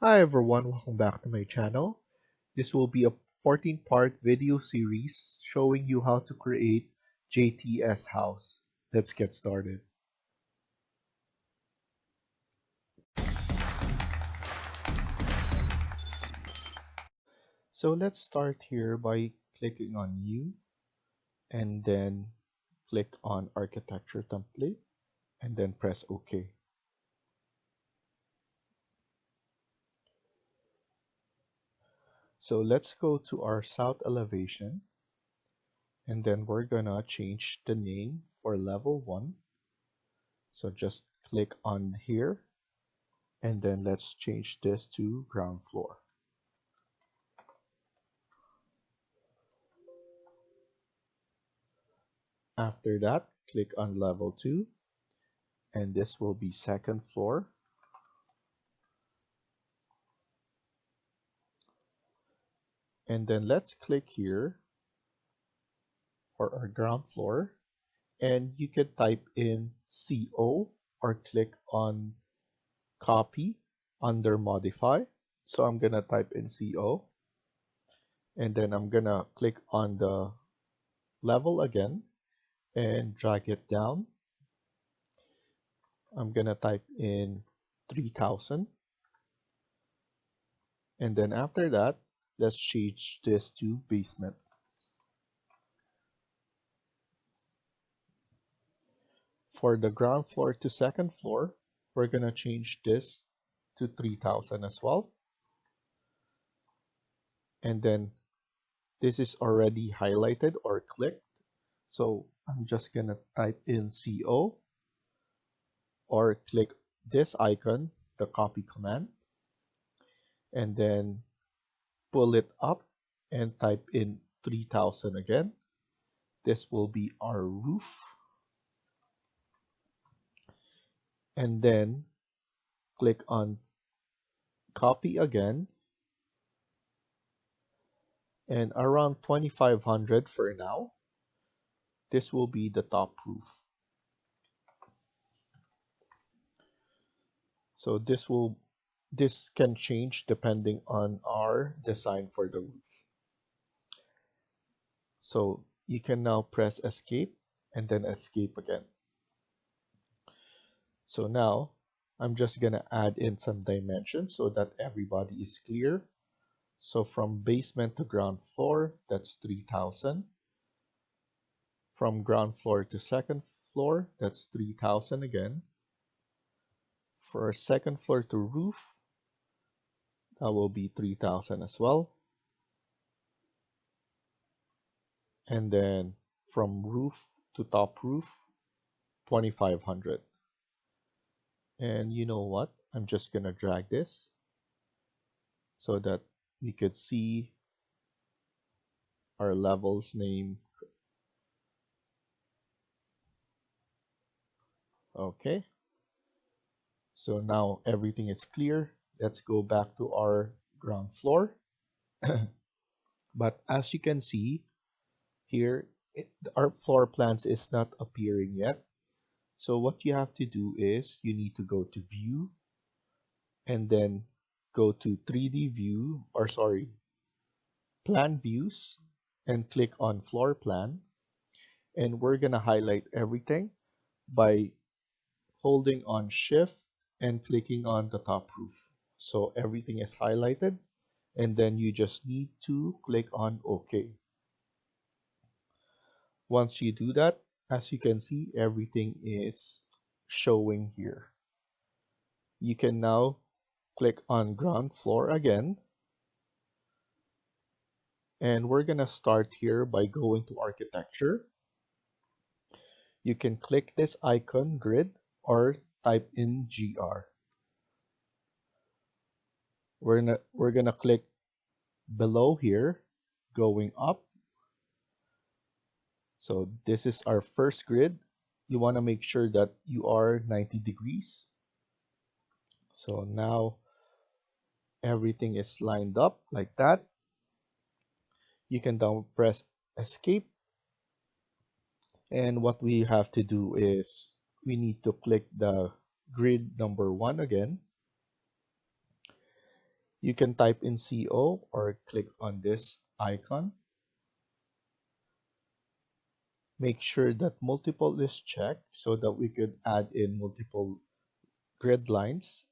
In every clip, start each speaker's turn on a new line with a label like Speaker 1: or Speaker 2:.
Speaker 1: Hi everyone, welcome back to my channel. This will be a 14-part video series showing you how to create JTS house. Let's get started. So let's start here by clicking on New and then click on Architecture Template and then press OK. So let's go to our south elevation and then we're gonna change the name for level 1. So just click on here and then let's change this to ground floor. After that, click on level 2 and this will be second floor. And then let's click here for our ground floor and you can type in CO or click on copy under modify. So I'm gonna type in CO and then I'm gonna click on the level again and drag it down. I'm gonna type in 3000 and then after that let's change this to basement. For the ground floor to second floor, we're gonna change this to 3000 as well. And then this is already highlighted or clicked. So I'm just gonna type in CO or click this icon, the copy command, and then pull it up and type in 3000 again. This will be our roof. And then click on copy again and around 2500 for now. This will be the top roof. So this can change depending on our design for the roof. So you can now press escape and then escape again. So now I'm just gonna add in some dimensions so that everybody is clear. So from basement to ground floor, that's 3000. From ground floor to second floor, that's 3000 again. For second floor to roof, that will be 3000 as well. And then from roof to top roof, 2500. And you know what? I'm just gonna drag this so that we could see our levels name. Okay. So now everything is clear. Let's go back to our ground floor. But as you can see here, our floor plans is not appearing yet. So what you have to do is you need to go to view and then go to 3D view or sorry, plan views and click on floor plan. And we're gonna highlight everything by holding on shift and clicking on the top roof. So everything is highlighted and then you just need to click on OK. Once you do that, as you can see, everything is showing here. You can now click on ground floor again. And we're gonna start here by going to architecture. You can click this icon grid or type in GR. We're gonna click below here, going up. So this is our first grid. You want to make sure that you are 90 degrees. So now everything is lined up like that. You can now press escape. And what we have to do is we need to click the grid number 1 again. You can type in CO or click on this icon. Make sure that multiple is checked so that we could add in multiple grid lines.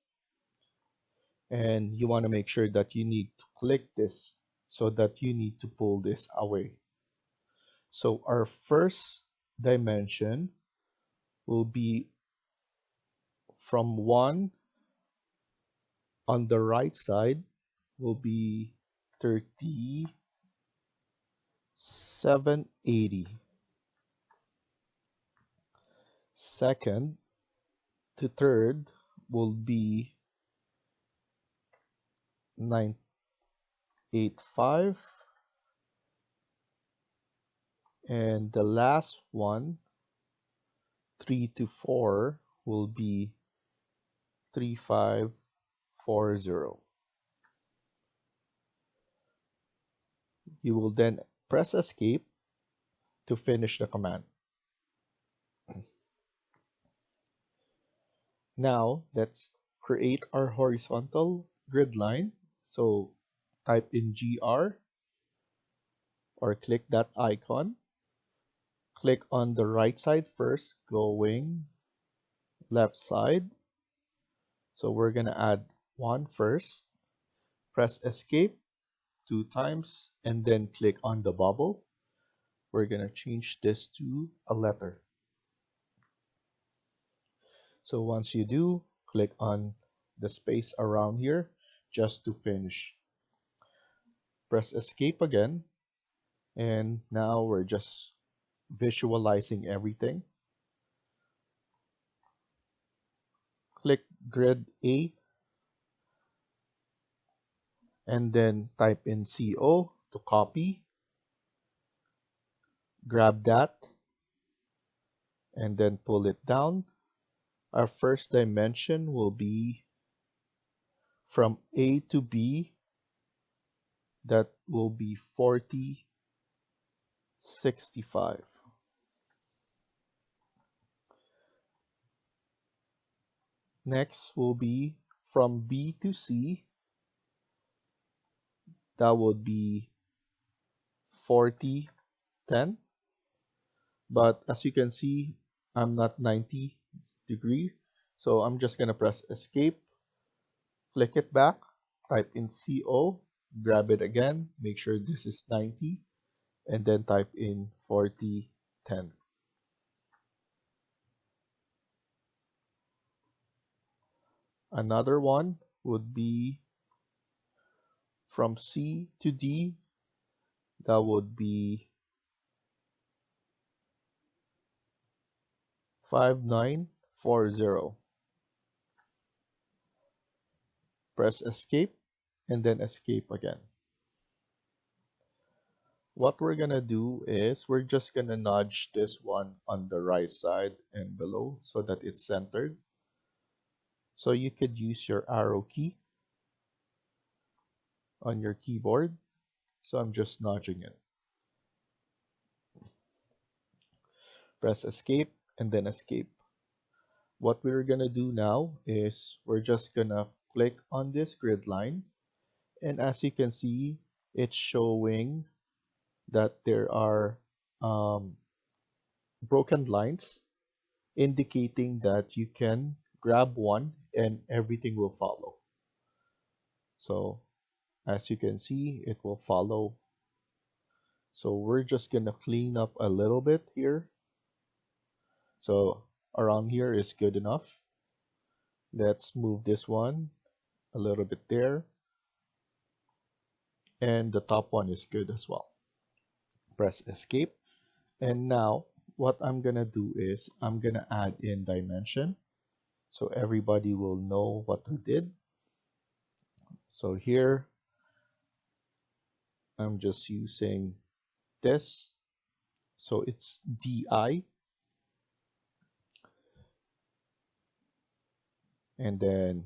Speaker 1: And you want to make sure that you need to click this so that you need to pull this away. So our first dimension will be from 1 on the right side will be 3780. Second to third will be 985, and the last one 3 to 4 will be 3540. You will then press escape to finish the command. Now let's create our horizontal grid line. So type in GR or click that icon. Click on the right side first, going left side. So we're gonna add one first. Press escape 2 times and then click on the bubble. We're gonna change this to a letter. So once you do, click on the space around here just to finish. Press escape again, and now we're just visualizing everything. Click grid A and then type in CO to copy. Grab that and then pull it down. Our first dimension will be from A to B. That will be 4065. Next will be from B to C. That would be 4010. But as you can see, I'm not 90 degree. So I'm just gonna press escape, click it back, type in CO, grab it again, make sure this is 90, and then type in 4010. Another one would be from C to D. That would be 5940. Press escape and then escape again. What we're gonna do is we're just gonna nudge this one on the right side and below so that it's centered. So you could use your arrow key on your keyboard. So I'm just nudging it. Press escape and then escape. What we're gonna do now is we're just gonna click on this grid line, and as you can see, it's showing that there are broken lines indicating that you can grab one and everything will follow. So as you can see, it will follow. So we're just gonna clean up a little bit here. So around here is good enough. Let's move this one a little bit there. And the top one is good as well. Press escape. And now what I'm gonna do is I'm gonna add in dimension so everybody will know what we did. So here I'm just using this, so it's DI, and then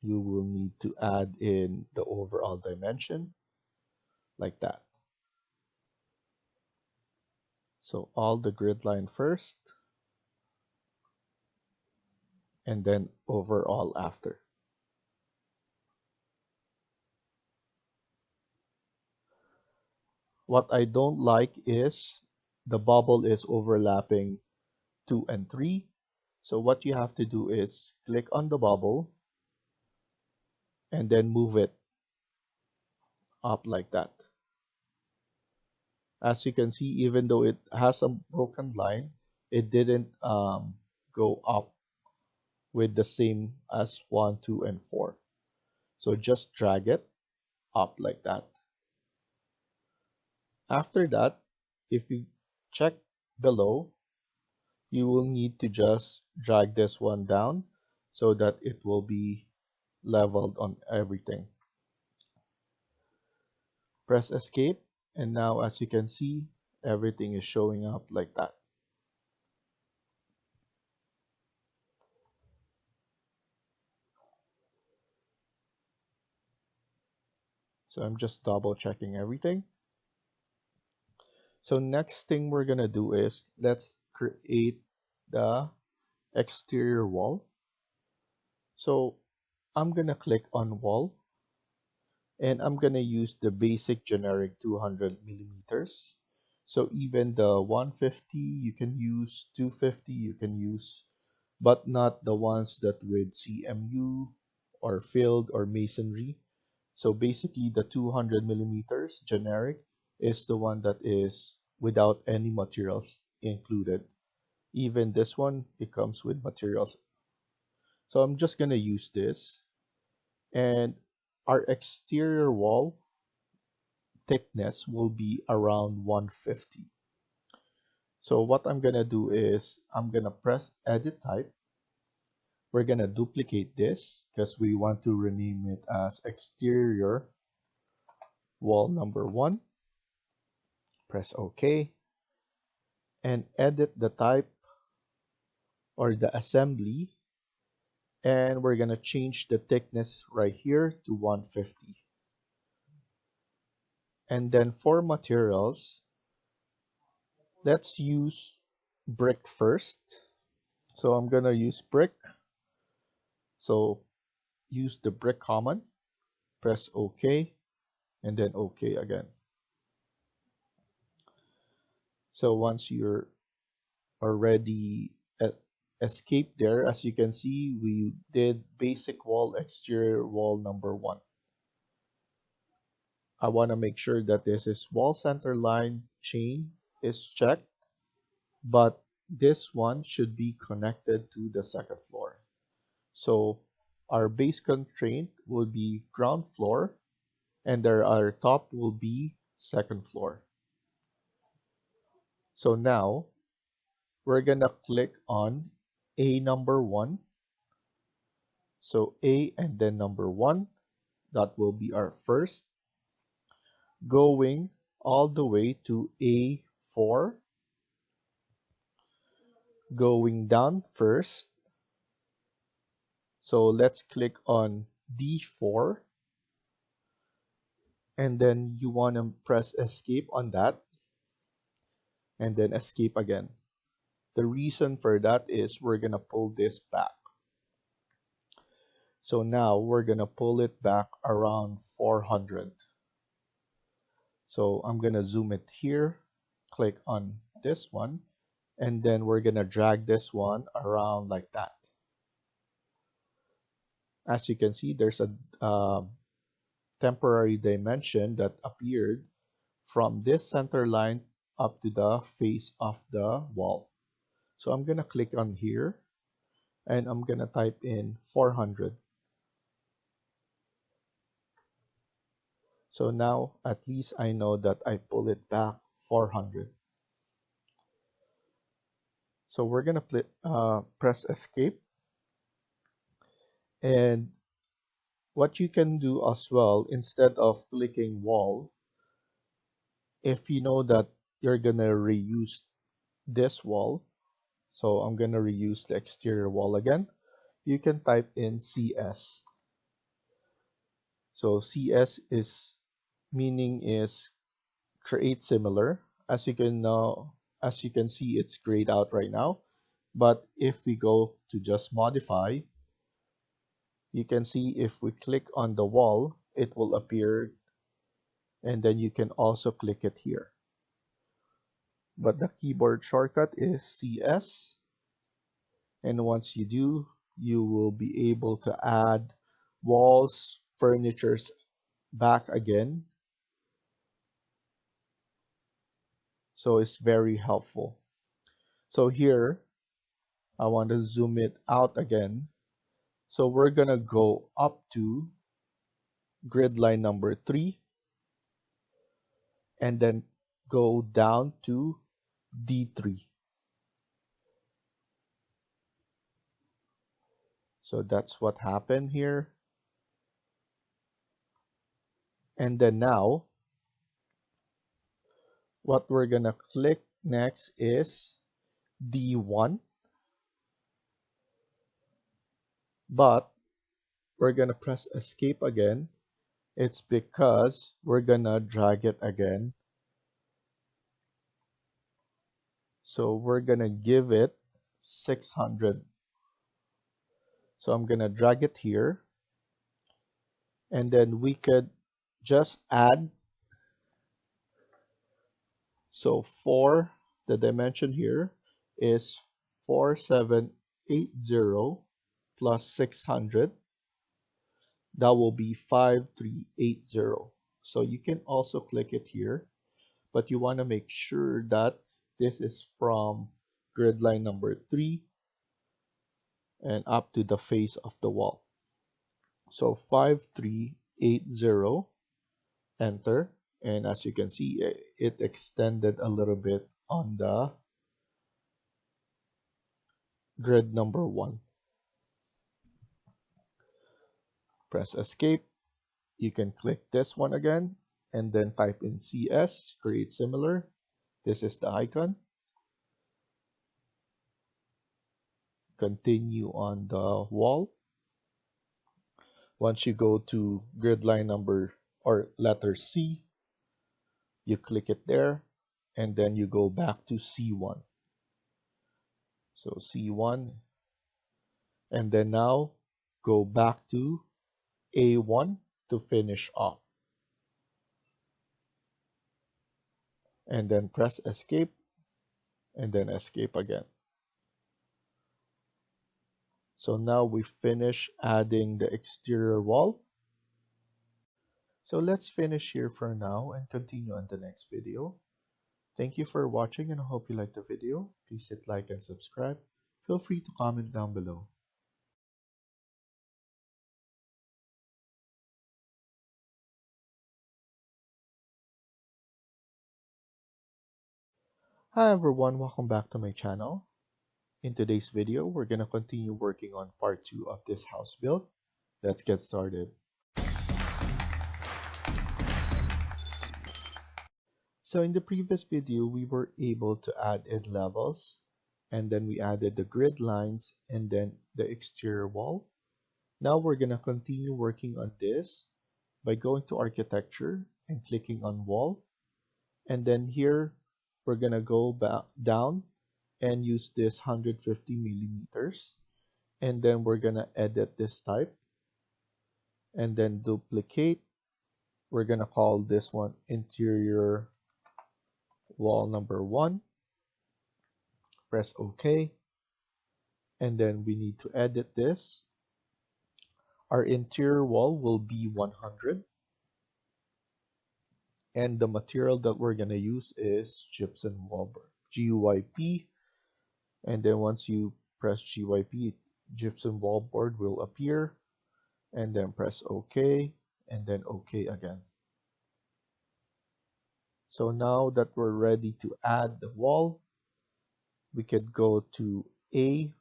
Speaker 1: you will need to add in the overall dimension like that. So all the grid line first and then overall after. What I don't like is the bubble is overlapping 2 and 3. So what you have to do is click on the bubble and then move it up like that. As you can see, even though it has a broken line, it didn't go up with the same as 1, 2, and 4. So just drag it up like that. After that, if you check below, you will need to just drag this one down so that it will be leveled on everything. Press escape, and now as you can see, everything is showing up like that. So I'm just double checking everything. So next thing we're gonna do is let's create the exterior wall. So I'm gonna click on wall, and I'm gonna use the basic generic 200 millimeters. So even the 150 you can use, 250 you can use, but not the ones that with CMU or filled or masonry. So basically the 200 millimeters generic is the one that is without any materials included. Even this one, it comes with materials. So I'm just gonna use this, and our exterior wall thickness will be around 150. So what I'm gonna do is I'm gonna press edit type. We're gonna duplicate this because we want to rename it as exterior wall number 1. Press OK and edit the type or the assembly, and we're gonna change the thickness right here to 150. And then for materials, let's use brick first. So I'm gonna use brick. So use the brick common, press OK, and then OK again. So once you're already escape there, as you can see, we did basic wall, exterior wall number 1. I want to make sure that this is wall center line chain is checked, but this one should be connected to the second floor. So our base constraint will be ground floor, and our top will be second floor. So now we're gonna click on A number 1. So A and then number 1, that will be our first, going all the way to A4, going down first. So let's click on D4, and then you want to press escape on that, and then escape again. The reason for that is we're gonna pull this back. So now we're gonna pull it back around 400. So I'm gonna zoom it here, click on this one, and then we're gonna drag this one around like that. As you can see, there's a temporary dimension that appeared from this center line up to the face of the wall. So I'm gonna click on here, and I'm gonna type in 400. So now at least I know that I pull it back 400. So we're gonna press escape, and what you can do as well, instead of clicking wall, if you know that you're gonna reuse this wall, so I'm gonna reuse the exterior wall again, you can type in CS. So CS is meaning is create similar. As you can see, it's grayed out right now. But if we go to just modify, you can see if we click on the wall, it will appear and then you can also click it here. But the keyboard shortcut is CS, and once you do, you will be able to add walls, furnitures back again. So it's very helpful. So here, I want to zoom it out again. So we're gonna go up to grid line number 3 and then go down to D3. So that's what happened here. And then now, what we're gonna click next is D1, but we're gonna press escape again. It's because we're gonna drag it again. So we're gonna give it 600. So I'm gonna drag it here, and then we could just add. So the dimension here is 4780 plus 600. That will be 5380. So you can also click it here, but you want to make sure that this is from grid line number 3 and up to the face of the wall. So 5380, enter, and as you can see, it extended a little bit on the grid number 1. Press escape. You can click this one again and then type in CS, create similar. This is the icon. Continue on the wall. Once you go to grid line number or letter C, you click it there and then you go back to C1. So C1, and then now go back to A1 to finish off. And then press escape and then escape again. So now we finish adding the exterior wall. So let's finish here for now and continue on the next video. Thank you for watching and I hope you liked the video. Please hit like and subscribe. Feel free to comment down below. Hi everyone, welcome back to my channel. In today's video, we're going to continue working on part 2 of this house build. Let's get started. So in the previous video, we were able to add in levels, and then we added the grid lines and then the exterior wall. Now we're going to continue working on this by going to architecture and clicking on wall. And then here, we're going to go back down and use this 150 millimeters. And then we're going to edit this type and then duplicate. We're going to call this one interior wall number 1. Press OK. And then we need to edit this. Our interior wall will be 100. And the material that we're going to use is gypsum wallboard, GYP. And then once you press GYP, gypsum wallboard will appear. And then press OK, and then OK again. So now that we're ready to add the wall, we could go to A2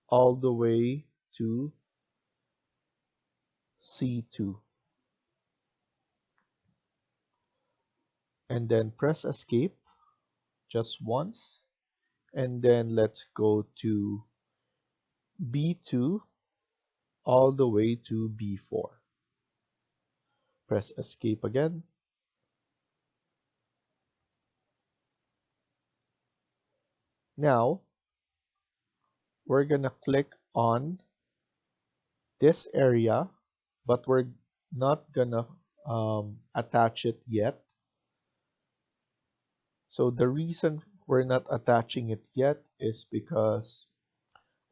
Speaker 1: all the way to C2. And then press escape just once. And then let's go to B2 all the way to B4. Press escape again. Now, we're going to click on this area but we're not gonna attach it yet. So the reason we're not attaching it yet is because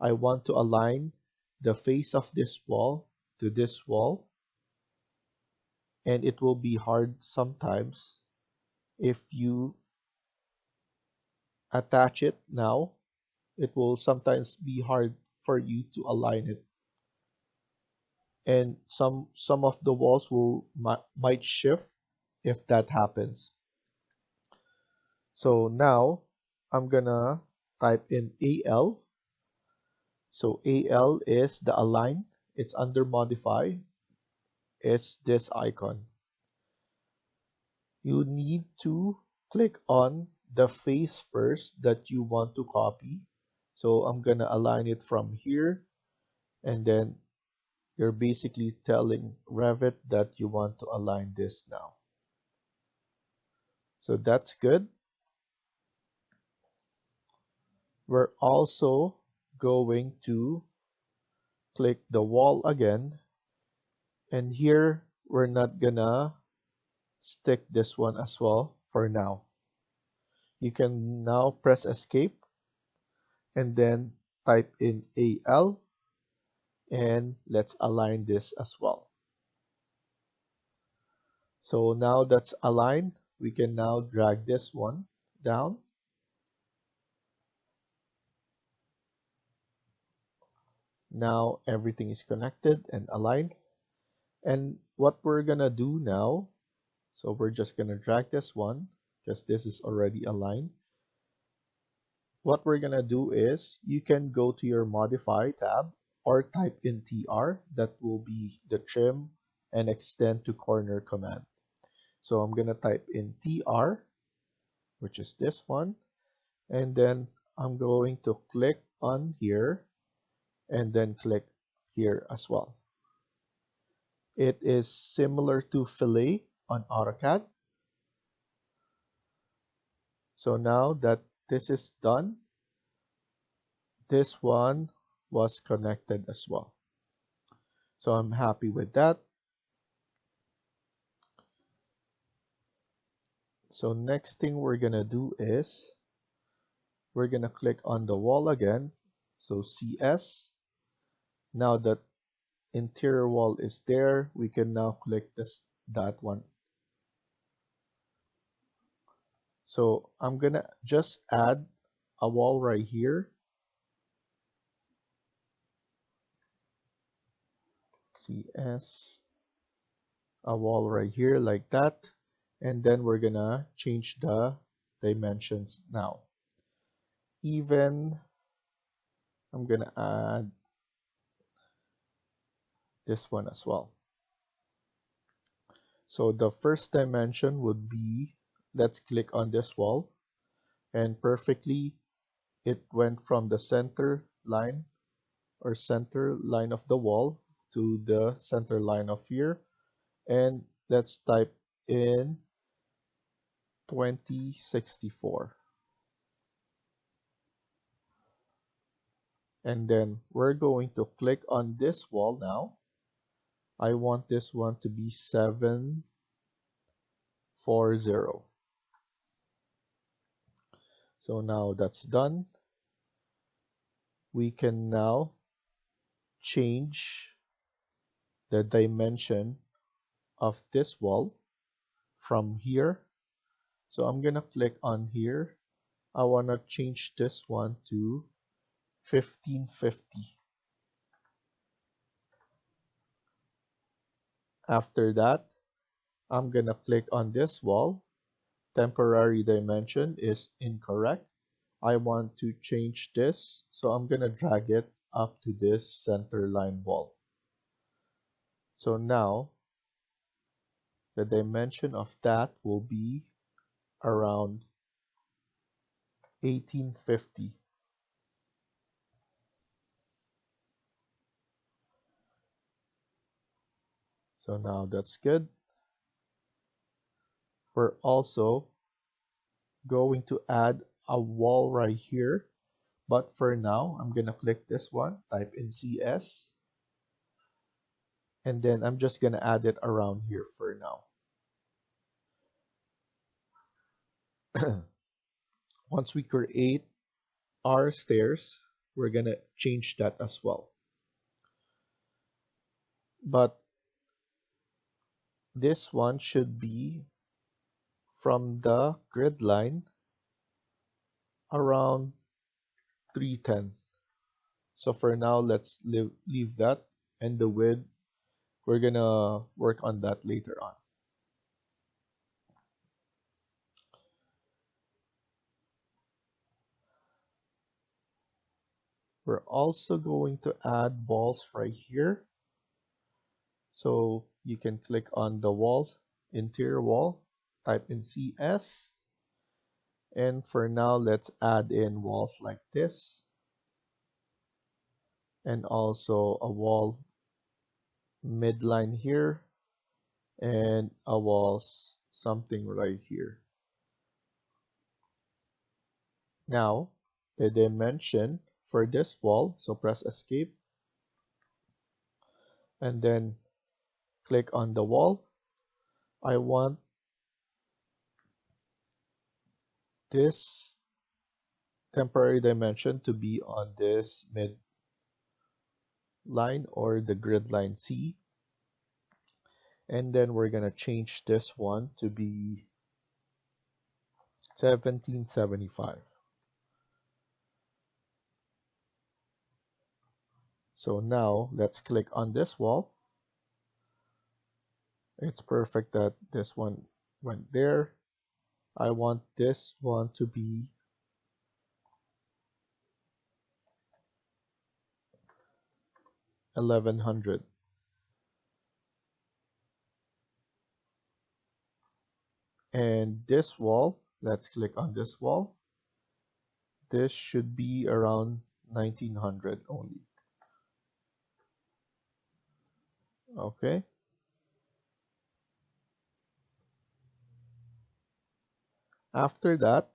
Speaker 1: I want to align the face of this wall to this wall, and it will be hard sometimes if you attach it now. It will sometimes be hard for you to align it, and some of the walls might shift if that happens. So now I'm gonna type in AL. So AL is the align. It's under modify. It's this icon. You need to click on the face first that you want to copy. So I'm gonna align it from here, and then you're basically telling Revit that you want to align this now. So that's good. We're also going to click the wall again, and here we're not gonna stick this one as well for now. You can now press escape and then type in AL, and let's align this as well. So now that's aligned, we can now drag this one down. Now everything is connected and aligned. And what we're gonna do now, so we're just gonna drag this one because this is already aligned. What we're gonna do is you can go to your modify tab or type in TR. That will be the trim and extend to corner command. So I'm gonna type in TR, which is this one, and then I'm going to click on here and then click here as well. It is similar to fillet on AutoCAD. So now that this is done, this one was connected as well. So I'm happy with that. So next thing we're gonna do is we're gonna click on the wall again. So CS. Now that interior wall is there, we can now click that one. So I'm gonna just add a wall right here. CS, a wall right here like that, and then we're gonna change the dimensions now. Even I'm gonna add this one as well. So the first dimension would be, let's click on this wall, and perfectly it went from the center line or center line of the wall to the center line of here. And let's type in 2064. And then we're going to click on this wall now. I want this one to be 740. So now that's done. We can now change the dimension of this wall from here. So I'm gonna click on here. I wanna change this one to 1550. After that, I'm gonna click on this wall. Temporary dimension is incorrect. I want to change this, so I'm gonna drag it up to this center line wall. So now the dimension of that will be around 1850. So now that's good. We're also going to add a wall right here, but for now I'm gonna click this one, type in CS, And then I'm just gonna add it around here for now. Once we create our stairs, we're gonna change that as well. But this one should be from the grid line around 310. So for now, let's leave that. And the width, we're gonna work on that later on. We're also going to add walls right here. So you can click on the walls, interior wall, type in CS. And for now, let's add in walls like this. And also a wall midline here. And a wall something right here. Now, the dimension for this wall, so press escape. And then click on the wall. I want this temporary dimension to be on this mid line or the grid line C. And then we're going to change this one to be 1775. So now let's click on this wall. It's perfect that this one went there. I want this one to be 1100. And this wall, let's click on this wall. This should be around 1900 only. Okay. After that,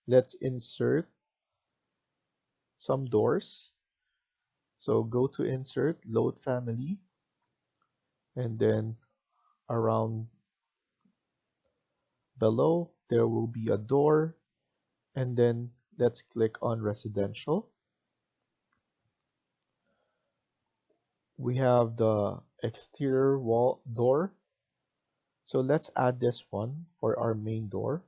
Speaker 1: let's insert some doors. So go to insert, load family, and then around below there will be a door, and then let's click on residential. We have the exterior wall door. So let's add this one for our main door.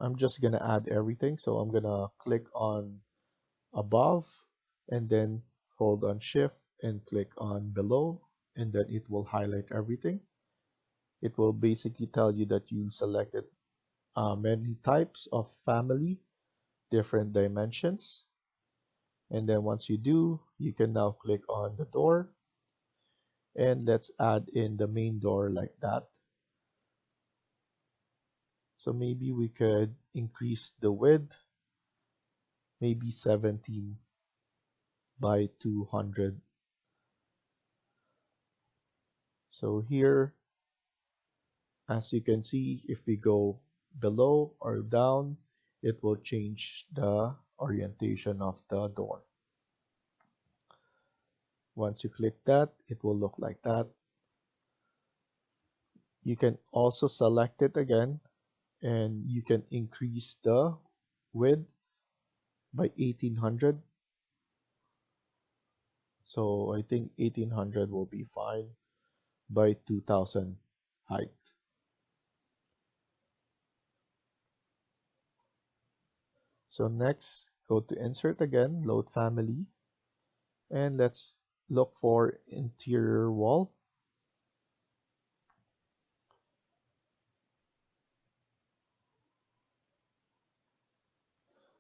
Speaker 1: I'm just gonna add everything. So I'm gonna click on above and then hold on shift and click on below, and then it will highlight everything. It will basically tell you that you selected many types of family, different dimensions. And then once you do, you can now click on the door, and let's add in the main door like that. So maybe we could increase the width, maybe 17 by 200. So here, as you can see, if we go below or down, it will change the orientation of the door. Once you click that, it will look like that. You can also select it again, and you can increase the width by 1800. So I think 1800 will be fine, by 2000 height. So next, go to insert again, load family, and let's look for interior wall.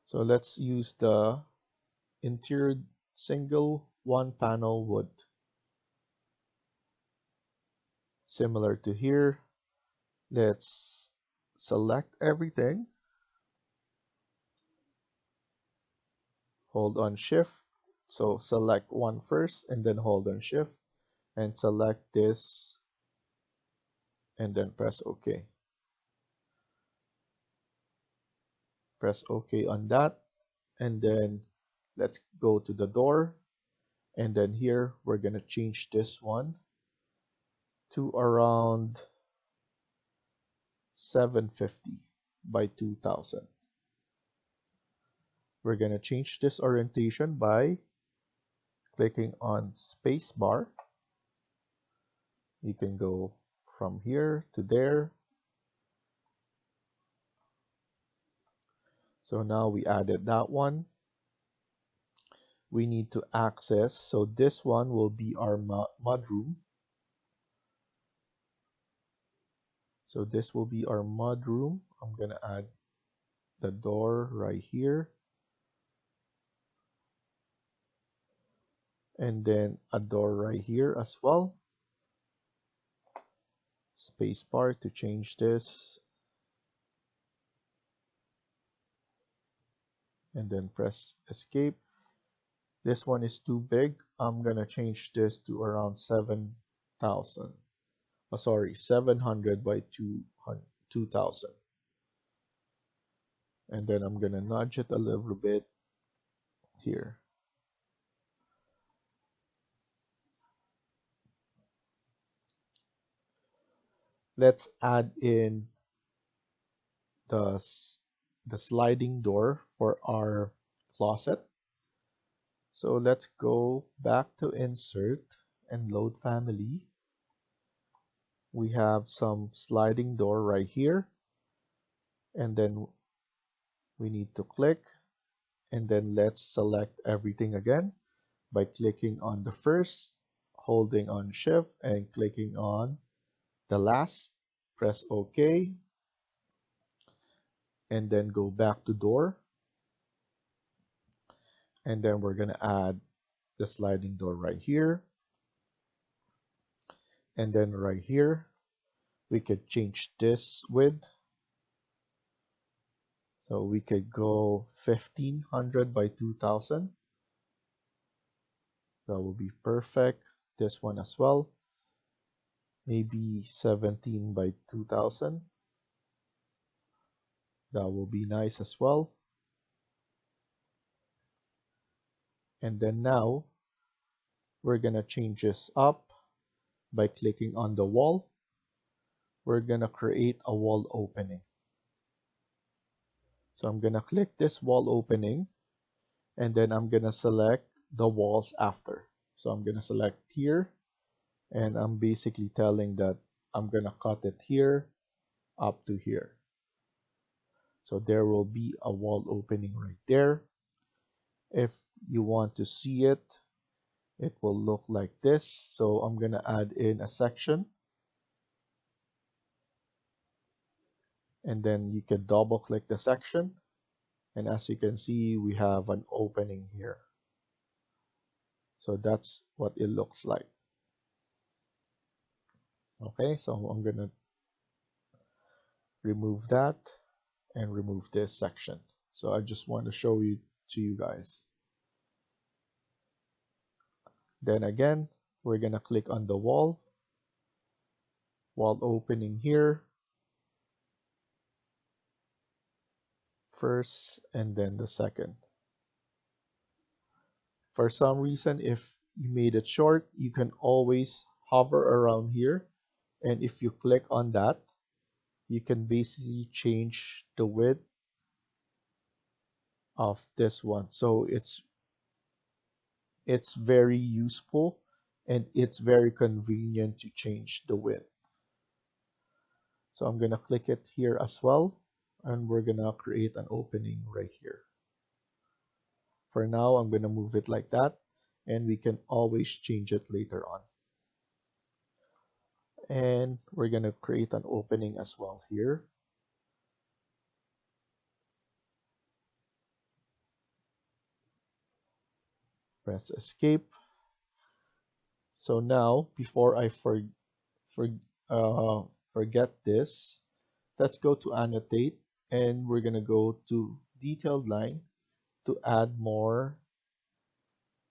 Speaker 1: So let's use the interior single one panel wood. Similar to here, let's select everything, hold on shift. So select one first and then hold on shift and select this and then press OK. Press OK on that, and then let's go to the door And then here, we're going to change this one to around 750 by 2000. We're going to change this orientation by clicking on spacebar. You can go from here to there. So now we added that one. We need to access, so this one will be our mudroom. So this will be our mudroom. I'm gonna add the door right here. And then a door right here as well. Spacebar to change this. And then press escape. This one is too big. I'm gonna change this to around 7,000. Oh, sorry, 700 by 2,000. And then I'm gonna nudge it a little bit here. Let's add in the sliding door for our closet. So let's go back to insert and load family. We have some sliding door right here, and then we need to click, and then let's select everything again by clicking on the first, holding on shift and clicking on the last. Press OK, and then go back to door, and then we're gonna add the sliding door right here. And then right here, we could change this width. So we could go 1500 by 2000. That will be perfect. This one as well. Maybe 17 by 2000. That will be nice as well. And then now, we're gonna change this up by clicking on the wall. We're gonna create a wall opening. So I'm gonna click this wall opening, and then I'm gonna select the walls after. So I'm gonna select here, and I'm basically telling that I'm gonna cut it here up to here. So there will be a wall opening right there. If you want to see it, it will look like this. So I'm gonna add in a section, and then you can double click the section, and as you can see, we have an opening here. So that's what it looks like. Okay, so I'm gonna remove that and remove this section. So I just want to show you to you guys. Then again, we're gonna click on the wall opening here first, and then the second. For some reason, if you made it short, you can always hover around here, and if you click on that, you can basically change the width of this one. So it's very useful, and it's very convenient to change the width. So I'm gonna click it here as well, and we're gonna create an opening right here. For now, I'm gonna move it like that, and we can always change it later on. And we're gonna create an opening as well here. Press escape. So now, before I forget this, let's go to annotate, and we're gonna go to detailed line to add more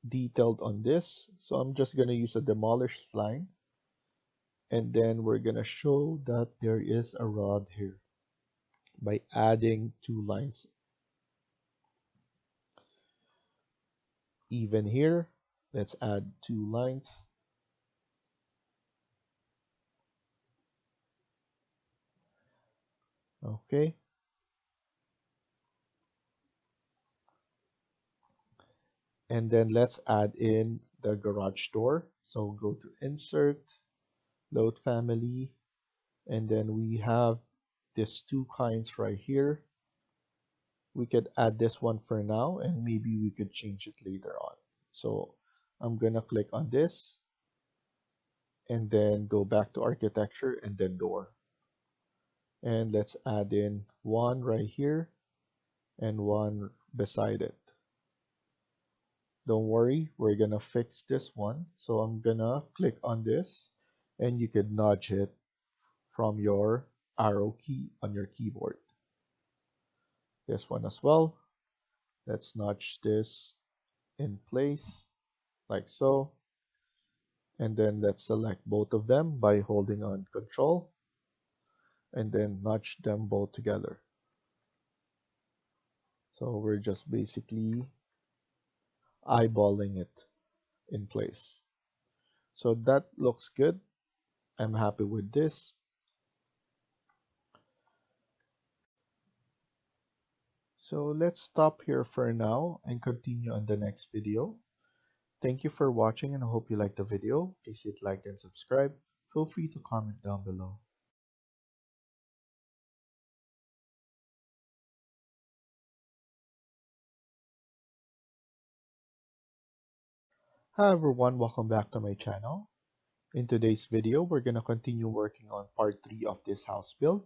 Speaker 1: detailed on this. So I'm just gonna use a demolished line, and then we're gonna show that there is a rod here by adding 2 lines even here. Let's add 2 lines. Okay. And then let's add in the garage door. So go to Insert, Load Family, and then we have these 2 kinds right here. We could add this one for now, and maybe we could change it later on. So I'm gonna click on this, and then go back to architecture and then door. And let's add in one right here and one beside it. Don't worry, we're gonna fix this one. So I'm gonna click on this, and you could nudge it from your arrow key on your keyboard. This one as well. Let's nudge this in place like so. And then let's select both of them by holding on Control and then nudge them both together. So we're just basically eyeballing it in place. So that looks good. I'm happy with this. So let's stop here for now and continue on the next video. Thank you for watching and I hope you liked the video. Please hit like and subscribe. Feel free to comment down below. Hi everyone, welcome back to my channel. In today's video, we're going to continue working on part 3 of this house build.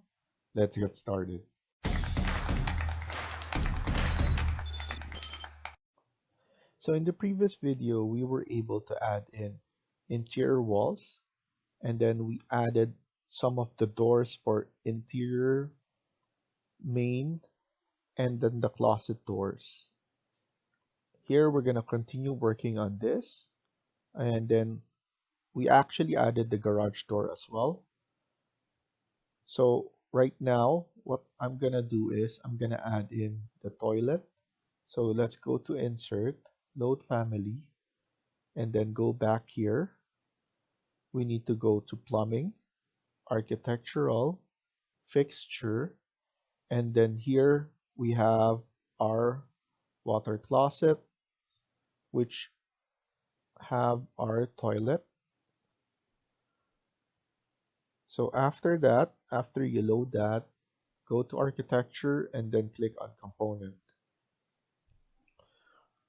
Speaker 1: Let's get started. So in the previous video, we were able to add in interior walls, and then we added some of the doors for interior, main, and then the closet doors. Here we're going to continue working on this, and then we actually added the garage door as well. So right now, what I'm gonna do is I'm gonna add in the toilet. So let's go to Insert, Load Family, and then go back here. We need to go to Plumbing, Architectural, Fixture, and then here we have our water closet, which have our toilet. So after that, after you load that, go to Architecture and then click on Component.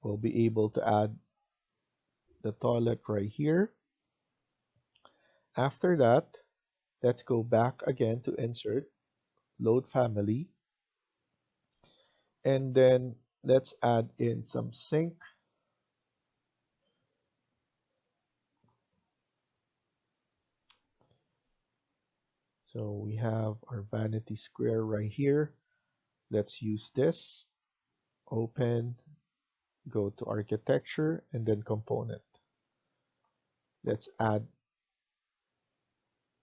Speaker 1: We'll be able to add the toilet right here. After that, let's go back again to Insert, Load Family, and then let's add in some sink. So we have our vanity square right here. Let's use this. Open, go to Architecture, and then Component. Let's add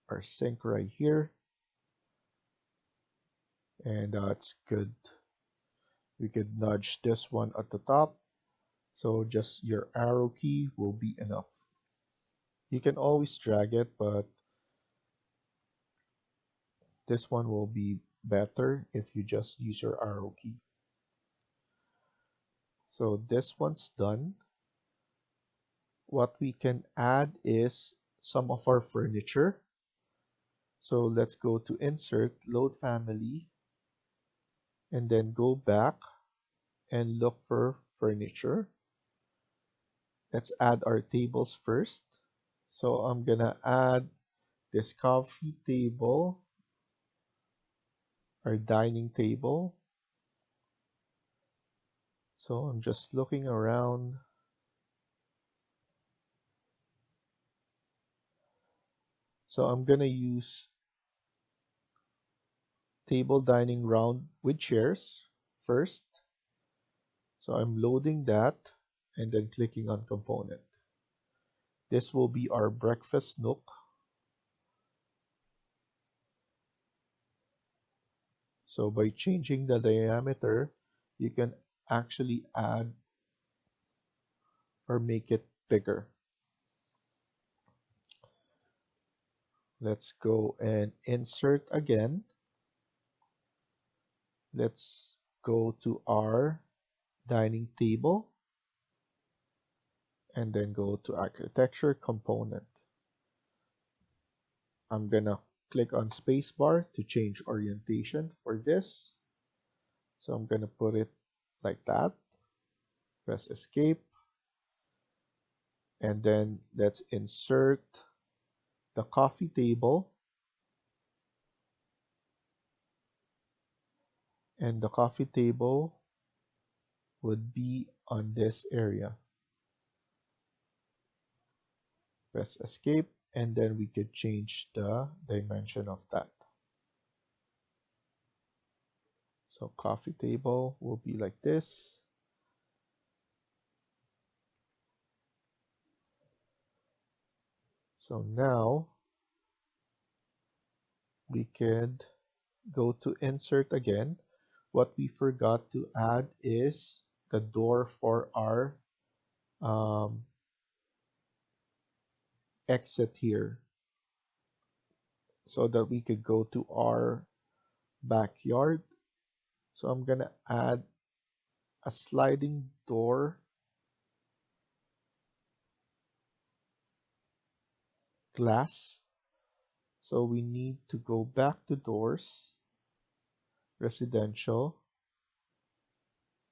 Speaker 1: our sink right here. And that's good. We could nudge this one at the top. So just your arrow key will be enough. You can always drag it, but this one will be better if you just use your arrow key. So this one's done. What we can add is some of our furniture. So let's go to Insert, Load Family, and then go back and look for furniture. Let's add our tables first. So I'm gonna add this coffee table, our dining table. So I'm just looking around. So I'm gonna use table dining round with chairs first. So I'm loading that and then clicking on component. This will be our breakfast nook. So by changing the diameter, you can actually add or make it bigger. Let's go and insert again. Let's go to our dining table and then go to architecture component. I'm gonna click on spacebar to change orientation for this. So I'm gonna put it like that. Press escape. And then let's insert the coffee table. And the coffee table would be on this area. Press escape, and then we could change the dimension of that. So coffee table will be like this. So now we could go to insert again. What we forgot to add is the door for our exit here, so that we could go to our backyard. So I'm gonna add a sliding door glass. So we need to go back to doors, residential,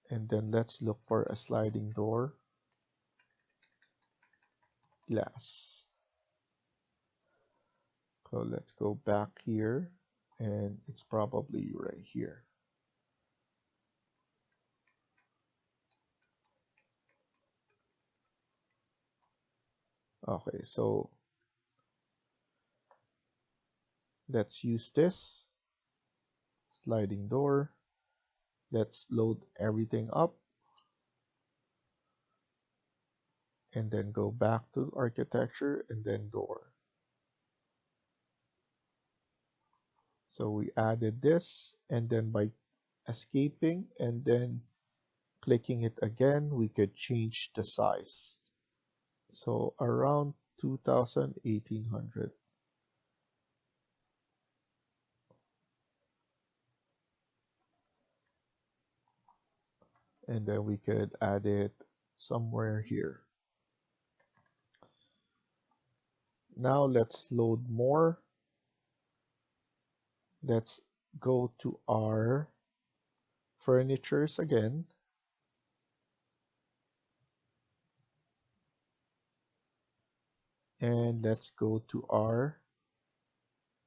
Speaker 1: and then let's look for a sliding door glass. So let's go back here, and it's probably right here. Okay, so let's use this sliding door. Let's load everything up and then go back to architecture and then door. So we added this, and then by escaping and then clicking it again, we could change the size. So around 2000, 1800. And then we could add it somewhere here. Now let's load more. Let's go to our furnitures again. And let's go to our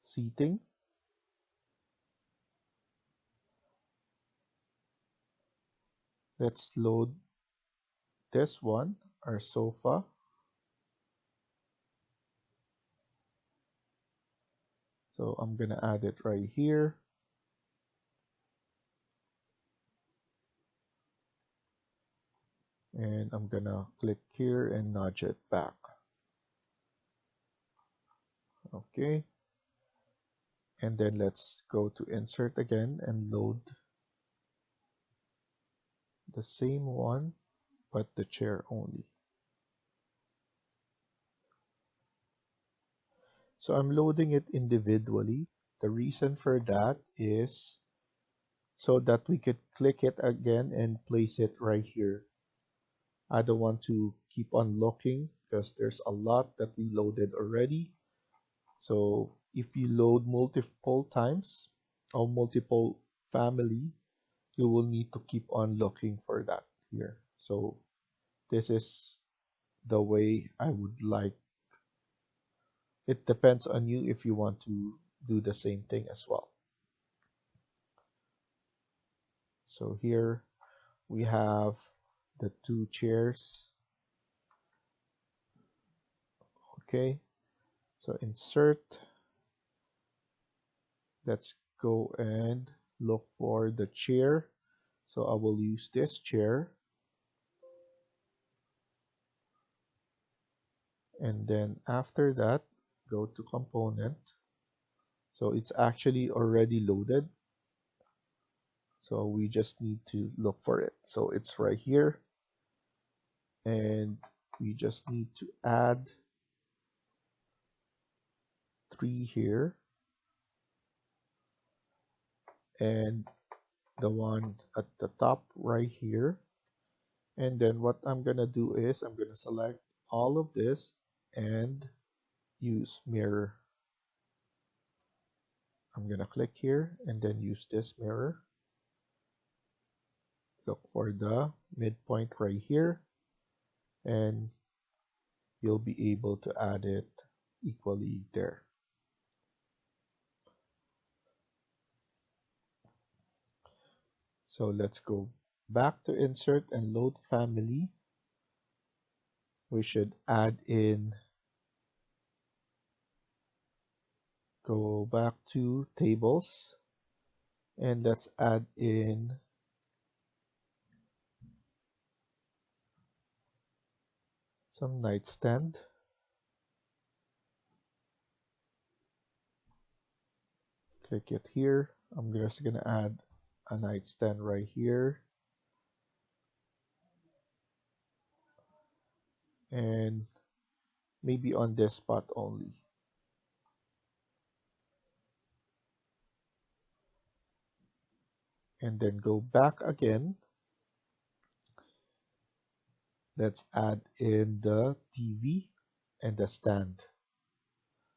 Speaker 1: seating. Let's load this one, our sofa. So I'm gonna add it right here. And I'm gonna click here and nudge it back. Okay. And then let's go to insert again and load the same one, but the chair only. So I'm loading it individually. The reason for that is so that we could click it again and place it right here. I don't want to keep on looking because there's a lot that we loaded already. So if you load multiple times or multiple family, you will need to keep on looking for that here. So this is the way I would like. It depends on you if you want to do the same thing as well. So here we have the two chairs. Okay, so insert. Let's go and look for the chair. So I will use this chair. And then after that, go to component. So it's actually already loaded. So we just need to look for it. So it's right here. And we just need to add 3 here, and the one at the top right here. And then what I'm gonna do is I'm gonna select all of this and use mirror. I'm gonna click here and then use this mirror. Look for the midpoint right here, and you'll be able to add it equally there. So let's go back to insert and load family. We should add in, go back to tables, and let's add in some nightstand. Click it here. I'm just gonna add a nightstand right here, and maybe on this spot only. And then go back again. Let's add in the TV and the stand.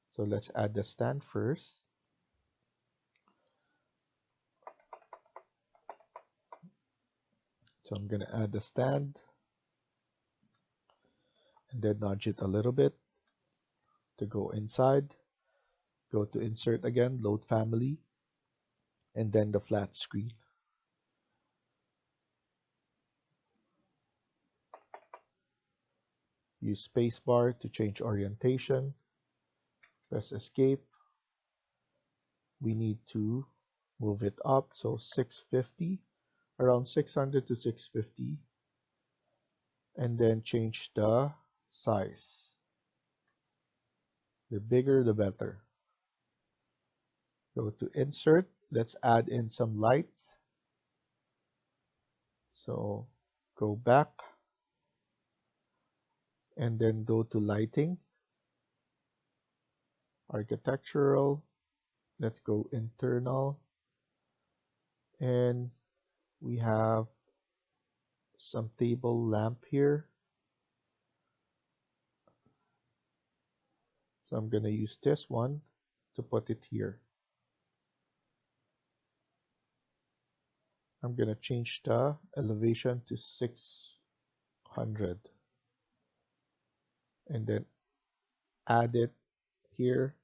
Speaker 1: So let's add the stand first. So I'm gonna add the stand and then nudge it a little bit to go inside. Go to insert again, load family, and then the flat screen. Use spacebar to change orientation. Press escape. We need to move it up, so 650, around 600 to 650, and then change the size. The bigger the better. Go to insert. Let's add in some lights. So go back and then go to lighting, architectural. Let's go internal, and we have some table lamp here. So I'm gonna use this one to put it here. I'm gonna change the elevation to 600 and then add it here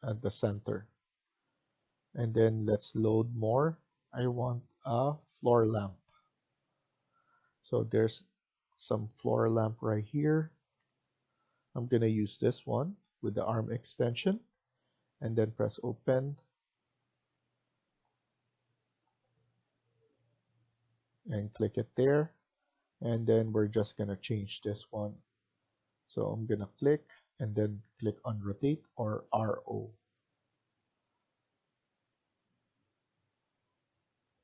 Speaker 1: at the center. And then let's load more. I want a floor lamp. So there's some floor lamp right here. I'm gonna use this one with the arm extension and then press open and click it there. And then we're just gonna change this one. So I'm gonna click and then click on rotate or RO.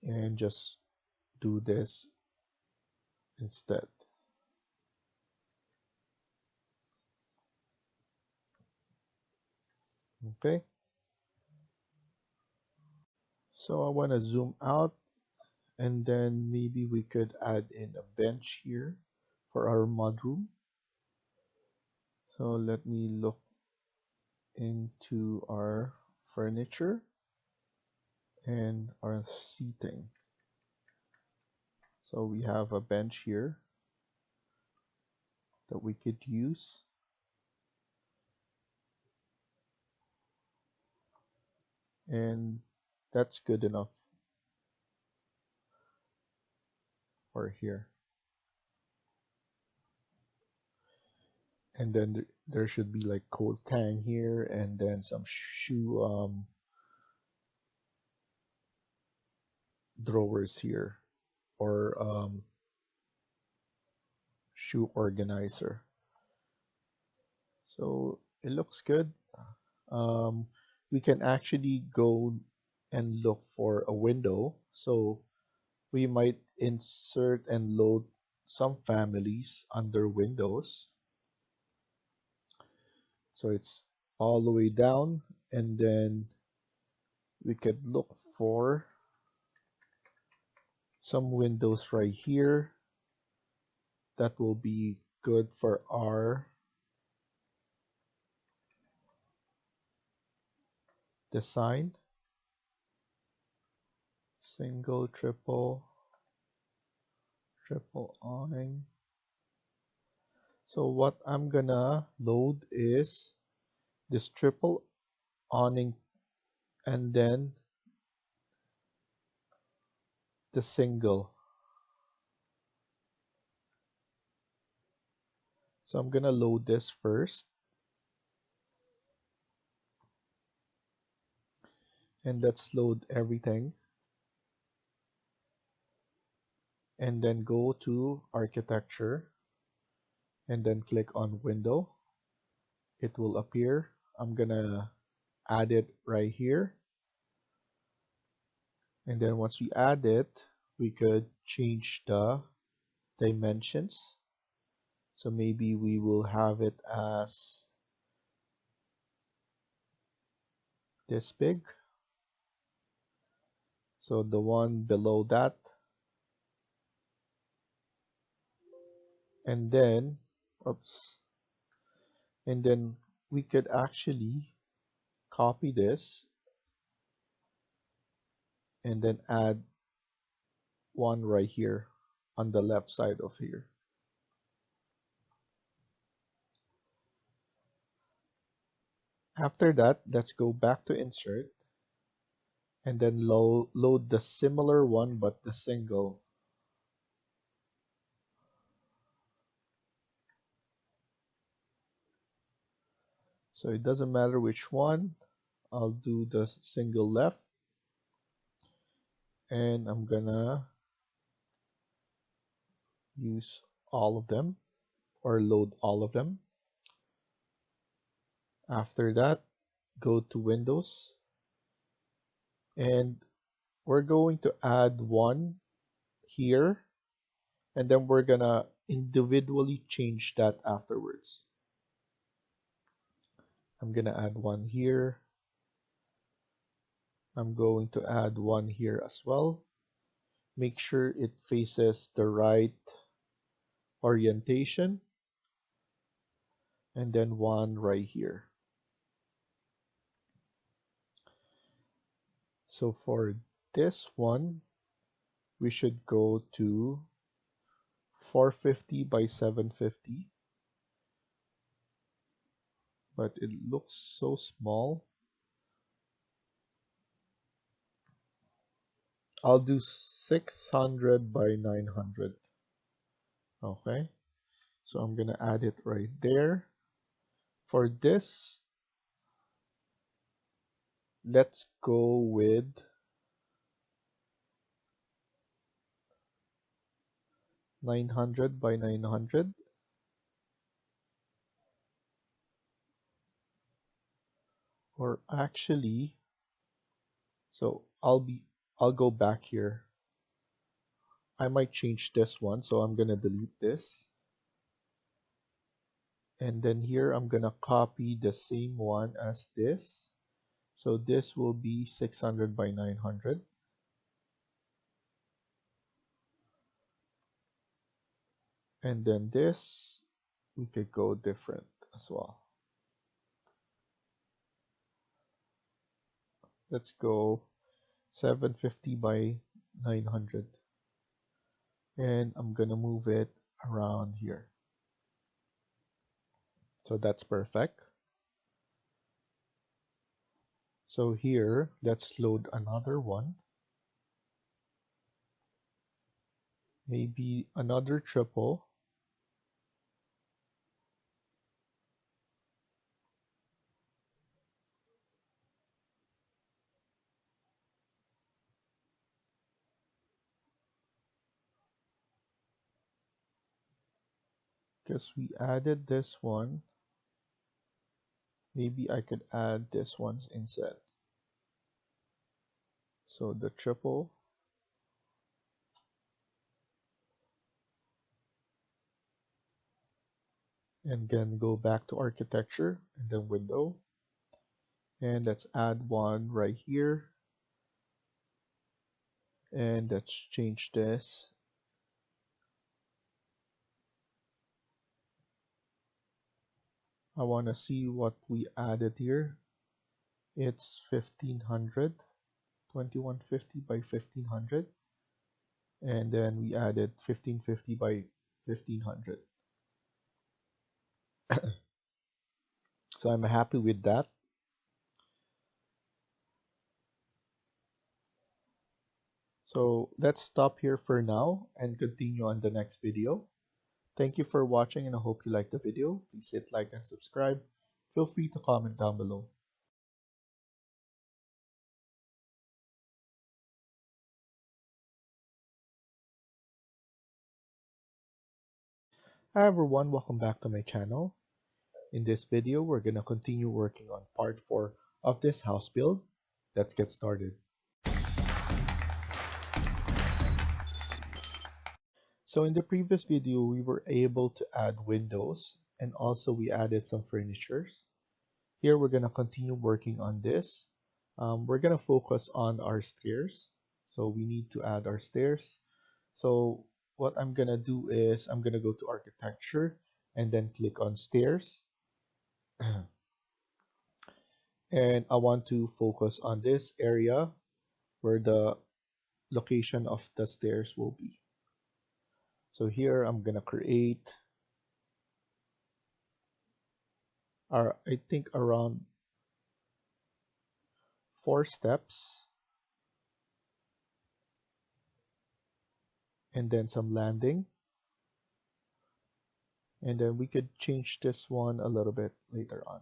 Speaker 1: And just do this instead. Okay. So I want to zoom out, and then maybe we could add in a bench here for our mudroom. So let me look into our furniture and our seating. So we have a bench here that we could use. And that's good enough for here. And then there should be like cold tang here, and then some shoe drawers here, or shoe organizer. So it looks good. We can actually go and look for a window. So we might insert and load some families under windows. So it's all the way down, and then we could look for some windows right here that will be good for our design. Single, triple awning. So what I'm gonna load is this triple awning and then the single. So I'm gonna load this first, and let's load everything, and then go to architecture and then click on window. It will appear. I'm gonna add it right here, and then once we add it, we could change the dimensions. So maybe we will have it as this big. So the one below that, and then, oops, and then we could actually copy this and then add one right here on the left side of here. After that, let's go back to insert and then load the similar one but the single. So it doesn't matter which one. I'll do the single left, and I'm gonna use all of them or load all of them. After that, go to Windows, and we're going to add one here, and then we're gonna individually change that afterwards. I'm gonna add one here. I'm going to add one here as well. Make sure it faces the right orientation, and then one right here. So for this one, we should go to 450 by 750, but it looks so small. I'll do 600 by 900. Okay, so I'm gonna add it right there. For this, let's go with 900 by 900. Or actually, so I'll go back here. I might change this one, so I'm gonna delete this. And then here I'm gonna copy the same one as this. So this will be 600 by 900. And then this, we could go different as well. Let's go 750 by 900. And I'm gonna move it around here. So that's perfect. So here, let's load another one. Maybe another triple. Because we added this one. Maybe I could add this one instead. So the triple. And then go back to architecture and then window. And let's add one right here. And let's change this. I want to see what we added here. It's 1500, 2150 by 1500. And then we added 1550 by 1500. So I'm happy with that. So let's stop here for now and continue on the next video. Thank you for watching and I hope you liked the video. Please hit like and subscribe. Feel free to comment down below. Hi everyone, welcome back to my channel. In this video, we're going to continue working on part 4 of this house build. Let's get started. So in the previous video, we were able to add windows and also we added some furnitures. Here we're going to continue working on this. We're going to focus on our stairs. So we need to add our stairs. So what I'm going to do is I'm going to go to architecture and then click on stairs. And I want to focus on this area where the location of the stairs will be. So here I'm going to create I think around 4 steps and then some landing. And then we could change this one a little bit later on.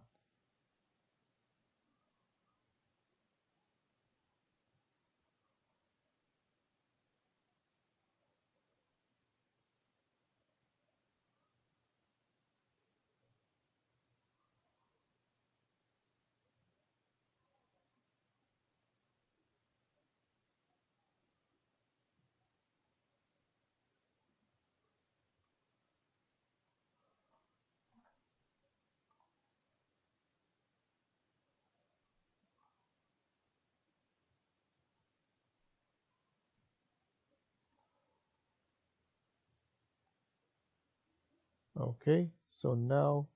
Speaker 1: Okay, so now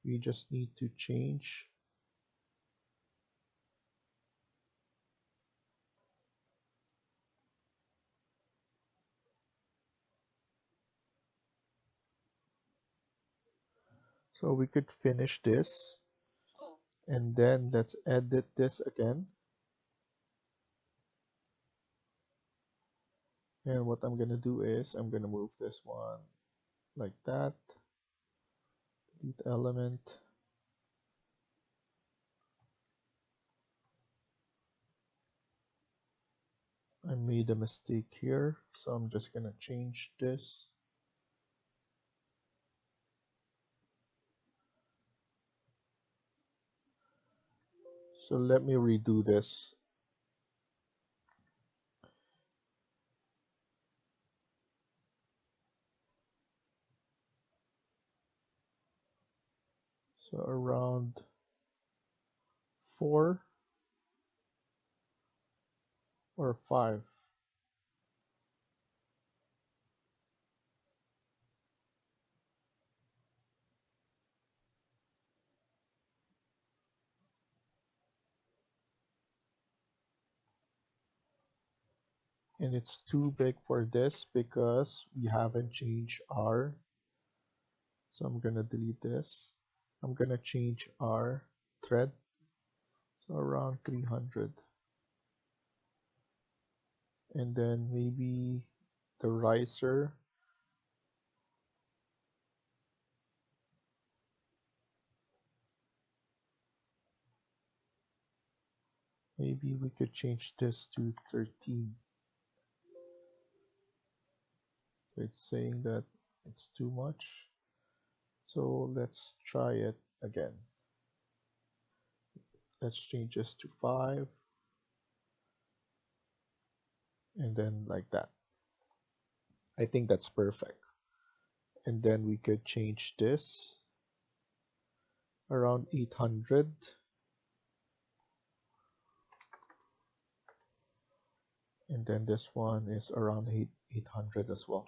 Speaker 1: we just need to change. So we could finish this and then let's edit this again. And what I'm going to do is I'm going to move this one like that. Delete element. I made a mistake here, so I'm just going to change this. So let me redo this. So around 4 or 5. And it's too big for this because we haven't changed our, so I'm gonna delete this. I'm gonna change our thread, so around 300. And then maybe the riser, maybe we could change this to 13. So it's saying that it's too much. So let's try it again. Let's change this to 5. And then like that. I think that's perfect. And then we could change this. around 800. And then this one is around 800 as well.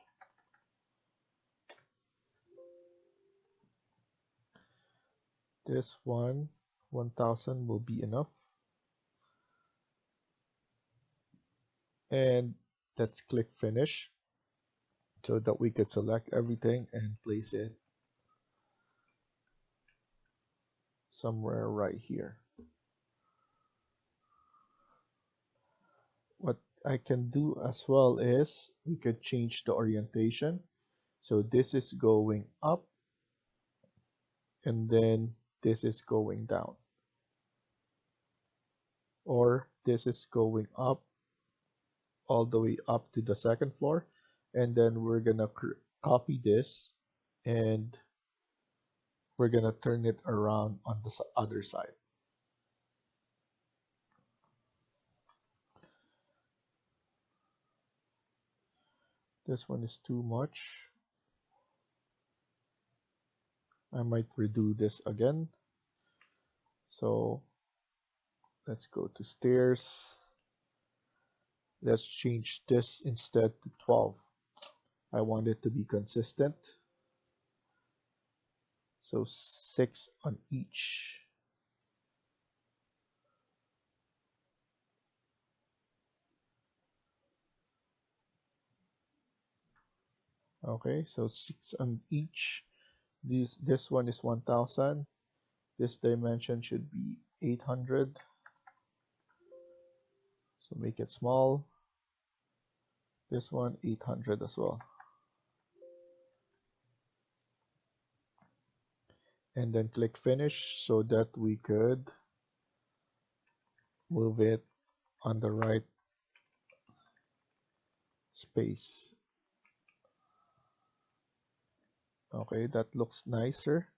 Speaker 1: This one, 1000 will be enough. And let's click finish so that we could select everything and place it somewhere right here. What I can do as well is we could change the orientation. So this is going up and then this is going down. Or this is going up all the way up to the second floor. And then we're gonna copy this and we're gonna turn it around on the other side. This one is too much. I might redo this again. So let's go to stairs. Let's change this instead to 12. I want it to be consistent. So 6 on each. Okay, so 6 on each. This one is 1000. This dimension should be 800. So make it small. This one 800 as well. And then click finish so that we could move it on the right space. Okay, that looks nicer.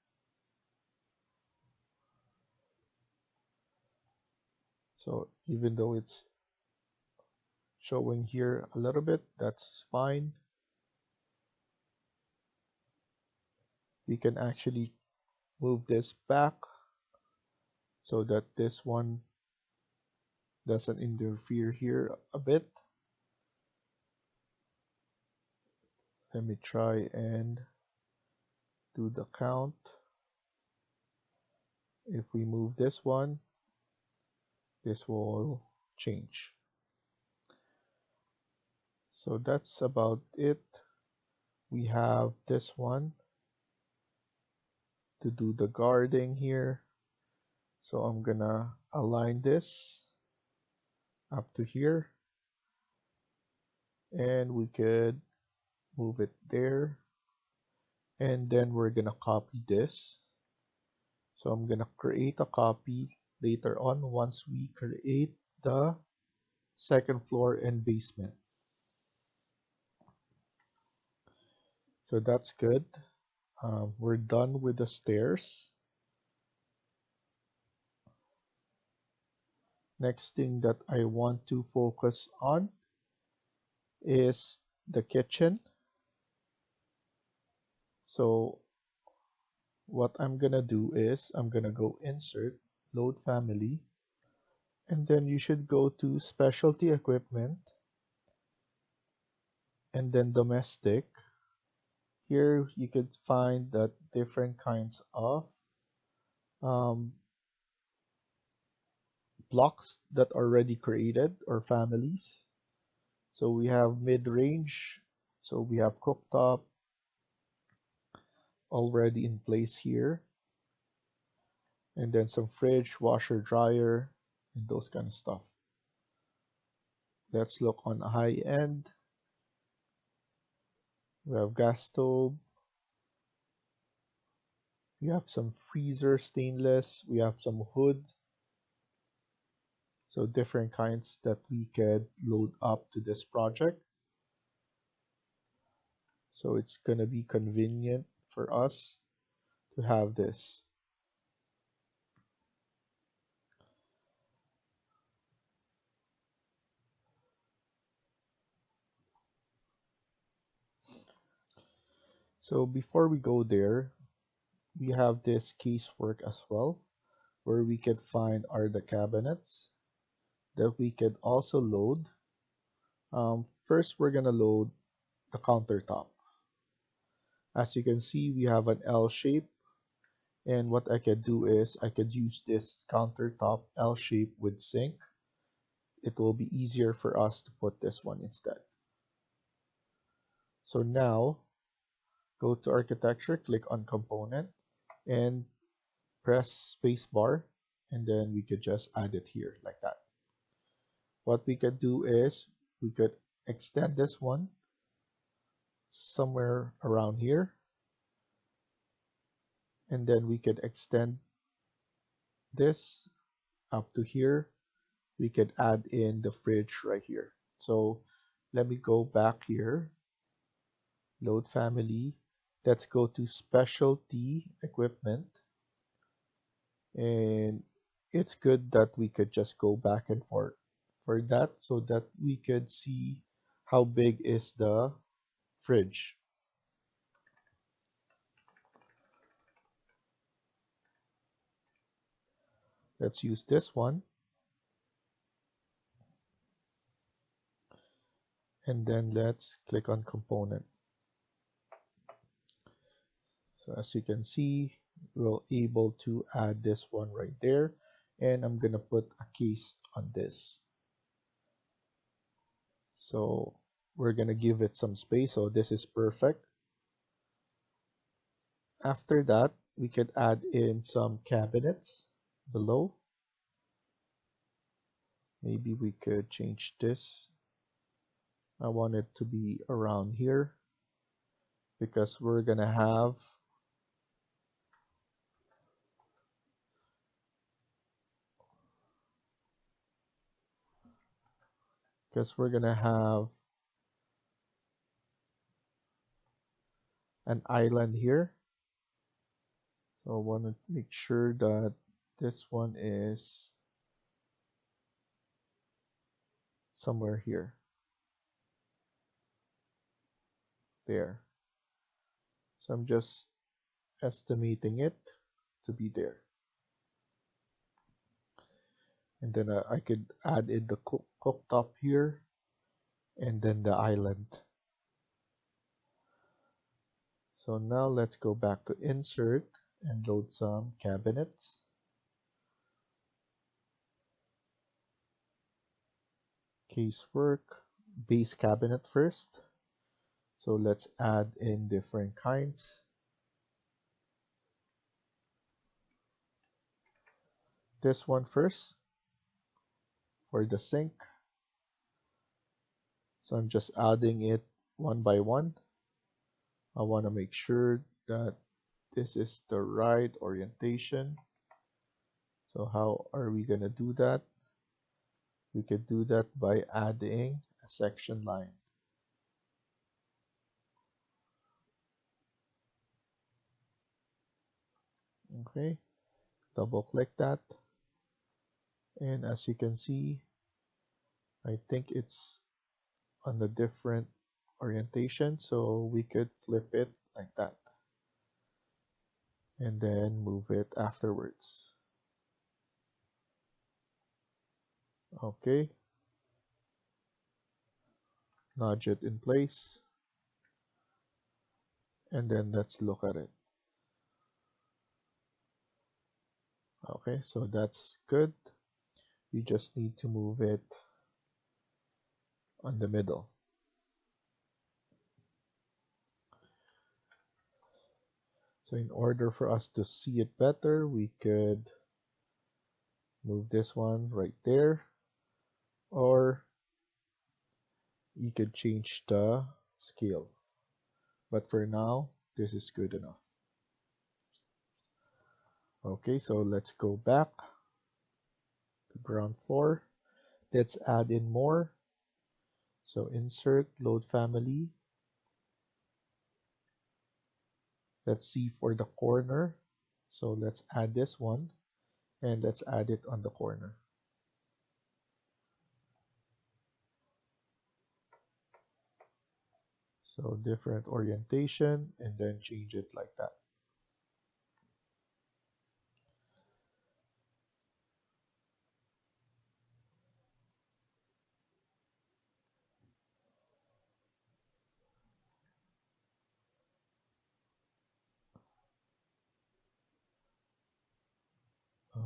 Speaker 1: So even though it's showing here a little bit, that's fine. We can actually move this back so that this one doesn't interfere here a bit. Let me try and do the count. If we move this one, this will change. So that's about it. We have this one to do the guarding here. So I'm gonna align this up to here. And we could move it there. And then we're gonna copy this. So I'm gonna create a copy later on once we create the second floor and basement. So that's good. We're done with the stairs. Next thing that I want to focus on is the kitchen. So what I'm gonna do is I'm gonna go insert, load family, and then you should go to specialty equipment and then domestic. Here you could find that different kinds of um, blocks that are already created or families. So we have mid-range. So we have cooktop already in place here. And then some fridge, washer, dryer, and those kind of stuff. Let's look on the high end. We have gas stove. We have some freezer stainless. We have some hood. So different kinds that we could load up to this project. So it's gonna be convenient for us to have this. So before we go there, we have this casework as well, where we can find are the cabinets that we can also load. First, we're gonna load the countertop. As you can see, we have an L shape, and what I could do is I could use this countertop L shape with sink. It will be easier for us to put this one instead. So now, go to architecture, click on component, and press spacebar, and then we could just add it here like that. What we could do is we could extend this one somewhere around here, and then we could extend this up to here. We could add in the fridge right here. So let me go back here, load family. Let's go to specialty equipment, and it's good that we could just go back and forth for that so that we could see how big is the fridge. Let's use this one, and then let's click on component. So as you can see, we're able to add this one right there, and I'm gonna put a case on this. So we're gonna give it some space, so this is perfect. After that, we could add in some cabinets below. Maybe we could change this. I want it to be around here because we're gonna have an island here. So I want to make sure that this one is somewhere here. There. So I'm just estimating it to be there. And then I could add in the cooktop here and then the island. So now let's go back to insert and load some cabinets. Casework, base cabinet first. So let's add in different kinds. This one first for the sink. So I'm just adding it one by one. I want to make sure that this is the right orientation. So how are we going to do that? We could do that by adding a section line. Okay, double click that. And as you can see, I think it's on a different orientation, so we could flip it like that and then move it afterwards. Okay, nudge it in place, and then let's look at it. Okay, so that's good. We just need to move it on the middle. So in order for us to see it better, we could move this one right there, or you could change the scale. But for now, this is good enough. Okay, so let's go back to ground floor. Let's add in more. So insert, load family. Let's see for the corner. So let's add this one, and let's add it on the corner. So different orientation, and then change it like that.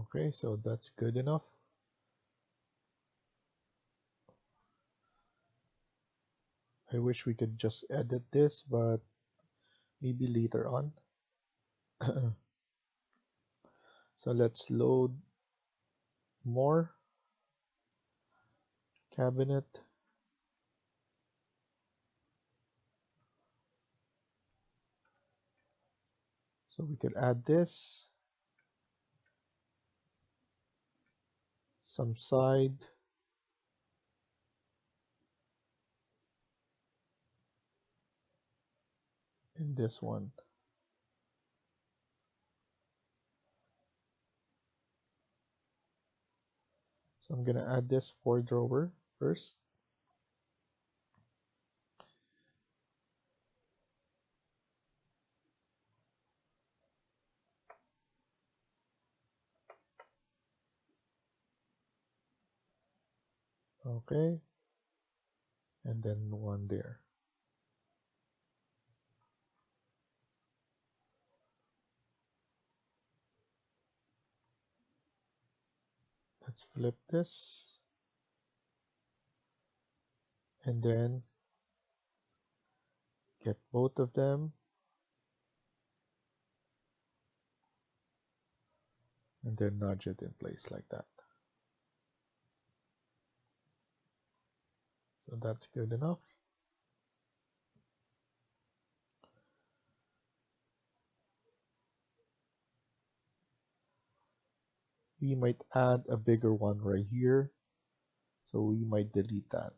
Speaker 1: Okay, so that's good enough. I wish we could just edit this, but maybe later on. So let's load more cabinet. So we could add this, some side, and this one. So I'm gonna add this 4 drawer first. Okay, and then one there. Let's flip this, and then get both of them, and then nudge it in place like that. So that's good enough. We might add a bigger one right here, so we might delete that.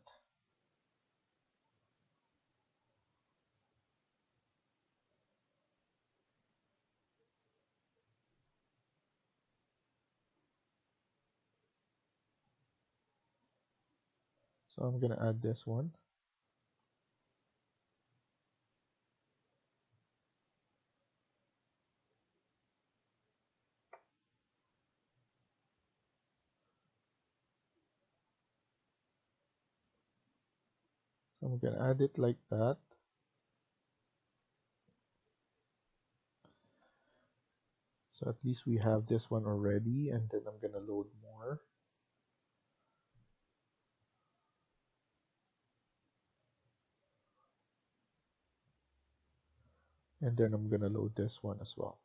Speaker 1: So I'm gonna add this one. So I'm gonna add it like that. So at least we have this one already, and then I'm gonna load more. And then I'm gonna load this one as well.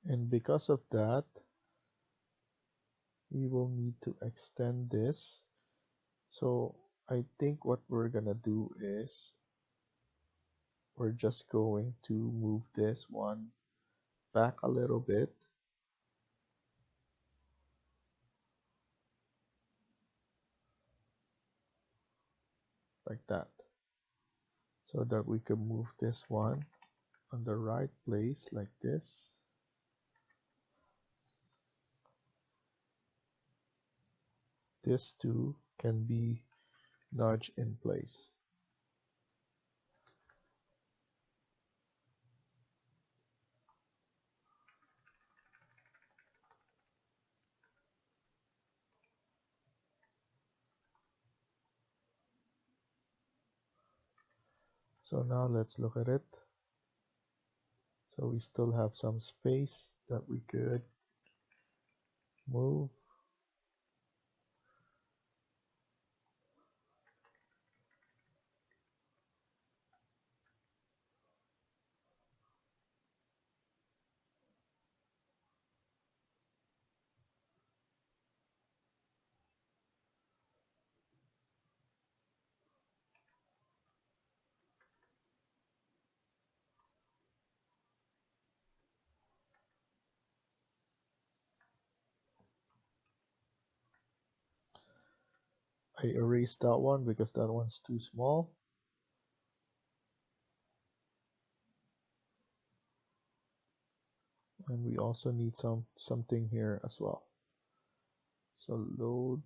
Speaker 1: And because of that, we will need to extend this. So I think what we're gonna do is we're just going to move this one back a little bit, like that, so that we can move this one on the right place like this. This too can be nudged in place. So now let's look at it. So we still have some space that we could move. I erased that one because that one's too small. And we also need something here as well. So load.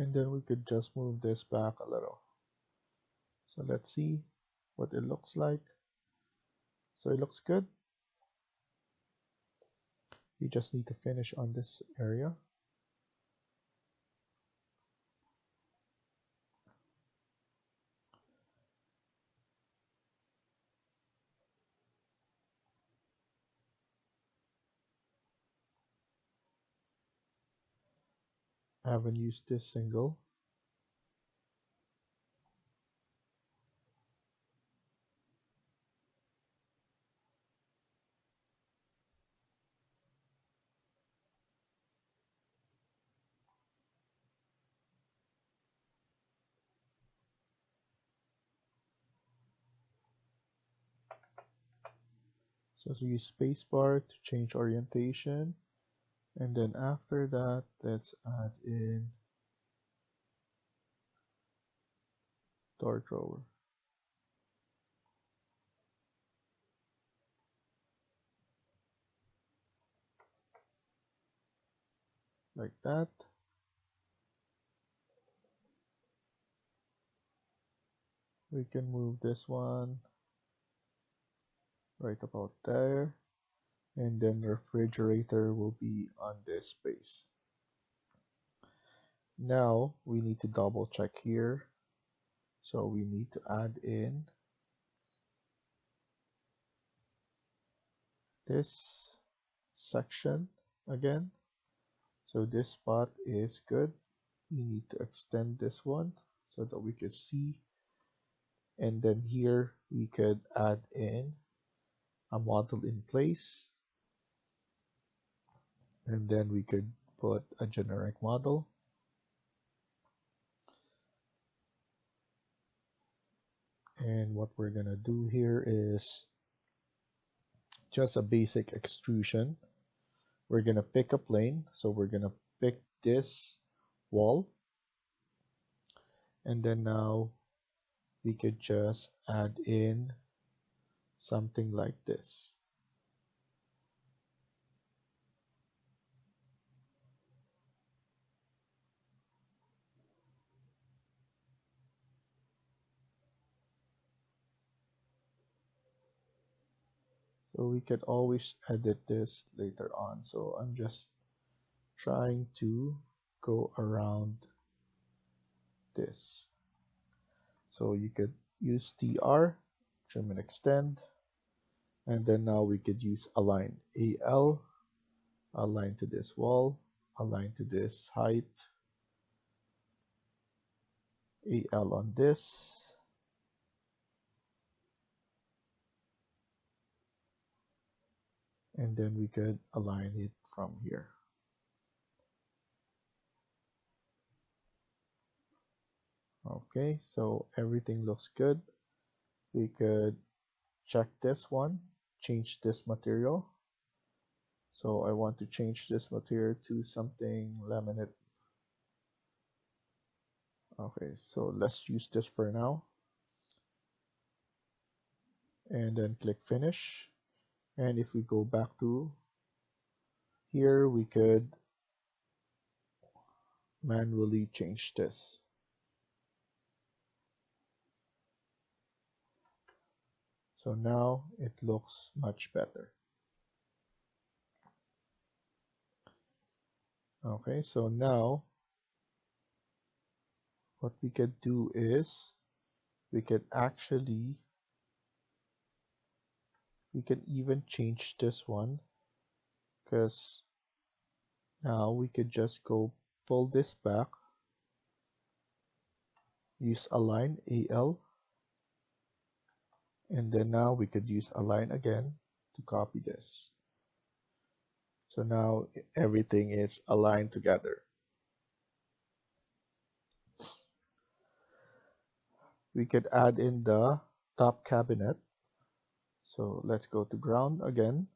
Speaker 1: And then we could just move this back a little. So let's see what it looks like. So it looks good. We just need to finish on this area. I haven't used this single. So use spacebar to change orientation. And then after that, let's add in door drawer. Like that. We can move this one right about there. And then refrigerator will be on this space. Now we need to double check here. So we need to add in this section again. So this spot is good. We need to extend this one so that we can see. And then here we could add in a model in place. And then we could put a generic model. And what we're gonna do here is just a basic extrusion. We're gonna pick a plane. So we're gonna pick this wall. And then now we could just add in something like this. So we could always edit this later on. So I'm just trying to go around this. So you could use TR, trim and extend. And then now we could use align. AL, align to this wall, align to this height. AL on this. And then we could align it from here. Okay, so everything looks good. We could check this one, change this material. So I want to change this material to something laminate. Okay, so let's use this for now. And then click finish. And if we go back to here, we could manually change this. So now it looks much better. Okay, so now what we could do is we could even change this one, because now we could just go pull this back, use align AL, and then now we could use align again to copy this. So now everything is aligned together. We could add in the top cabinet. So let's go to ground again,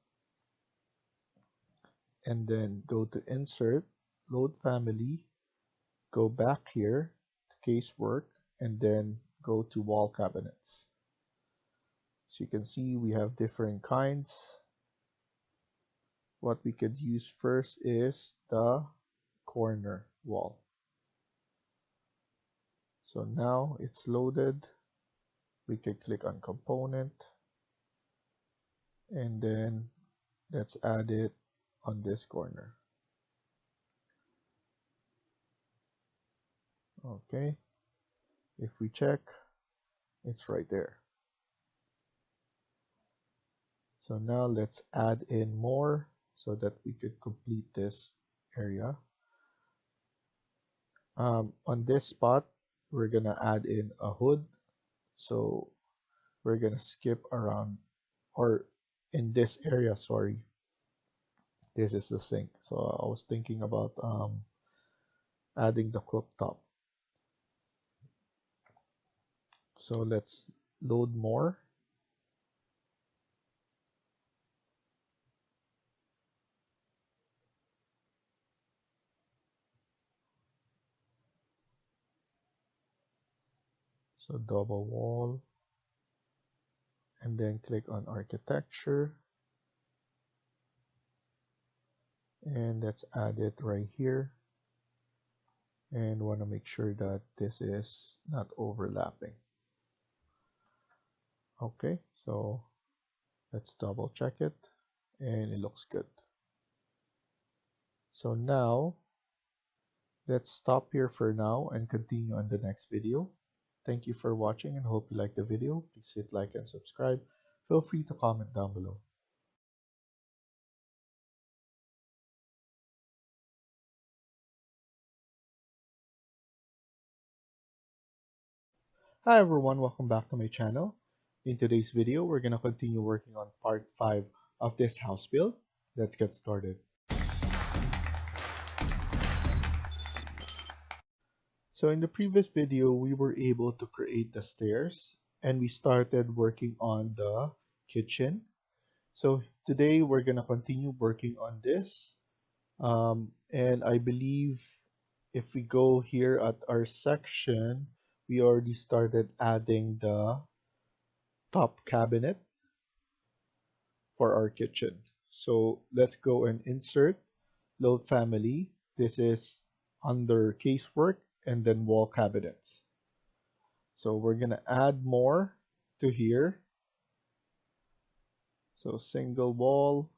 Speaker 1: and then go to insert, load family, go back here to casework, and then go to wall cabinets. So you can see we have different kinds. What we could use first is the corner wall. So now it's loaded. We can click on component, and then let's add it on this corner. Okay, if we check, it's right there. So now let's add in more so that we could complete this area. On this spot, we're gonna add in a hood. So we're gonna skip around, or in this area, sorry, this is the sink. So I was thinking about adding the cooktop. So let's load more. So double wall, and then click on architecture, and let's add it right here, and want to make sure that this is not overlapping. Okay, so let's double check it, and it looks good. So now let's stop here for now and continue on the next video. Thank you for watching and hope you liked the video. Please hit like and subscribe. Feel free to comment down below. Hi everyone, welcome back to my channel. In today's video, we're going to continue working on part 5 of this house build. Let's get started. So in the previous video, we were able to create the stairs and we started working on the kitchen. So today we're going to continue working on this. And I believe if we go here at our section, we already started adding the top cabinet for our kitchen. So let's go and insert load family. This is under casework and then wall cabinets. So we're gonna add more to here. So single wall,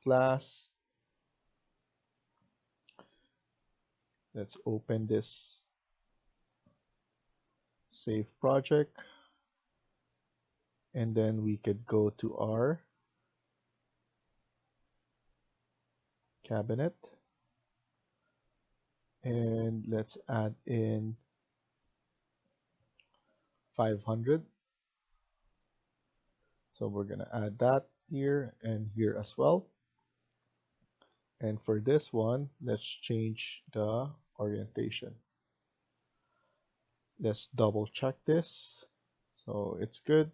Speaker 1: glass. Let's open this save project. And then we could go to our cabinet. And let's add in 500. So we're gonna add that here and here as well. And for this one, let's change the orientation. Let's double check this. So it's good.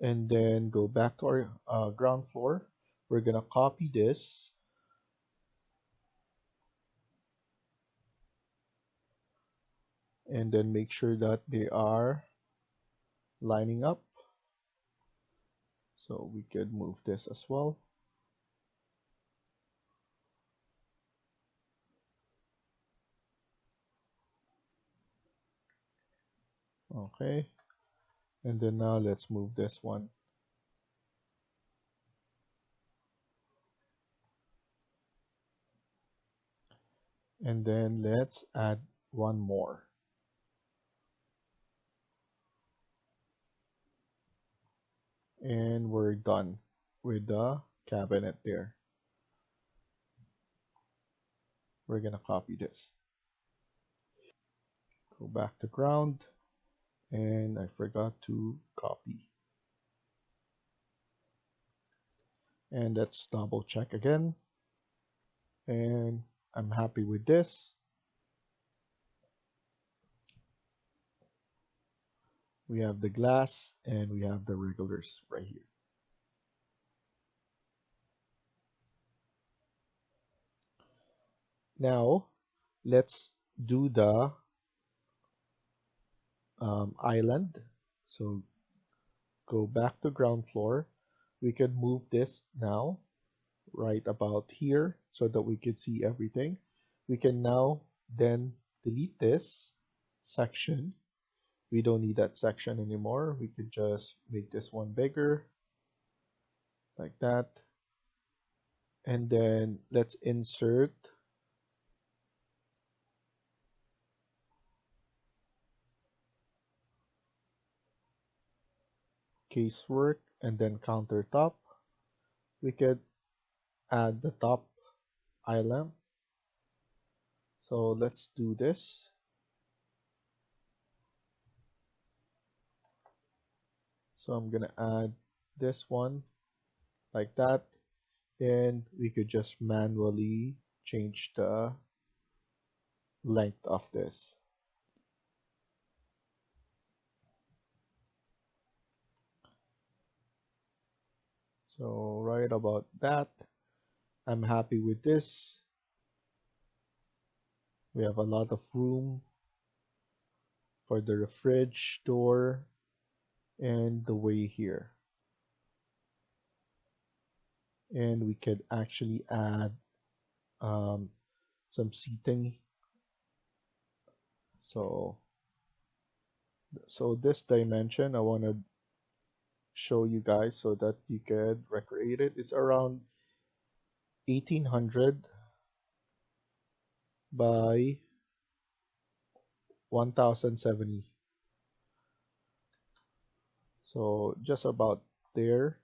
Speaker 1: And then go back to our ground floor. We're gonna copy this. And then make sure that they are lining up. So we could move this as well. Okay. And then now let's move this one. And then let's add one more. And we're done with the cabinet there. We're gonna copy this. Go back to ground, and I forgot to copy. And let's double check again. And I'm happy with this. We have the glass and we have the regulars right here. Now let's do the island. So go back to ground floor. We can move this now right about here so that we can see everything. We can now then delete this section. We don't need that section anymore. We could just make this one bigger like that. And then let's insert casework and then countertop. We could add the top island. So let's do this. So I'm gonna add this one like that, and we could just manually change the length of this. So right about that, I'm happy with this. We have a lot of room for the fridge door and the way here. And we could actually add um, some seating. So this dimension I want to show you guys so that you could recreate it. It's around 1800 by 1070. So just about there.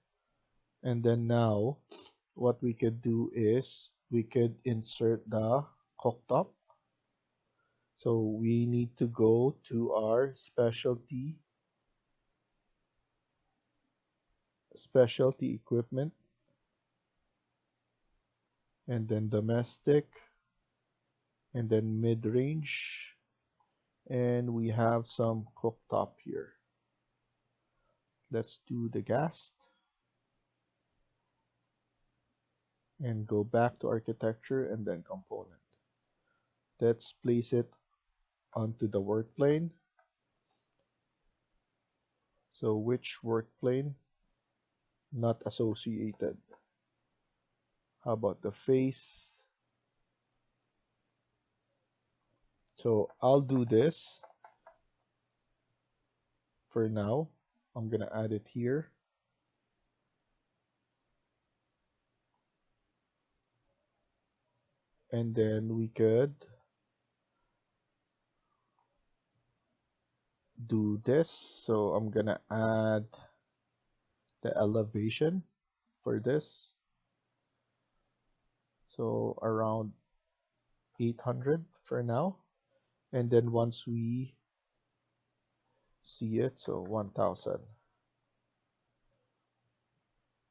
Speaker 1: And then now what we could do is we could insert the cooktop. So we need to go to our specialty equipment and then domestic and then mid-range, and we have some cooktop here. Let's do the gas and go back to architecture and then component. Let's place it onto the work plane. So which work plane? Not associated. How about the face? So I'll do this for now. I'm gonna add it here. And then we could do this. So I'm gonna add the elevation for this. So around 800 for now. And then once we see it, so 1000.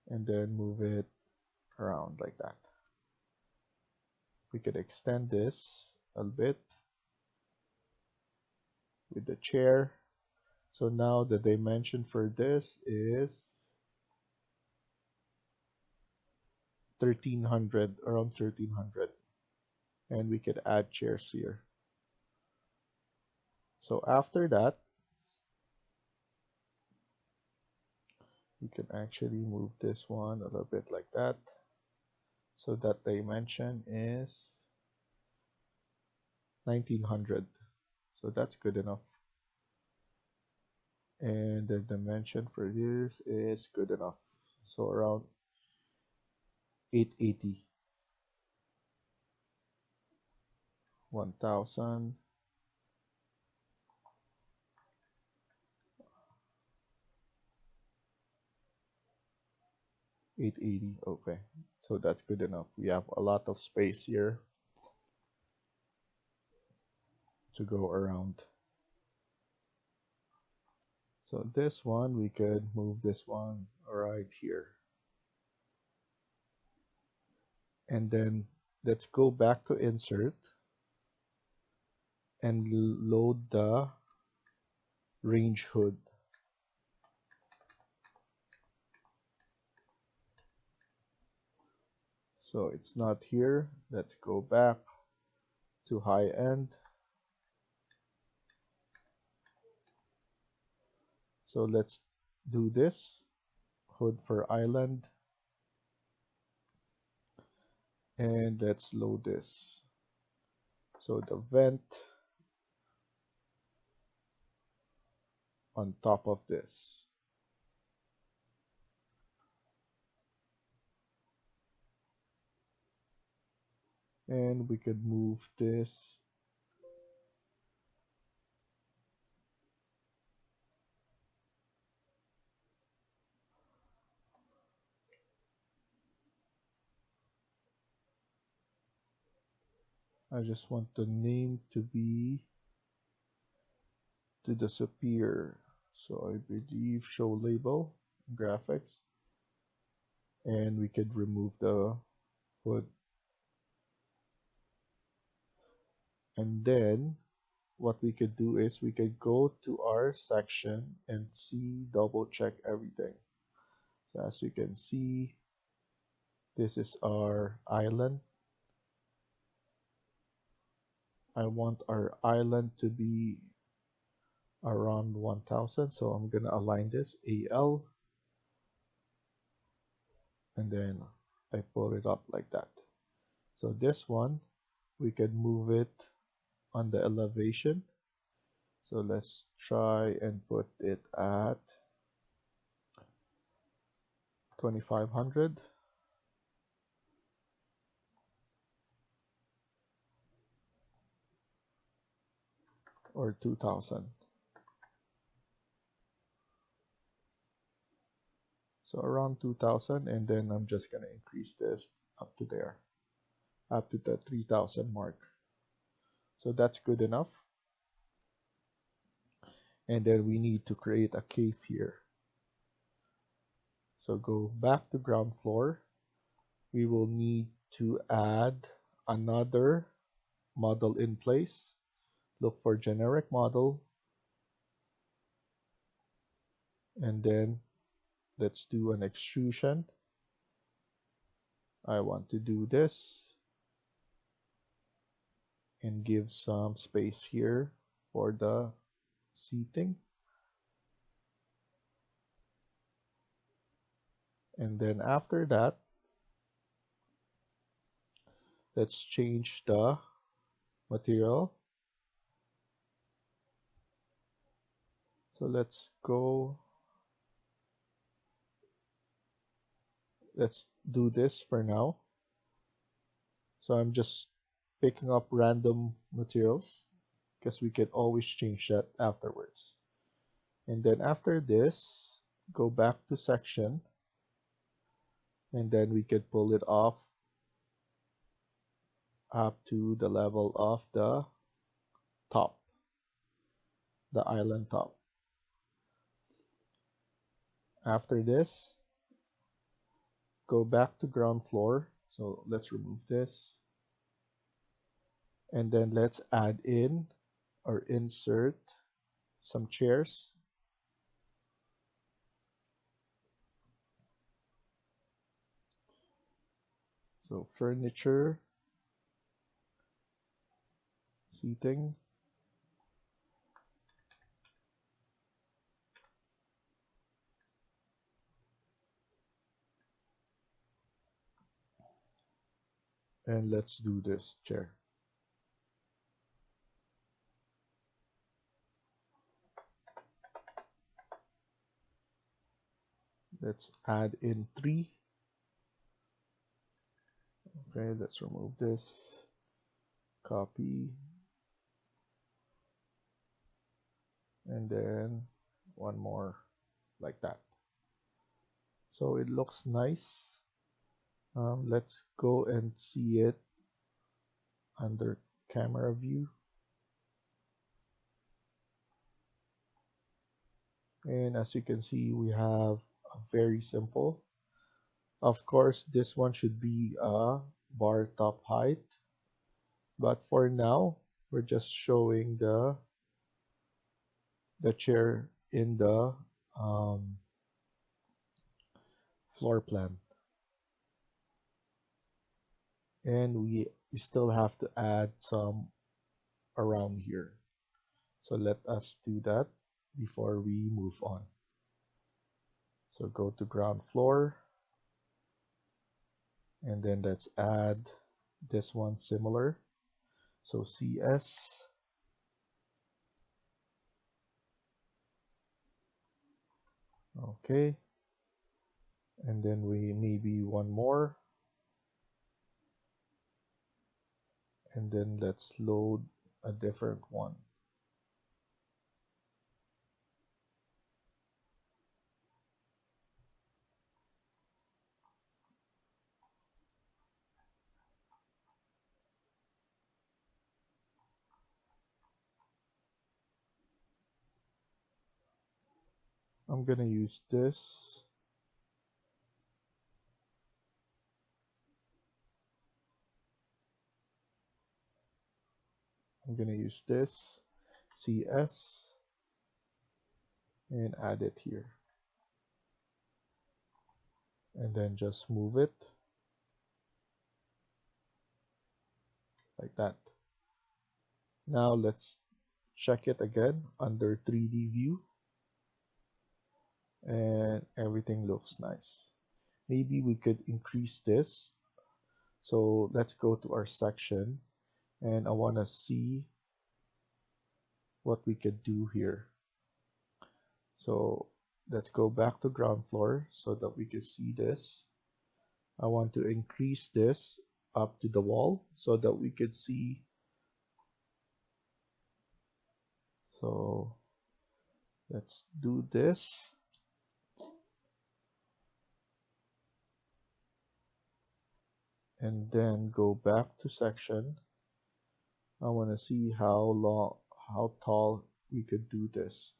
Speaker 1: And then move it around like that. We could extend this a bit with the chair. So now the dimension for this is 1300, around 1300. And we could add chairs here. So after that, we can actually move this one a little bit like that. So that dimension is 1900. So that's good enough. And the dimension for this is good enough. So around 880. 1000. 880. Okay. So that's good enough. We have a lot of space here to go around. So this one, we could move this one right here. And then let's go back to insert and load the range hood. So it's not here. Let's go back to high end. So let's do this hood for island. And let's load this. So the vent on top of this. And we could move this. I just want the name to disappear. So I believe show label, graphics, and we could remove the hood. And then what we could do is we could go to our section and double check everything. So as you can see, this is our island. I want our island to be around 1000, so I'm gonna align this AL, and then I pull it up like that. So this one, we can move it on the elevation. So let's try and put it at 2500 or 2000. So around 2000, and then I'm just gonna increase this up to there, up to the 3000 mark. So that's good enough. And then we need to create a case here. So go back to ground floor. We will need to add another model in place. Look for generic model, and then let's do an extrusion. I want to do this and give some space here for the seating. And then after that, let's change the material. So let's do this for now. So I'm just picking up random materials because we can always change that afterwards. And then after this, go back to section, and then we can pull it off up to the level of the top, the island top. After this, go back to ground floor. So let's remove this. And then let's add in or insert some chairs. So furniture, seating, and let's do this chair. Let's add in 3. Okay, let's remove this, copy, and then one more like that. So it looks nice. Let's go and see it under camera view. And as you can see, we have a very simple. Of course, this one should be a bar top height, but for now, we're just showing the chair in the floor plan. And we still have to add some around here. So let us do that before we move on. So go to ground floor, and then let's add this one similar. So CS, Okay, and then we maybe one more, and then let's load a different one. I'm gonna use this. I'm gonna use this CS and add it here, and then just move it like that. Now let's check it again under 3D view, and everything looks nice. Maybe we could increase this. So let's go to our section, and I want to see what we could do here. So let's go back to ground floor so that we can see this. I want to increase this up to the wall so that we could see. So let's do this. And then go back to section. I want to see how tall we could do this.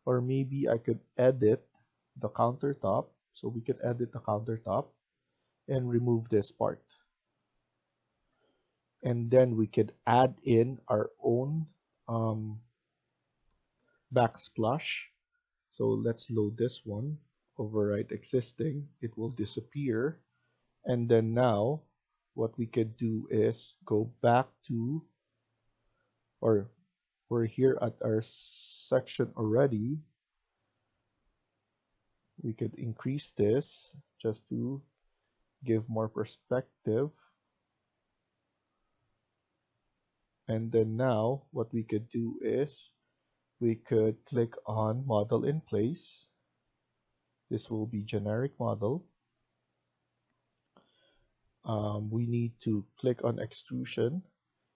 Speaker 1: Or maybe I could edit the countertop. So we could edit the countertop and remove this part. And then we could add in our own backsplash. So let's load this one, overwrite existing, it will disappear. And then now what we could do is go back to, or we're here at our section already. We could increase this just to give more perspective. And then now what we could do is we could click on model in place. This will be generic model. We need to click on extrusion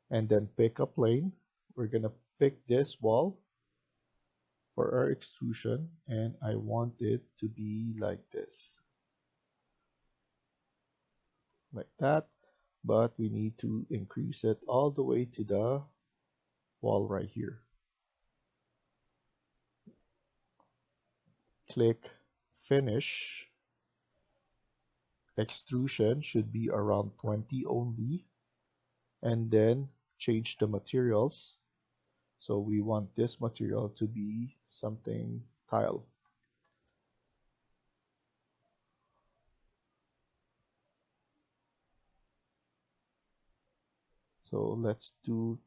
Speaker 1: and then pick a plane. We're gonna pick this wall for our extrusion, and I want it to be like this, like that, but we need to increase it all the way to the wall right here. Click finish. Extrusion should be around 20 only, and then change the materials. So we want this material to be something tile. So let's do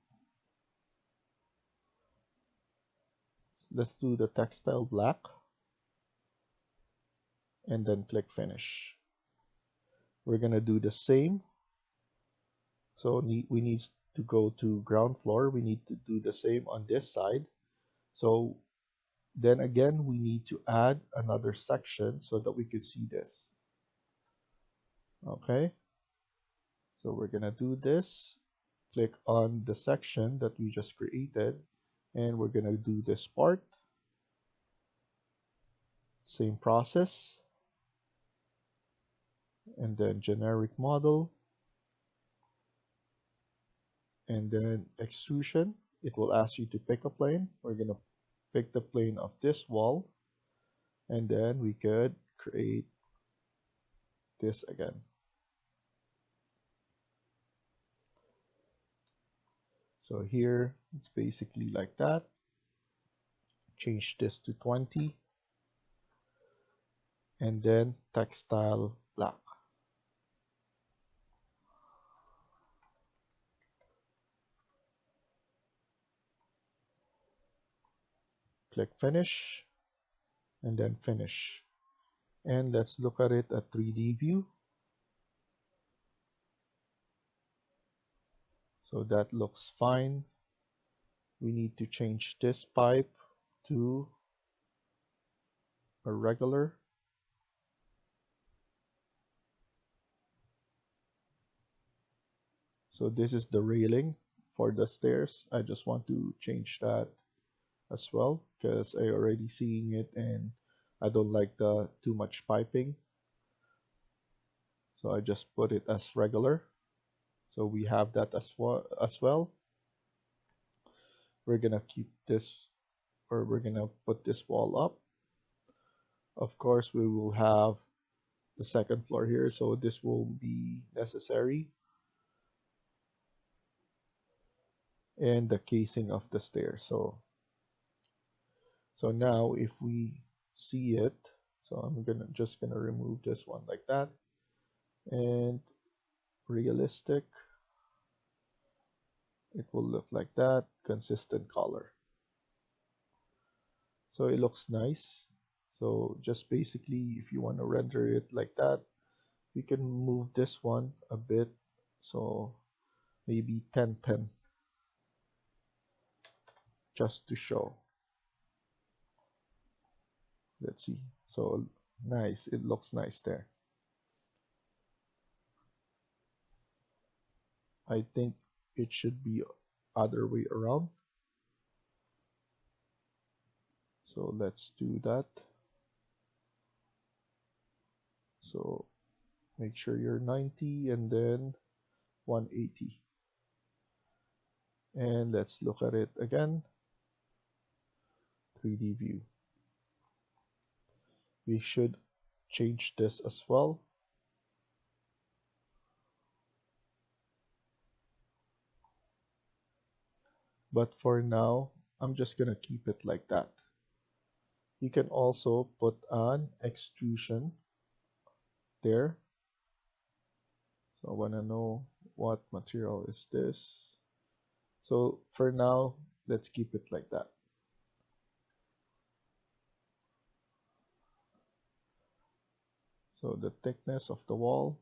Speaker 1: the textile black, and then click finish. We're gonna do the same. So we need to go to ground floor. We need to do the same on this side. So then again, we need to add another section so that we could see this. Okay. So we're gonna do this. Click on the section that we just created, and we're gonna do this part. Same process. And then generic model. And then extrusion. It will ask you to pick a plane. We're gonna pick the plane of this wall, and then we could create this again. So here it's basically like that. Change this to 20, and then textile black. Click finish, and then finish. And let's look at it at 3D view. So that looks fine. We need to change this pipe to a regular. So this is the railing for the stairs. I just want to change that as well because I already seeing it and I don't like the too much piping. So I just put it as regular. So we have that as well. We're gonna keep this, or we're gonna put this wall up. Of course, we will have the second floor here, so this will be necessary. And the casing of the stairs. So now if we see it, so I'm just gonna remove this one like that, and realistic, it will look like that, consistent color. So it looks nice. So just basically, if you want to render it like that, we can move this one a bit. So maybe 1010, just to show. Let's see. So nice. It looks nice there. I think it should be other way around. So let's do that. So make sure you're 90 and then 180. And let's look at it again. 3D view. We should change this as well. But for now, I'm just gonna keep it like that. You can also put an extrusion there. So I wanna know what material is this. So for now, let's keep it like that. So the thickness of the wall,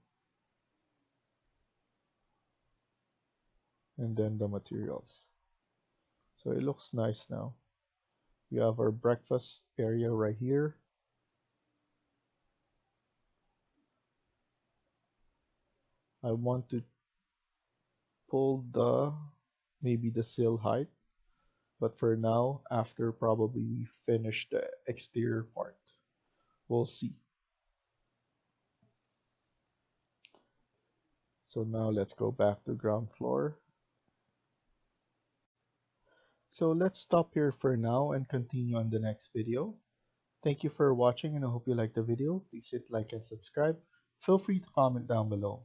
Speaker 1: and then the materials. So it looks nice now. We have our breakfast area right here. I want to pull maybe the sill height, but for now, after probably we finish the exterior part, we'll see. So now let's go back to ground floor. So let's stop here for now and continue on the next video. Thank you for watching and I hope you liked the video. Please hit like and subscribe. Feel free to comment down below.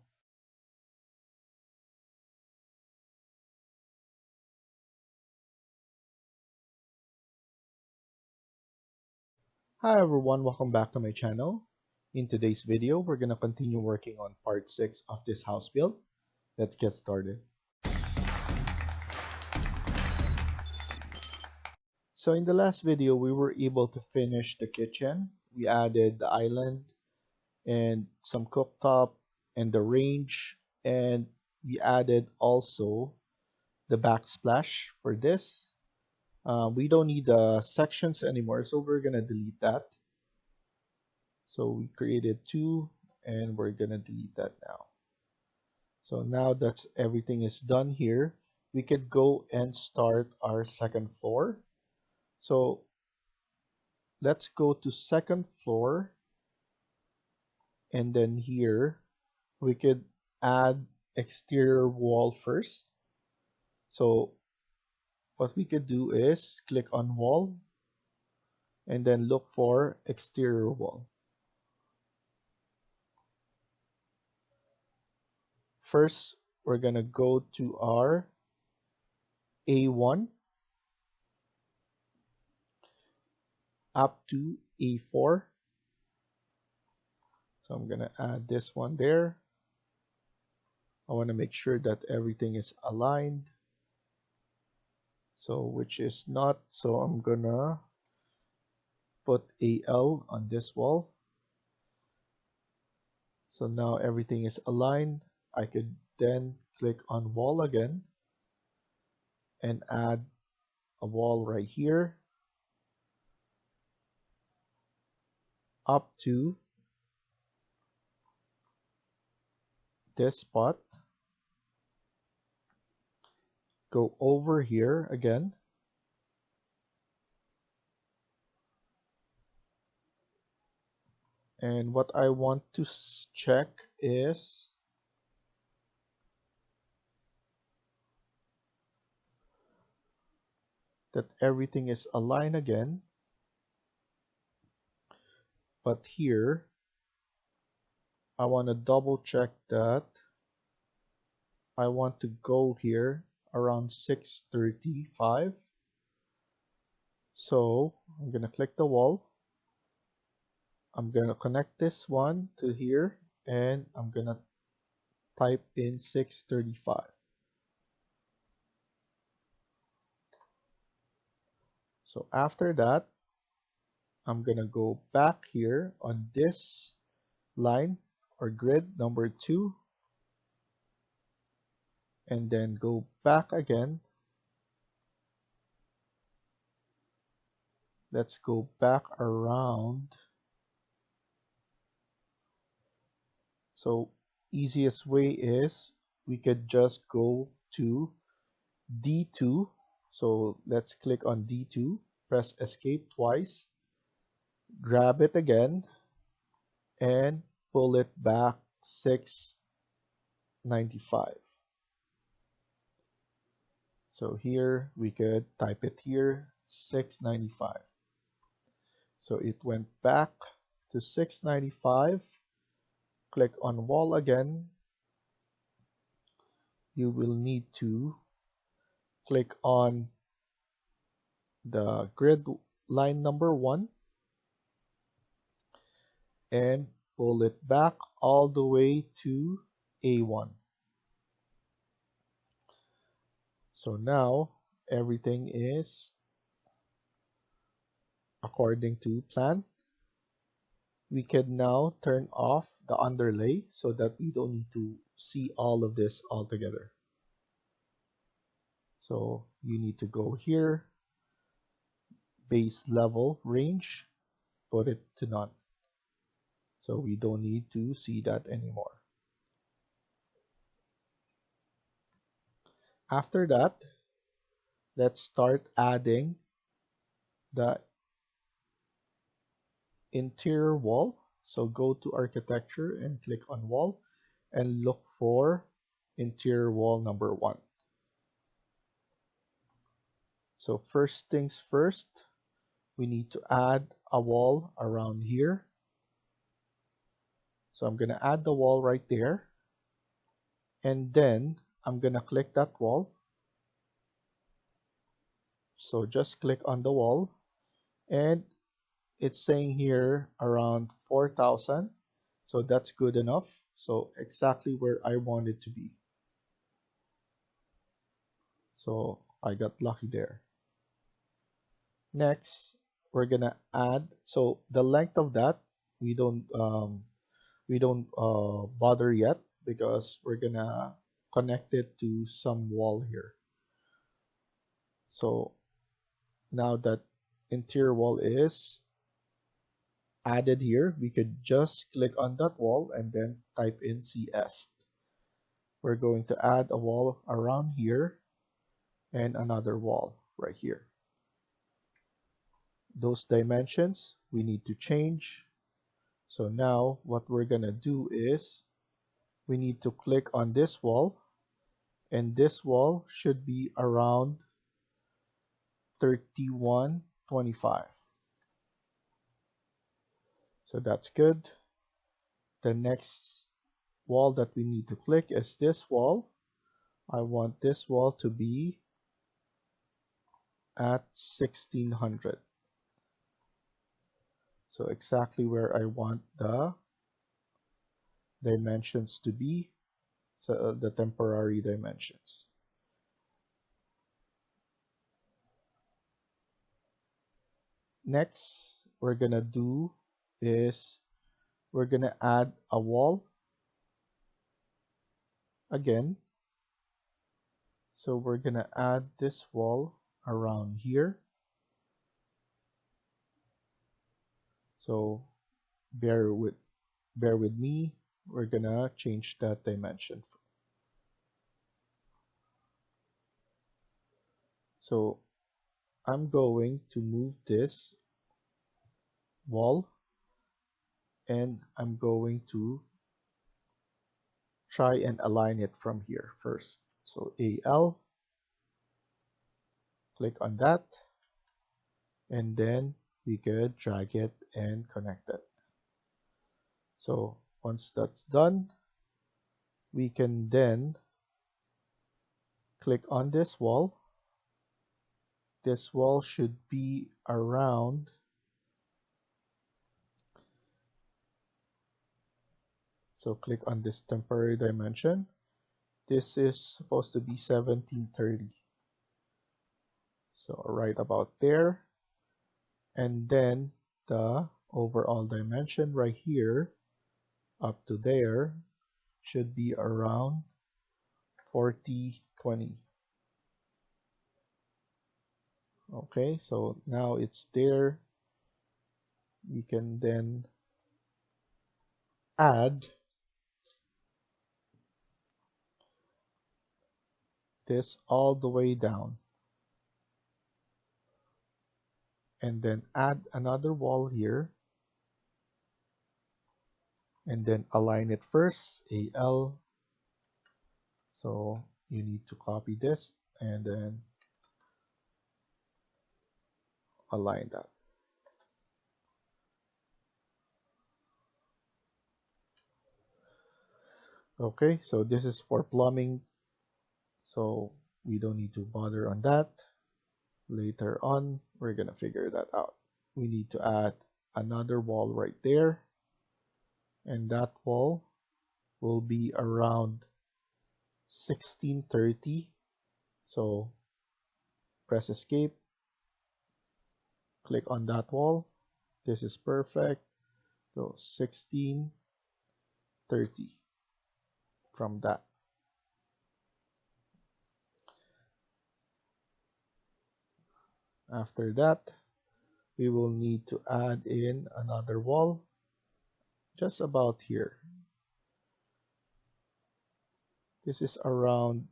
Speaker 1: Hi everyone, welcome back to my channel. In today's video, we're going to continue working on part 6 of this house build. Let's get started. So in the last video, we were able to finish the kitchen. We added the island and some cooktop and the range, and we added also the backsplash for this. We don't need the sections anymore, so we're gonna delete that. So we created 2 and we're gonna delete that now. So now that everything is done here, we could go and start our second floor. So let's go to second floor, and then here we could add exterior wall first. So what we could do is click on wall and then look for exterior wall. First, we're gonna go to our A1 up to A4. So I'm gonna add this one there. I want to make sure that everything is aligned. So which is not, so I'm gonna put AL on this wall. So now everything is aligned. I could then click on wall again and add a wall right here. up to this spot, go over here again, and what I want to check is that everything is aligned again. But here, I want to double check that I want to go here around 635. So I'm going to click the wall. I'm going to connect this one to here, and I'm going to type in 635. So after that, I'm going to go back here on this line or grid number 2, and then go back again. Let's go back around. So easiest way is we could just go to D2. So let's click on D2, press escape twice, grab it again, and pull it back 695. So here we could type it here, 695. So it went back to 695. Click on wall again. You will need to click on the grid line number 1 and pull it back all the way to A1. So now everything is according to plan. We can now turn off the underlay so that we don't need to see all of this all together. So you need to go here, base level range, put it to none. So we don't need to see that anymore. After that, let's start adding the interior wall. So go to architecture and click on wall and look for interior wall number 1. So first things first, we need to add a wall around here. So I'm going to add the wall right there, and then I'm going to click that wall. So just click on the wall, and it's saying here around 4,000. So that's good enough. So exactly where I want it to be. So I got lucky there. Next, we're gonna add. So the length of that we don't bother yet because we're gonna connect it to some wall here. So now that interior wall is added here, we could just click on that wall and then type in CS. We're going to add a wall around here and another wall right here. Those dimensions we need to change. So now what we're gonna do is we need to click on this wall, and this wall should be around 3125. So that's good. The next wall that we need to click is this wall. I want this wall to be at 1600. So exactly where I want the dimensions to be, so the temporary dimensions. Next, we're gonna do is we're gonna add a wall again. So we're gonna add this wall around here. So bear with bear with me. We're gonna change that dimension. So I'm going to move this wall, and I'm going to try and align it from here first. So AL, click on that, and then we could drag it and connect it. So once that's done, we can then click on this wall. This wall should be around, so click on this temporary dimension. This is supposed to be 1730. So right about there. And then the overall dimension right here up to there should be around 4020. Okay, so now it's there. We can then add this all the way down, and then add another wall here, and then align it first, AL. So you need to copy this and then align that. Okay, so this is for plumbing, so we don't need to bother on that. Later on, we're gonna figure that out. We need to add another wall right there, and that wall will be around 1630. So press escape, click on that wall. This is perfect. So 1630 from that. After that, we will need to add in another wall just about here. This is around,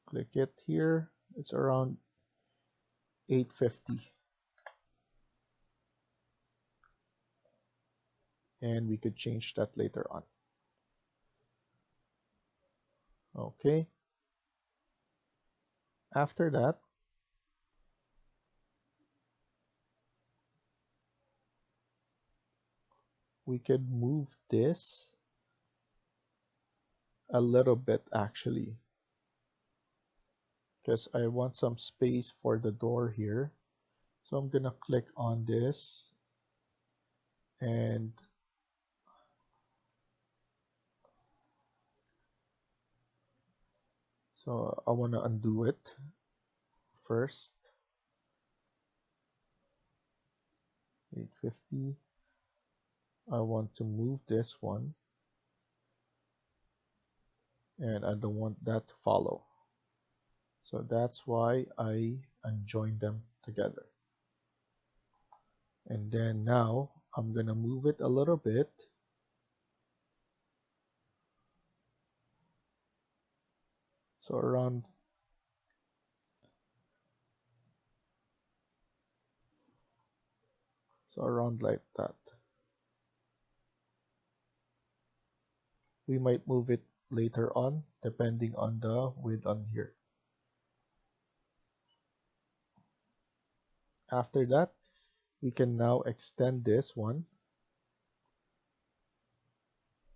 Speaker 1: click it here, it's around 850. And we could change that later on. Okay. After that, we could move this a little bit actually, because I want some space for the door here. So I'm gonna click on this, and so I want to undo it first. 850. I want to move this one, and I don't want that to follow. So that's why I unjoin them together. And then now I'm gonna move it a little bit. So around like that. We might move it later on depending on the width on here. After that, we can now extend this one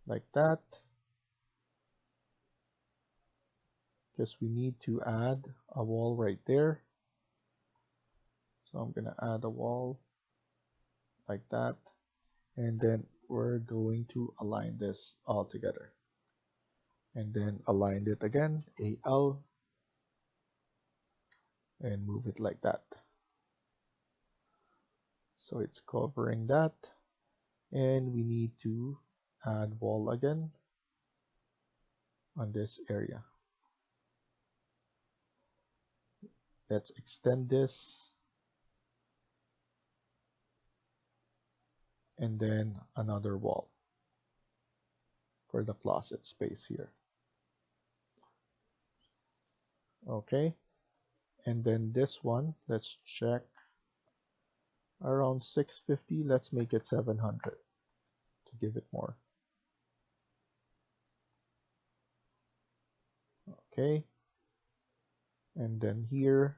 Speaker 1: like that, because we need to add a wall right there. So I'm gonna add a wall like that, and then we're going to align this all together, and then align it again, AL, and move it like that. So it's covering that, and we need to add wall again on this area. Let's extend this. and then another wall for the closet space here. Okay, and then this one, let's check, around 650. Let's make it 700 to give it more. Okay, and then here,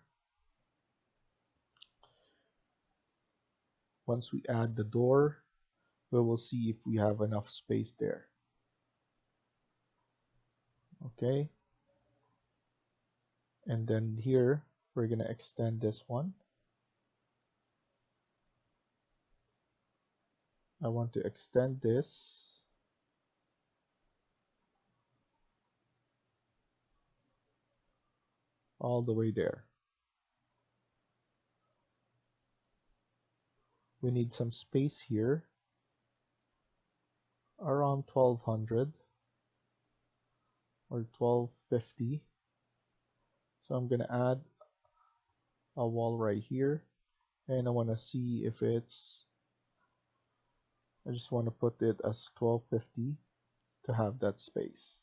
Speaker 1: once we add the door, we will see if we have enough space there. Okay, and then here we're gonna extend this one. I want to extend this all the way there. We need some space here, around 1200 or 1250. So I'm gonna add a wall right here, and I want to see if it's, I just want to put it as 1250 to have that space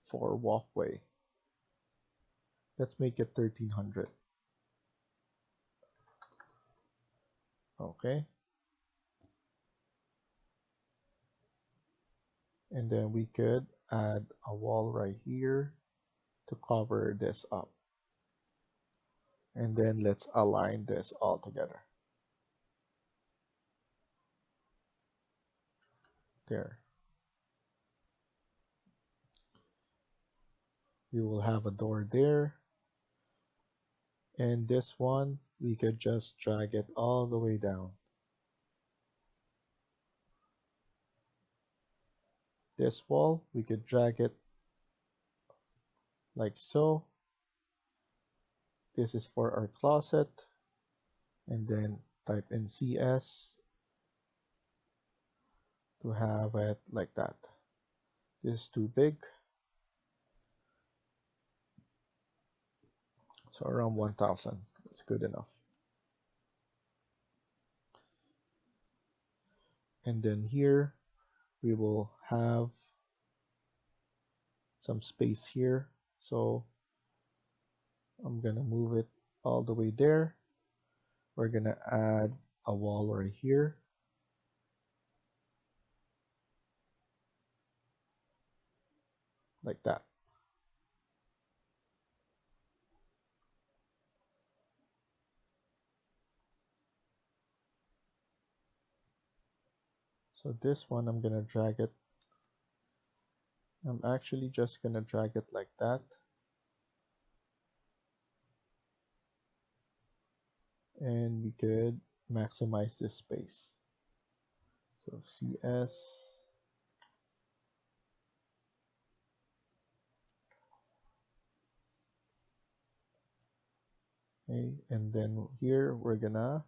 Speaker 1: for walkway. Let's make it 1300. Okay, and then we could add a wall right here to cover this up, and then let's align this all together. There, we will have a door there, and this one we could just drag it all the way down. This wall we could drag it like so. This is for our closet, and then type in CS to have it like that. This is too big, so around 1000 is good enough. And then here we will have some space here, so I'm gonna move it all the way there. We're gonna add a wall right here, like that. So this one I'm gonna drag it, I'm actually just gonna drag it like that, and we could maximize this space. So CS, okay, and then here we're gonna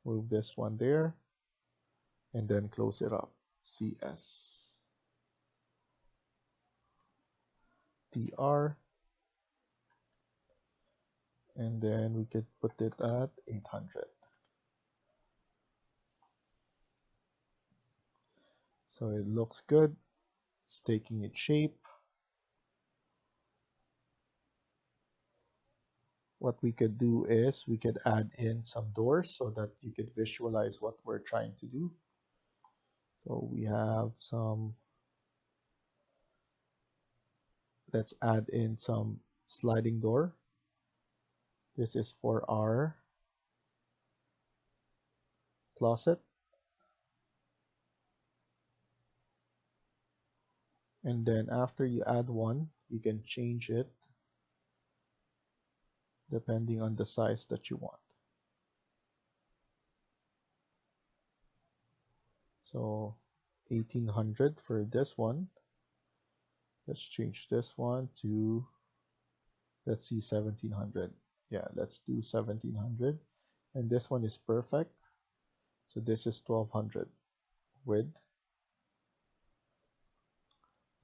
Speaker 1: move this one there, and then close it up. CS, TR, and then we could put it at 800. So it looks good. It's taking its shape. What we could do is we could add in some doors so that you could visualize what we're trying to do. So we have some, let's add in some sliding door. This is for our closet. And then after you add one, you can change it depending on the size that you want. So 1800 for this one. Let's change this one to, let's see, 1700. Yeah, let's do 1700. And this one is perfect. So this is 1200 width.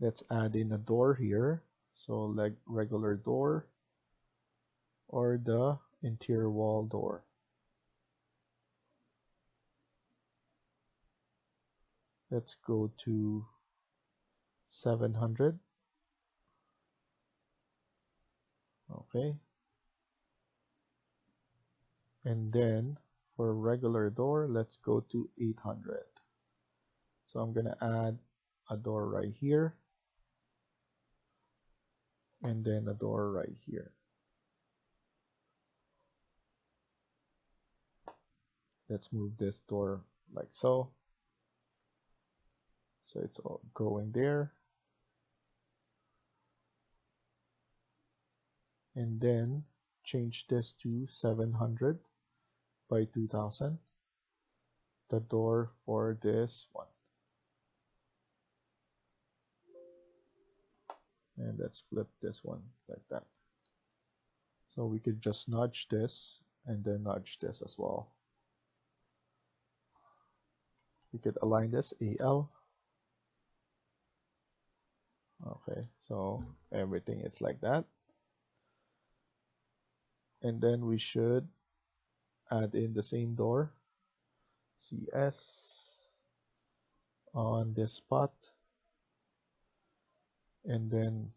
Speaker 1: Let's add in a door here. So like regular door or the interior wall door. Let's go to 700. Okay. And then for regular door, let's go to 800. So I'm gonna add a door right here and then a door right here. Let's move this door like so. So it's all going there. And then change this to 700 by 2000, the door for this one. And let's flip this one like that. So we could just nudge this and then nudge this as well. We could align this AL. Okay, so everything is like that. And then we should add in the same door, CS, on this spot. And then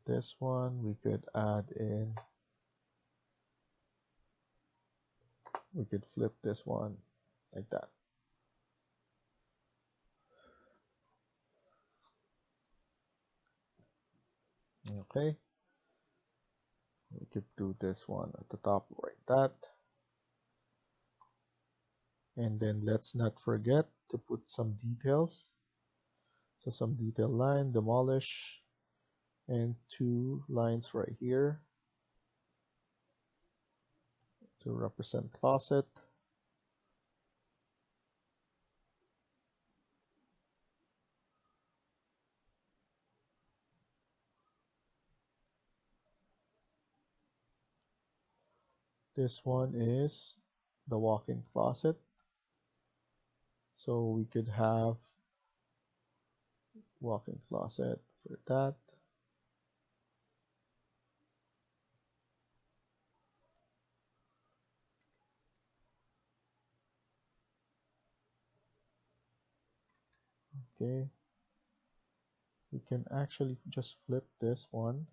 Speaker 1: this one we could add in, we could flip this one like that. Okay, we could do this one at the top like that. And then let's not forget to put some details. So some detail line, demolish, and 2 lines right here to represent closet. This one is the walk-in closet. So we could have walk-in closet for that. Okay. We can actually just flip this one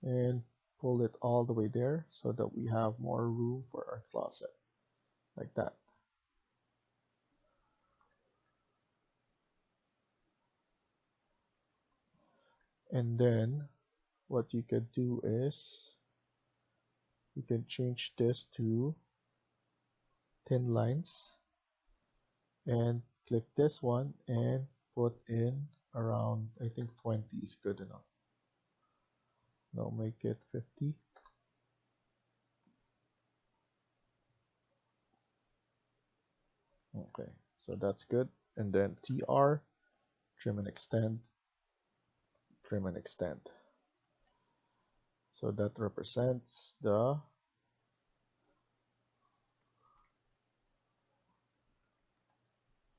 Speaker 1: and pull it all the way there so that we have more room for our closet, like that. And then what you could do is you can change this to thin lines and click this one and put in around, I think 20 is good enough. Now make it 50. Okay, so that's good. And then TR, trim and extend, trim and extend. So that represents the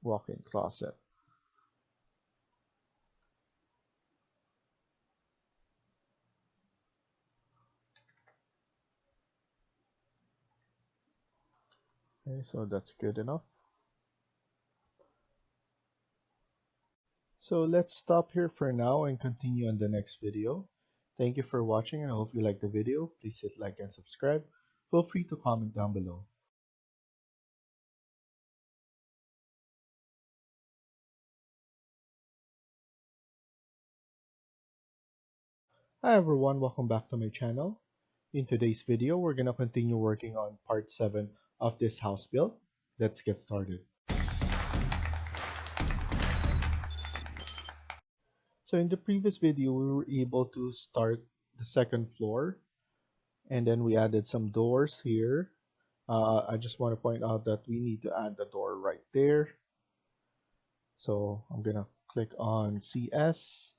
Speaker 1: walk-in closet. Okay, so that's good enough. So let's stop here for now and continue on the next video. Thank you for watching and I hope you liked the video. Please hit like and subscribe. Feel free to comment down below. Hi everyone, welcome back to my channel. In today's video, we're going to continue working on part 7 of this house build. Let's get started. So in the previous video, we were able to start the second floor and then we added some doors here. I just want to point out that we need to add the door right there. So I'm going to click on CS.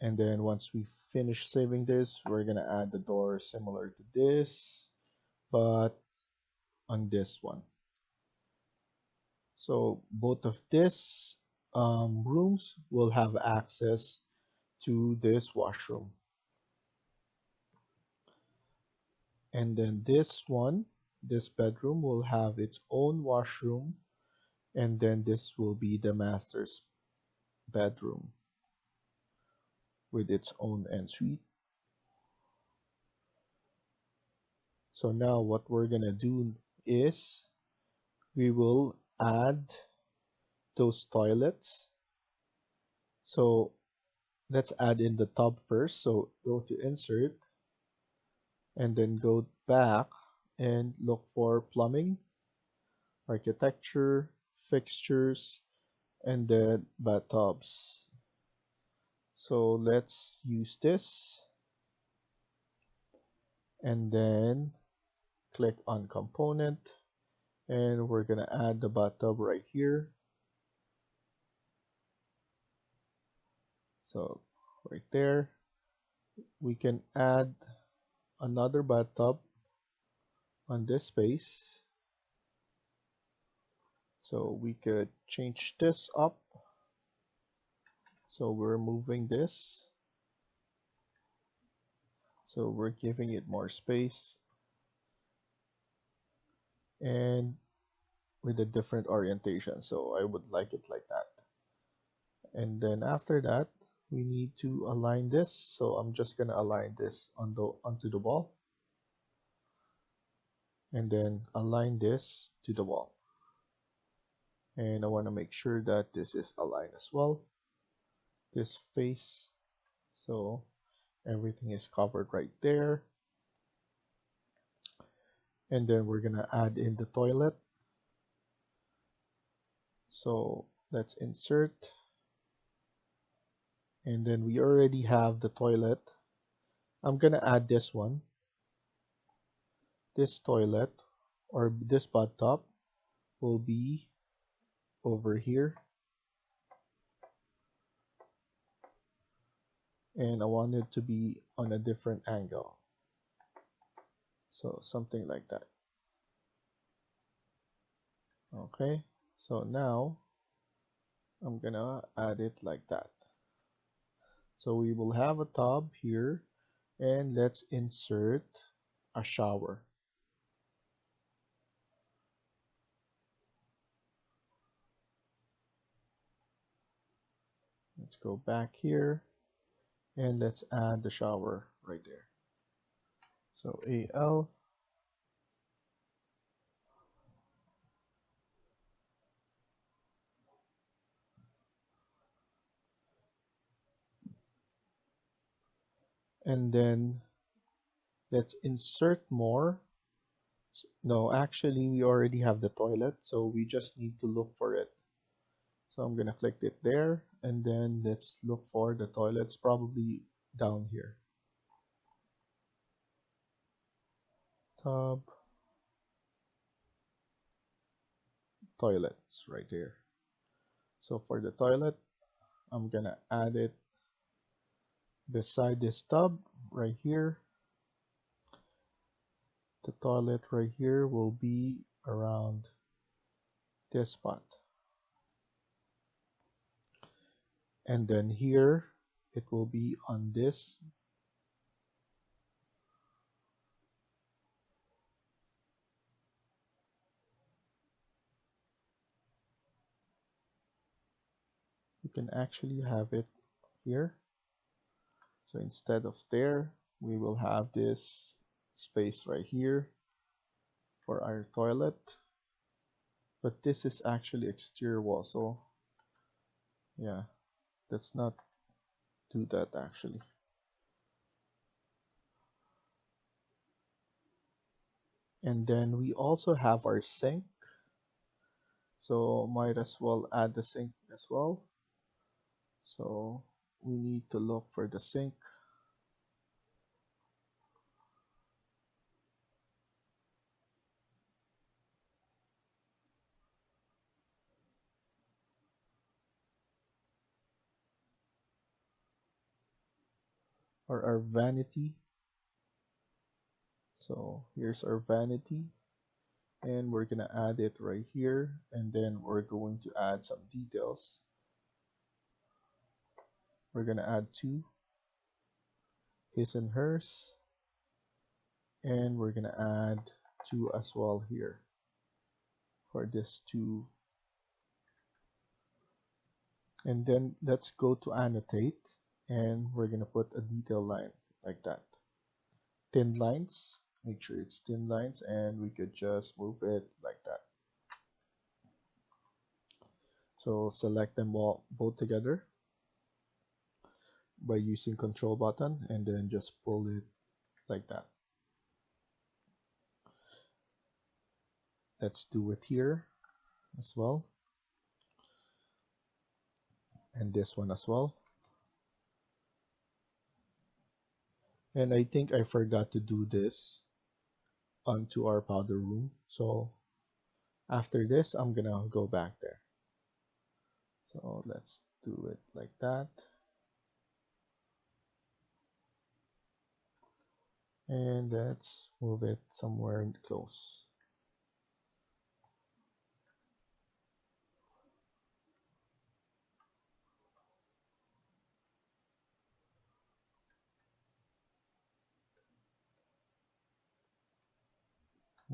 Speaker 1: And then once we finish saving this, we're going to add the door similar to this, but on this one. So both of these rooms will have access to this washroom. And then this one, this bedroom will have its own washroom and then this will be the master's bedroom with its own ensuite. So now what we're gonna do is we will add those toilets. So let's add in the tub first. So go to insert and then go back and look for plumbing, architecture, fixtures, and then bathtubs. So let's use this and then click on component, and we're gonna add the bathtub right here. So right there, we can add another bathtub on this space. So we could change this up. So we're moving this. So we're giving it more space and with a different orientation. So I would like it like that. And then after that, we need to align this. So I'm just gonna align this onto the wall. And then align this to the wall. And I want to make sure that this is aligned as well. This face. So everything is covered right there. And then we're gonna add in the toilet. So let's insert. And then we already have the toilet. I'm gonna add this one. This toilet or this bathtub will be over here. And I want it to be on a different angle. So something like that. Okay, so now I'm gonna add it like that. So we will have a tub here, and let's insert a shower. Let's go back here and let's add the shower right there. So AL, and then let's insert more. No, actually we already have the toilet, so we just need to look for it. So I'm gonna click it there, and then let's look for the toilets, probably down here. Tub, toilets right here. So for the toilet, I'm gonna add it beside this tub right here. The toilet right here will be around this spot. And then here it will be on this. You can actually have it here. So instead of there, we will have this space right here for our toilet. But this is actually exterior wall, so yeah, let's not do that actually. And then we also have our sink, so might as well add the sink as well. So we need to look for the sink. Or our vanity. So here's our vanity, and we're gonna add it right here, and then we're going to add some details. We're gonna add two, his and hers, and we're gonna add two as well here for this two And then let's go to annotate, and we're gonna put a detail line like that. Thin lines, make sure it's thin lines, and we could just move it like that. So select them all both together by using control button and then just pull it like that. Let's do it here as well, and this one as well. And I think I forgot to do this onto our powder room, so after this I'm gonna go back there. So let's do it like that, and let's move it somewhere close.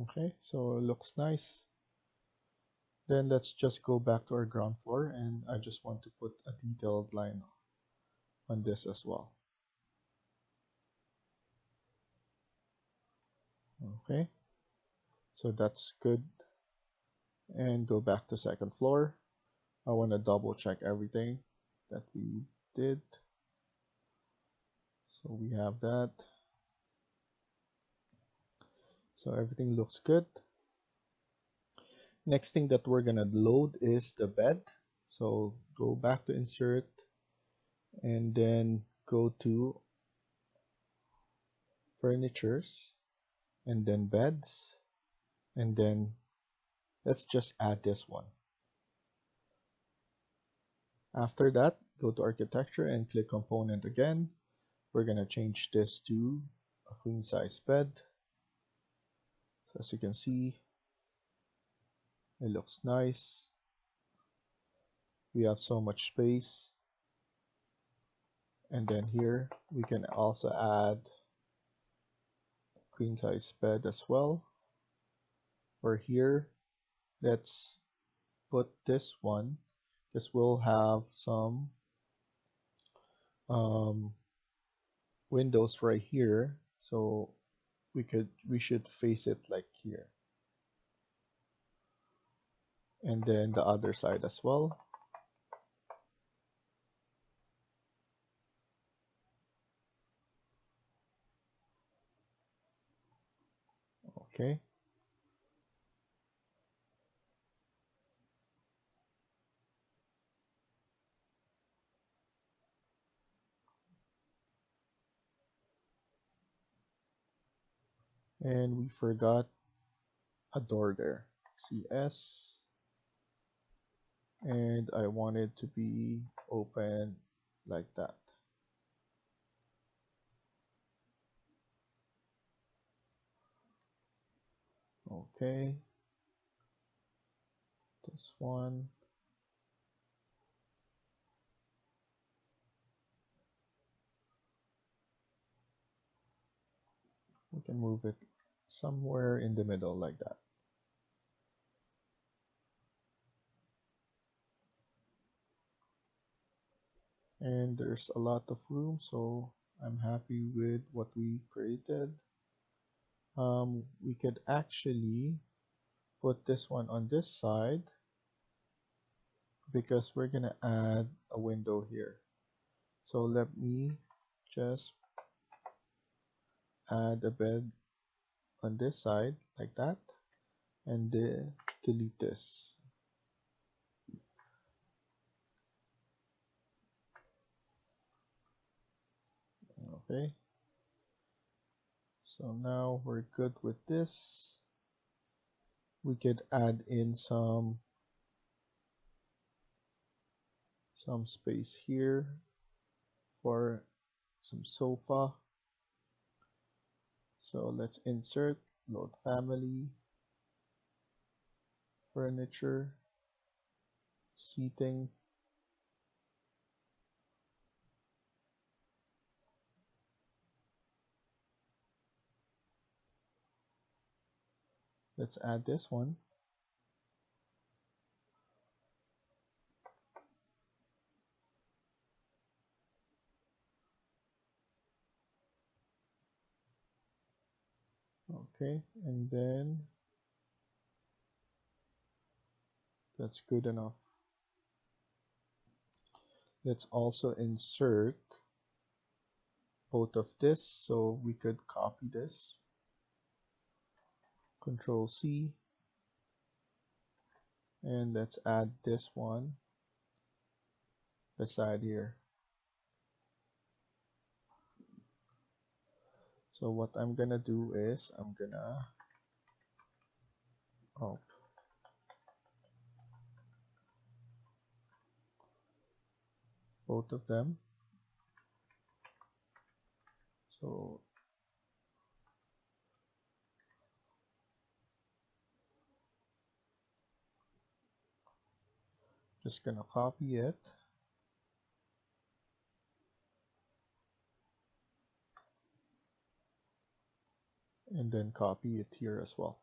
Speaker 1: Okay, so it looks nice. Then let's just go back to our ground floor, and I just want to put a detailed line on this as well. Okay, so that's good. And go back to second floor. I want to double check everything that we did. So we have that. So everything looks good. Next thing that we're gonna load is the bed. So go back to insert and then go to furnitures and then beds, and then let's just add this one. After that, go to architecture and click component again. We're gonna change this to a queen size bed. So as you can see, it looks nice. We have so much space. And then here we can also add queen size bed as well. Or here, let's put this one because we'll have some windows right here. So we should face it like here. And then the other side as well. Okay. And we forgot a door there. CS. And I want it to be open like that. Okay. This one. We can move it somewhere in the middle like that. And there's a lot of room, so I'm happy with what we created. We could actually put this one on this side because we're gonna add a window here. So let me just add a bed on this side like that, and delete this. Okay, so now we're good with this. We could add in some space here for some sofa. So let's insert, load family, furniture, seating. Let's add this one. Okay, and then that's good enough. Let's also insert both of this, so we could copy this. Control C, and let's add this one beside here. So what I'm gonna do is I'm gonna both of them. So just gonna copy it. And then copy it here as well.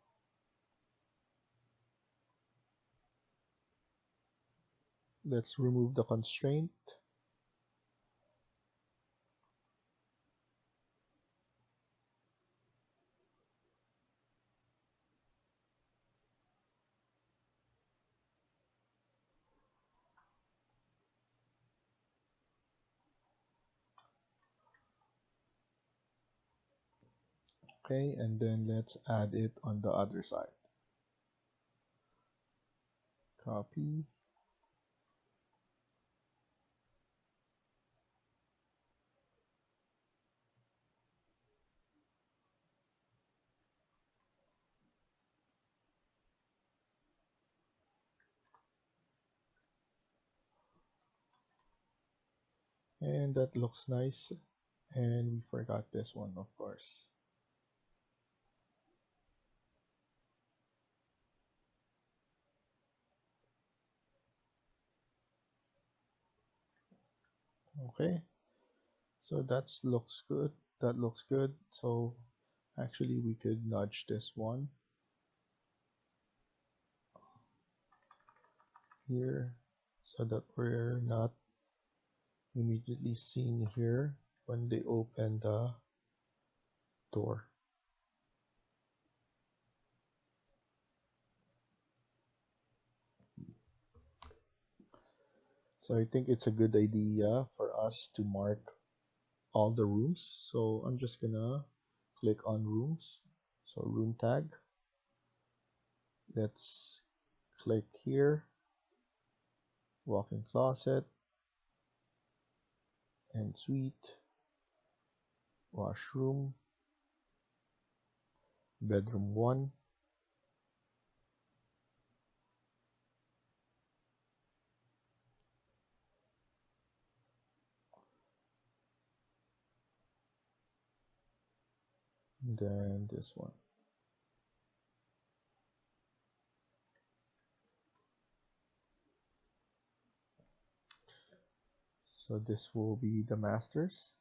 Speaker 1: Let's remove the constraint. Okay, and then let's add it on the other side. Copy. And that looks nice. And we forgot this one, of course. Okay, so that looks good. That looks good. So actually we could nudge this one here so that we're not immediately seen here when they open the door. So I think it's a good idea for us to mark all the rooms. So I'm just gonna click on rooms. So room tag. Let's click here, walk-in closet, and suite, washroom, bedroom 1, and then this one. So this will be the masters.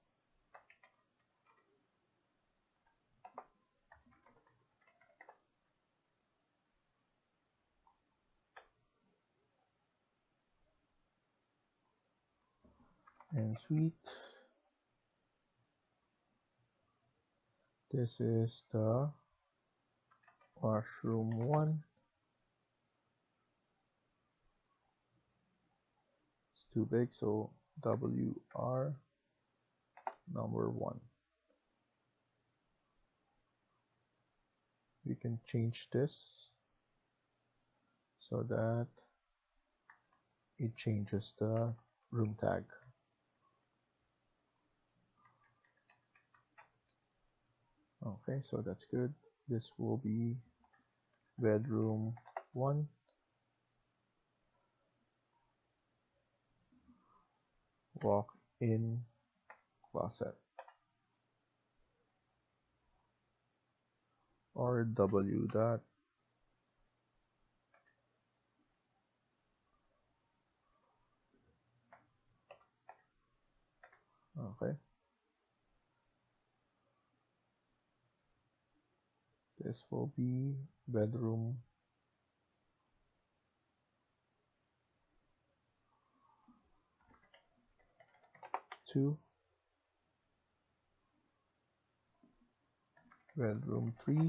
Speaker 1: And suite. This is the washroom 1. It's too big, so WR number 1. We can change this so that it changes the room tag. Okay, so that's good. This will be bedroom 1, walk-in closet, or W dot. Okay, this will be bedroom 2, bedroom 3,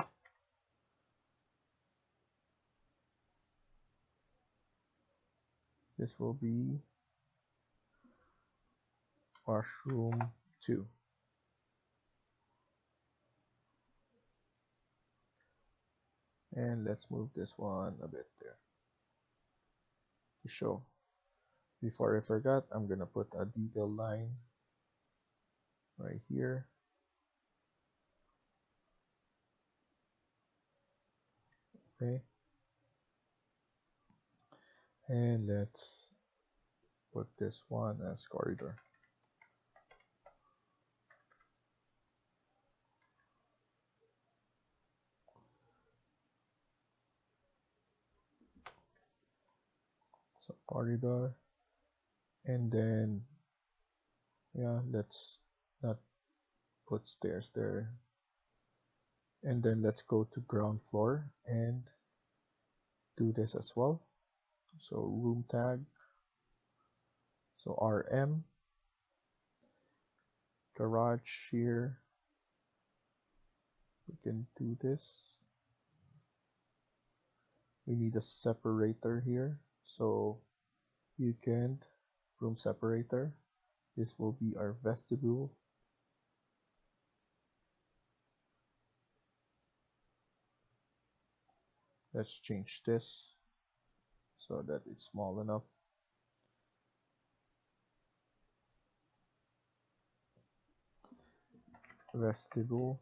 Speaker 1: This will be washroom 2. And let's move this one a bit there to show. Before I forgot, I'm gonna put a detail line right here. Okay. And let's put this one as corridor. So corridor, and then yeah, let's not put stairs there. And then let's go to ground floor and do this as well. So room tag, so RM, garage here. We can do this. We need a separator here, so you can room separator. This will be our vestibule. Let's change this so that it's small enough. Vestibule.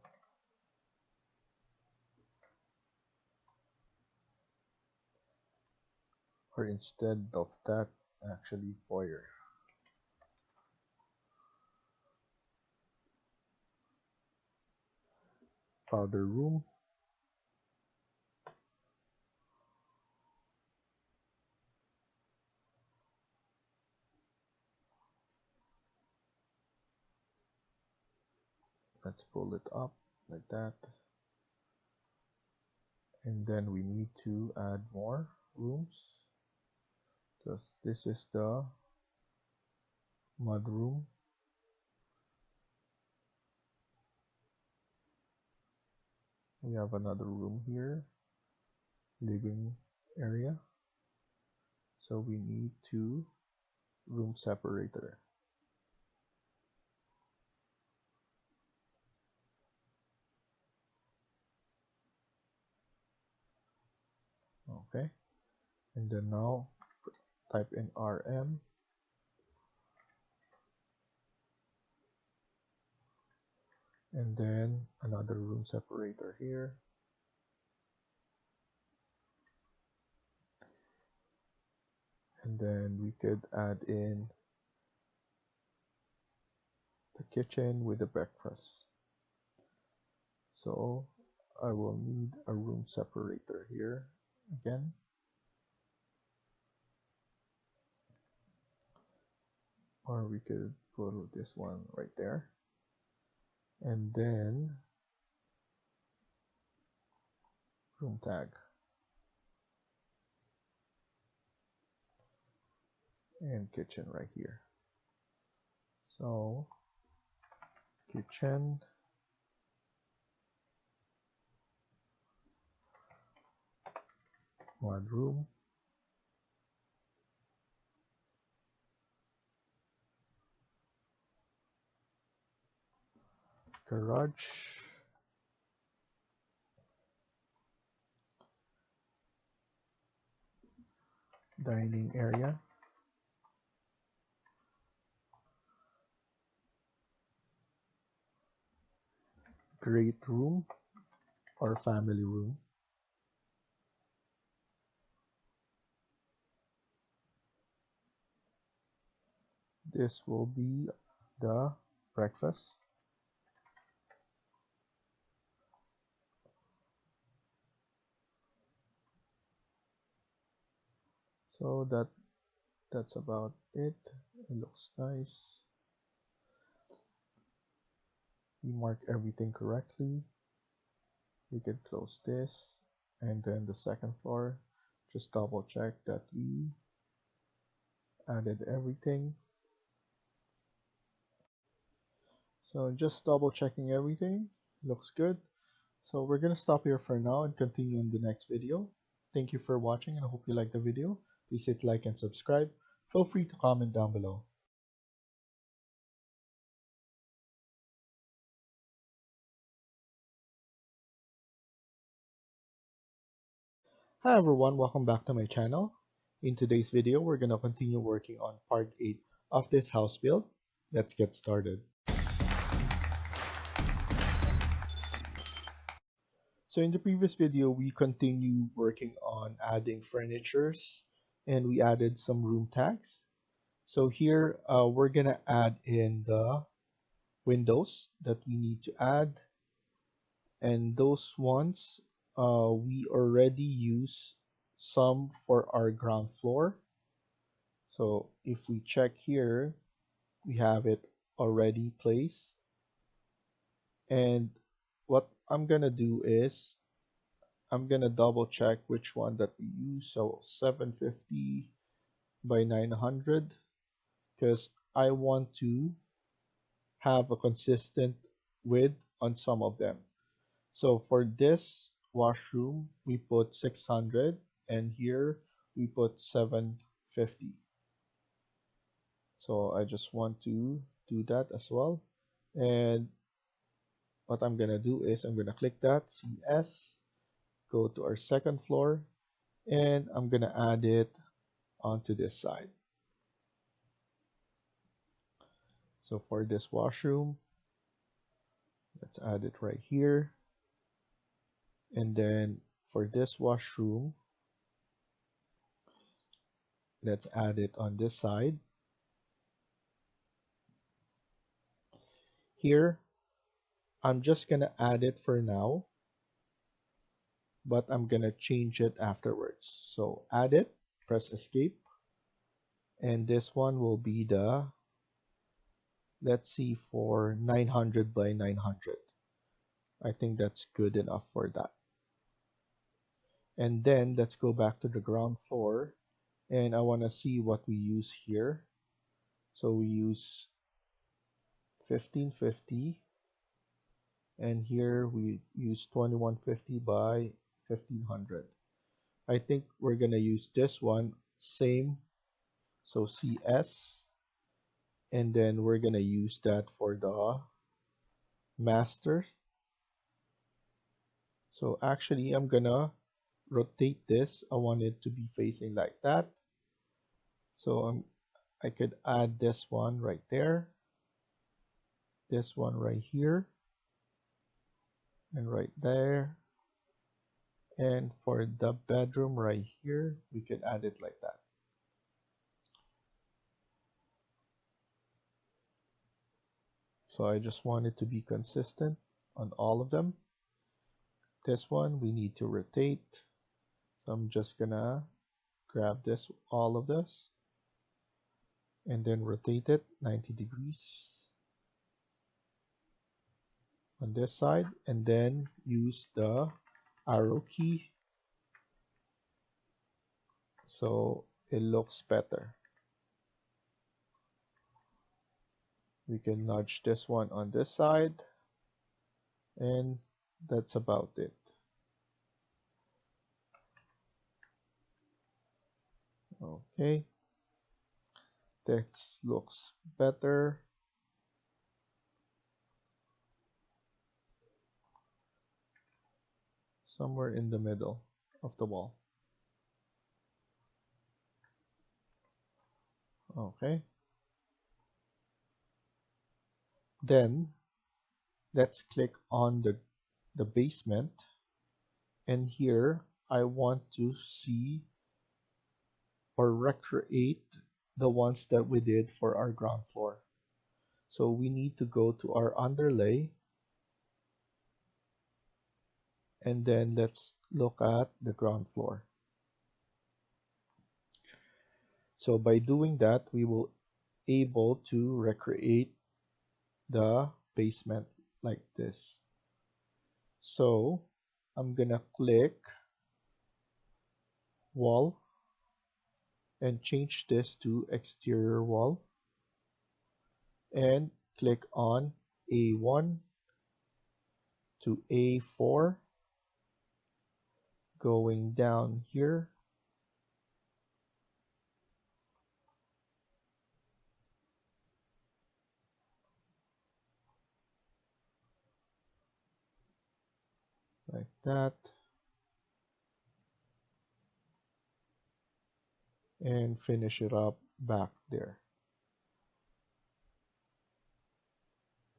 Speaker 1: Or instead of that, actually foyer. Powder room. Let's pull it up like that. And then we need to add more rooms. So this is the mud room. We have another room here, living area. So we need two room separator. Okay, and then now type in RM. And then another room separator here. And then we could add in the kitchen with the breakfast. So I will need a room separator here again. Or we could put this one right there. And then room tag. And kitchen right here. So kitchen, mud room, garage, dining area, great room or family room, this will be the breakfast, so that's about it. It looks nice. We mark everything correctly. We can close this, and then the second floor, just double check that we added everything. So just double checking everything, looks good. So we're gonna stop here for now and continue in the next video. Thank you for watching and I hope you liked the video. Please hit like and subscribe. feel free to comment down below. Hi everyone, welcome back to my channel. In today's video, we're going to continue working on part 8 of this house build. Let's get started. So in the previous video, we continued working on adding furnitures and we added some room tags. So here we're going to add in the windows that we need to add, and those ones we already use some for our ground floor. So if we check here, we have it already placed. And what I'm gonna do is I'm gonna double check which one that we use. So 750 by 900, because I want to have a consistent width on some of them. So for this washroom, we put 600, and here we put 750. So I just want to do that as well. And what I'm gonna do is I'm gonna click that CS, go to our second floor, and I'm gonna add it onto this side. So for this washroom, let's add it right here. And then for this washroom, let's add it on this side. Here, I'm just gonna add it for now, but I'm gonna change it afterwards. So add it, press escape, and this one will be the, let's see, for 900 by 900. I think that's good enough for that. And then let's go back to the ground floor, and I want to see what we use here. So we use 1550, and here we use 2150 by 1500. I think we're gonna use this one, same, so CS, and then we're gonna use that for the master. So actually I'm gonna rotate this. I want it to be facing like that. So I could add this one right there, this one right here, and right there. And for the bedroom right here, we could add it like that. So I just want it to be consistent on all of them. This one we need to rotate. So I'm just gonna grab this, all of this, and then rotate it 90 degrees on this side, and then use the arrow key so it looks better. We can nudge this one on this side, and that's about it. Okay, this looks better. Somewhere in the middle of the wall. Okay. Then let's click on the basement, and here I want to see or recreate the ones that we did for our ground floor. So we need to go to our underlay, and then let's look at the ground floor. So by doing that, we will able to recreate the basement like this. So I'm gonna click wall and change this to exterior wall, and click on A1 to A4, going down here, like that, and finish it up back there.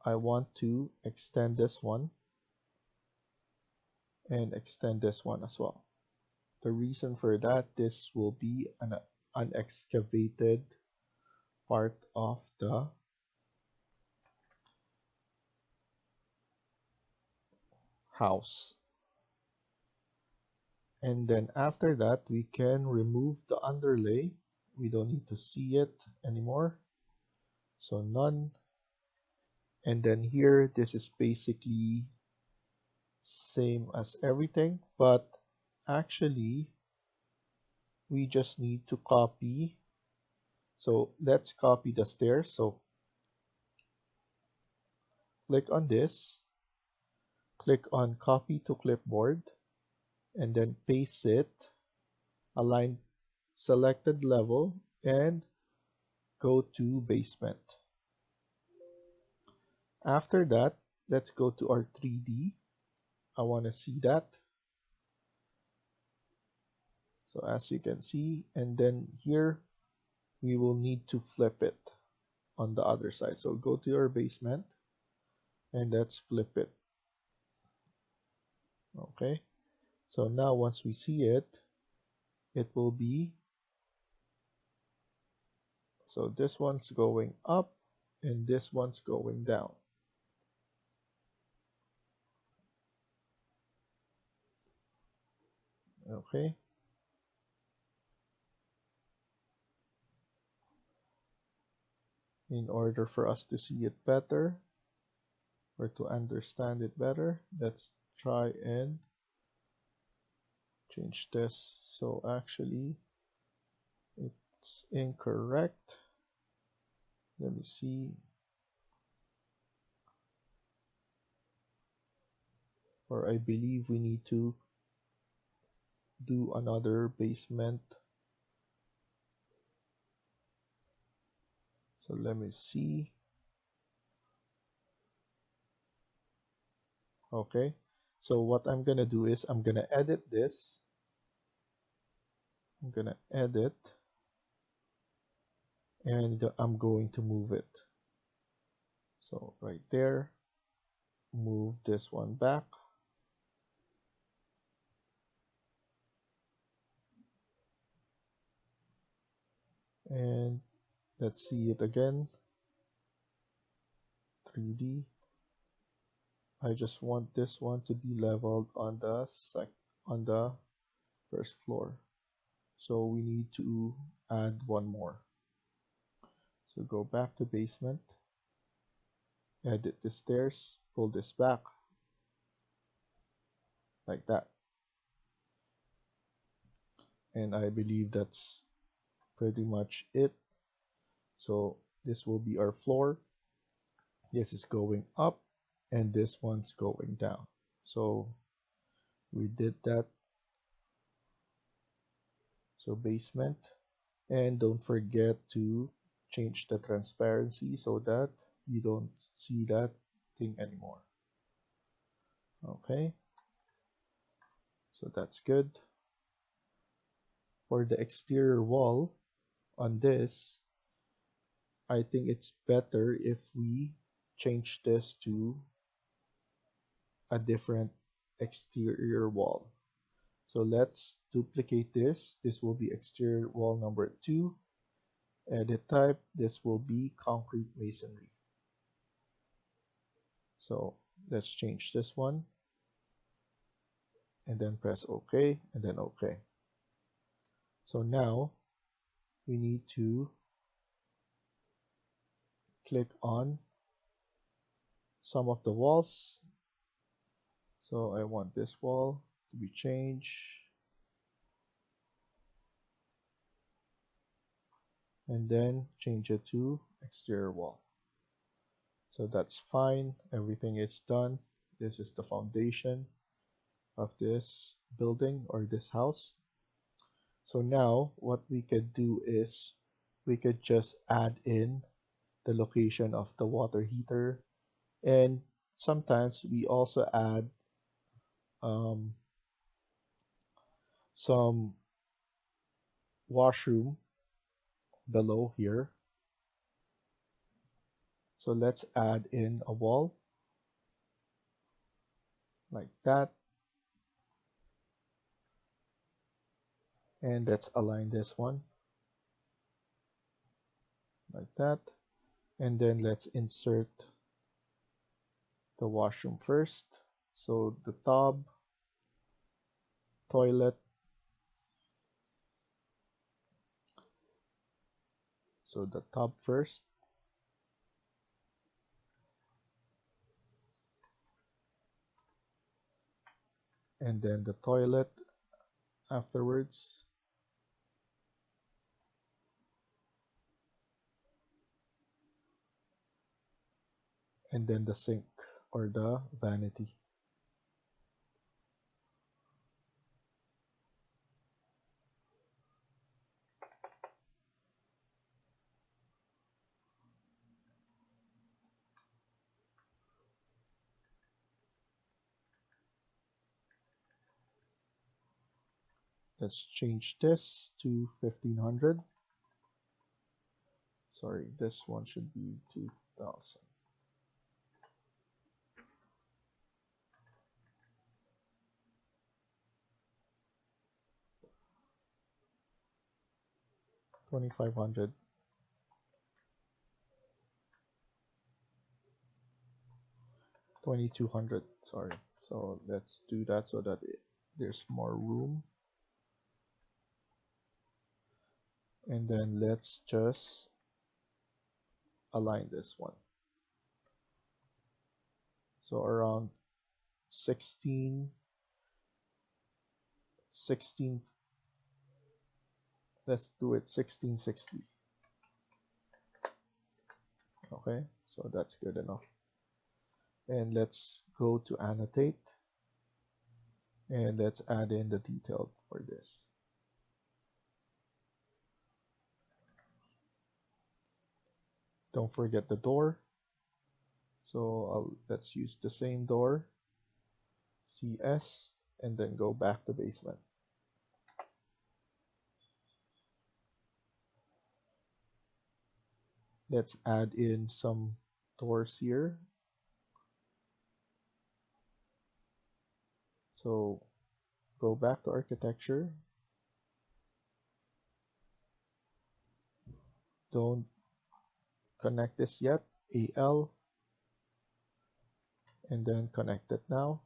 Speaker 1: I want to extend this one and extend this one as well. The reason for that, this will be an unexcavated part of the house. And then after that, we can remove the underlay. We don't need to see it anymore. So none. And then here, this is basically same as everything, but actually we just need to copy. So let's copy the stairs. So click on this, click on copy to clipboard, and then paste it, align selected level, and go to basement. After that, let's go to our 3D. I want to see that. So as you can see, and then here we will need to flip it on the other side. So go to your basement and let's flip it. Okay. So now once we see it, it will be, so this one's going up and this one's going down. Okay. In order for us to see it better or to understand it better, let's try and change this. So actually it's incorrect. Let me see. Or I believe we need to do another basement. So let me see. Okay. So what I'm gonna do is I'm gonna edit this. I'm gonna edit and I'm going to move it. So right there, move this one back. And let's see it again. 3D. I just want this one to be leveled on the first floor. So we need to add one more. So go back to basement, edit the stairs, pull this back like that. And I believe that's pretty much it. So this will be our floor. This is going up and this one's going down. So we did that. So basement, and don't forget to change the transparency so that you don't see that thing anymore. Okay, so that's good. For the exterior wall on this, I think it's better if we change this to a different exterior wall. So let's duplicate this. This will be exterior wall number 2. Edit type, this will be concrete masonry. So let's change this one and then press OK and then OK. So now we need to click on some of the walls. So I want this wall to be changed. And then change it to exterior wall. So that's fine. Everything is done. This is the foundation of this building or this house. So now what we could do is we could just add in the location of the water heater, and sometimes we also add some washroom below here. So let's add in a wall like that. And let's align this one like that. And then let's insert the washroom first. So the tub, toilet. So the tub first. And then the toilet afterwards. And then the sink or the vanity. Let's change this to 1500. Sorry, this one should be 2000. 2500. 2200. Sorry. So let's do that so that there's more room. And then let's just align this one. So around 16, let's do it 1660. Okay, so that's good enough. And let's go to annotate. And let's add in the detail for this. Don't forget the door. So let's use the same door, CS, and then go back to basement. Let's add in some doors here. So go back to architecture. Don't connect this yet. AL. And then connect it now.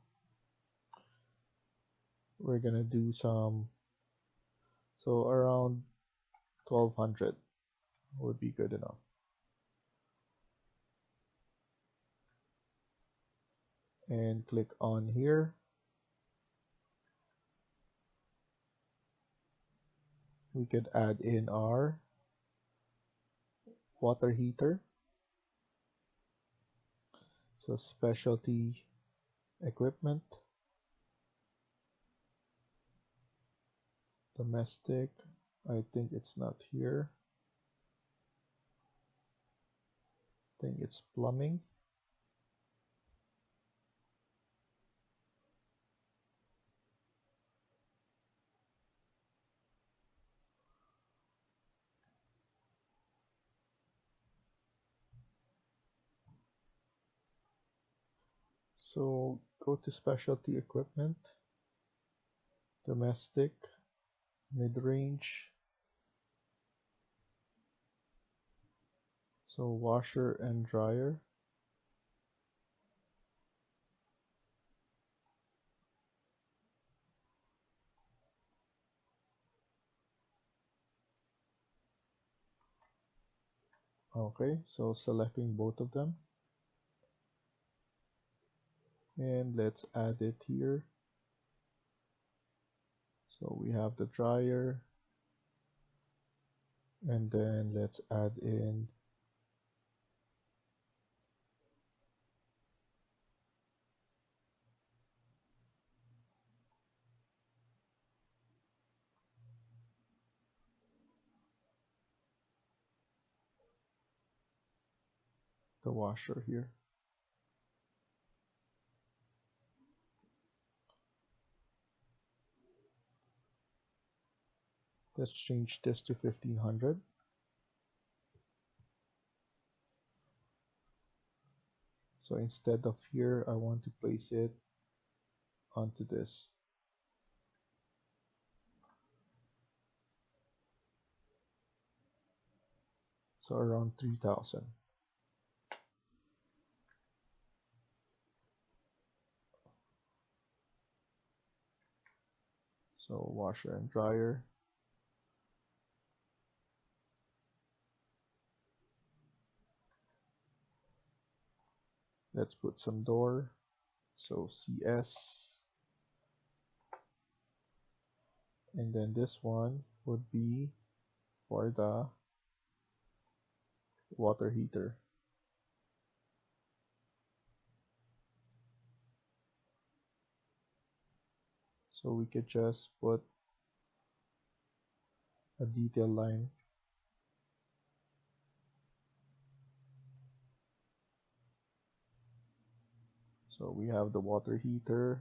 Speaker 1: We're gonna do some, so around 1200 would be good enough. And click on here. We could add in our water heater. So specialty equipment, domestic, I think it's not here. I think it's plumbing. So go to specialty equipment, domestic, mid-range. So washer and dryer. Okay, so selecting both of them. And let's add it here. So we have the dryer. And then let's add in the washer here. Let's change this to 1500. So instead of here, I want to place it onto this. So around 3000. So washer and dryer. Let's put some door. So CS. And then this one would be for the water heater. So we could just put a detail line. So we have the water heater,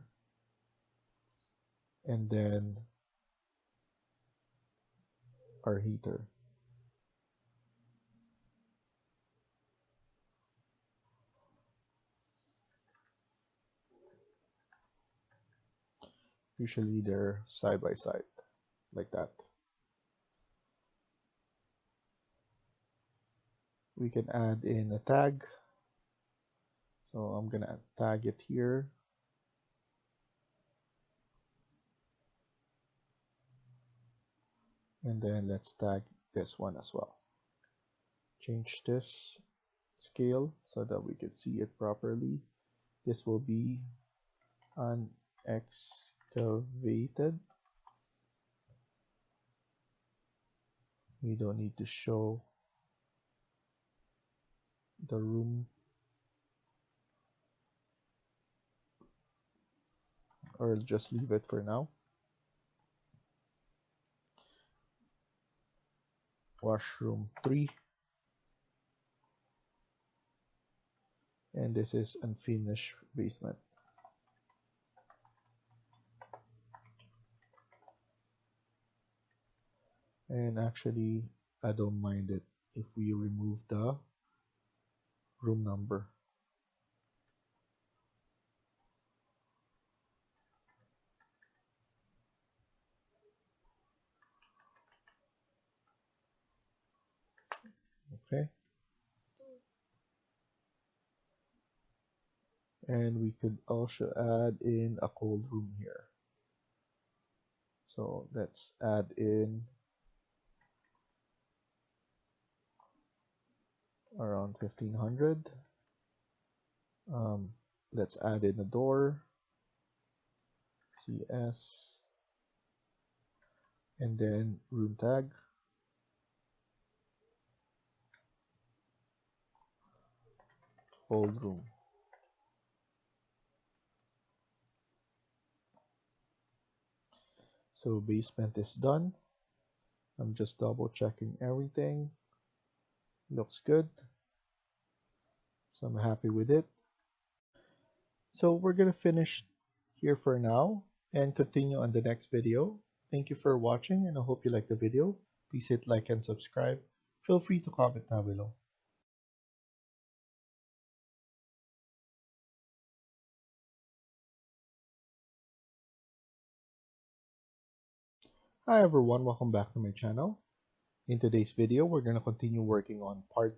Speaker 1: and then our heater. Usually they're side by side, like that. We can add in a tag. So I'm gonna tag it here. And then let's tag this one as well. Change this scale so that we can see it properly. This will be unexcavated. We don't need to show the room, or just leave it for now. Washroom 3. And this is unfinished basement. And actually, I don't mind it if we remove the room number. Okay. And we could also add in a cold room here. So let's add in around 1500. Let's add in a door, CS, and then room tag. Cold room. So basement is done. I'm just double checking everything. Looks good. So I'm happy with it. So we're gonna finish here for now and continue on the next video. Thank you for watching, and I hope you liked the video. Please hit like and subscribe. Feel free to comment down below. Hi everyone, welcome back to my channel. In today's video, we're gonna continue working on part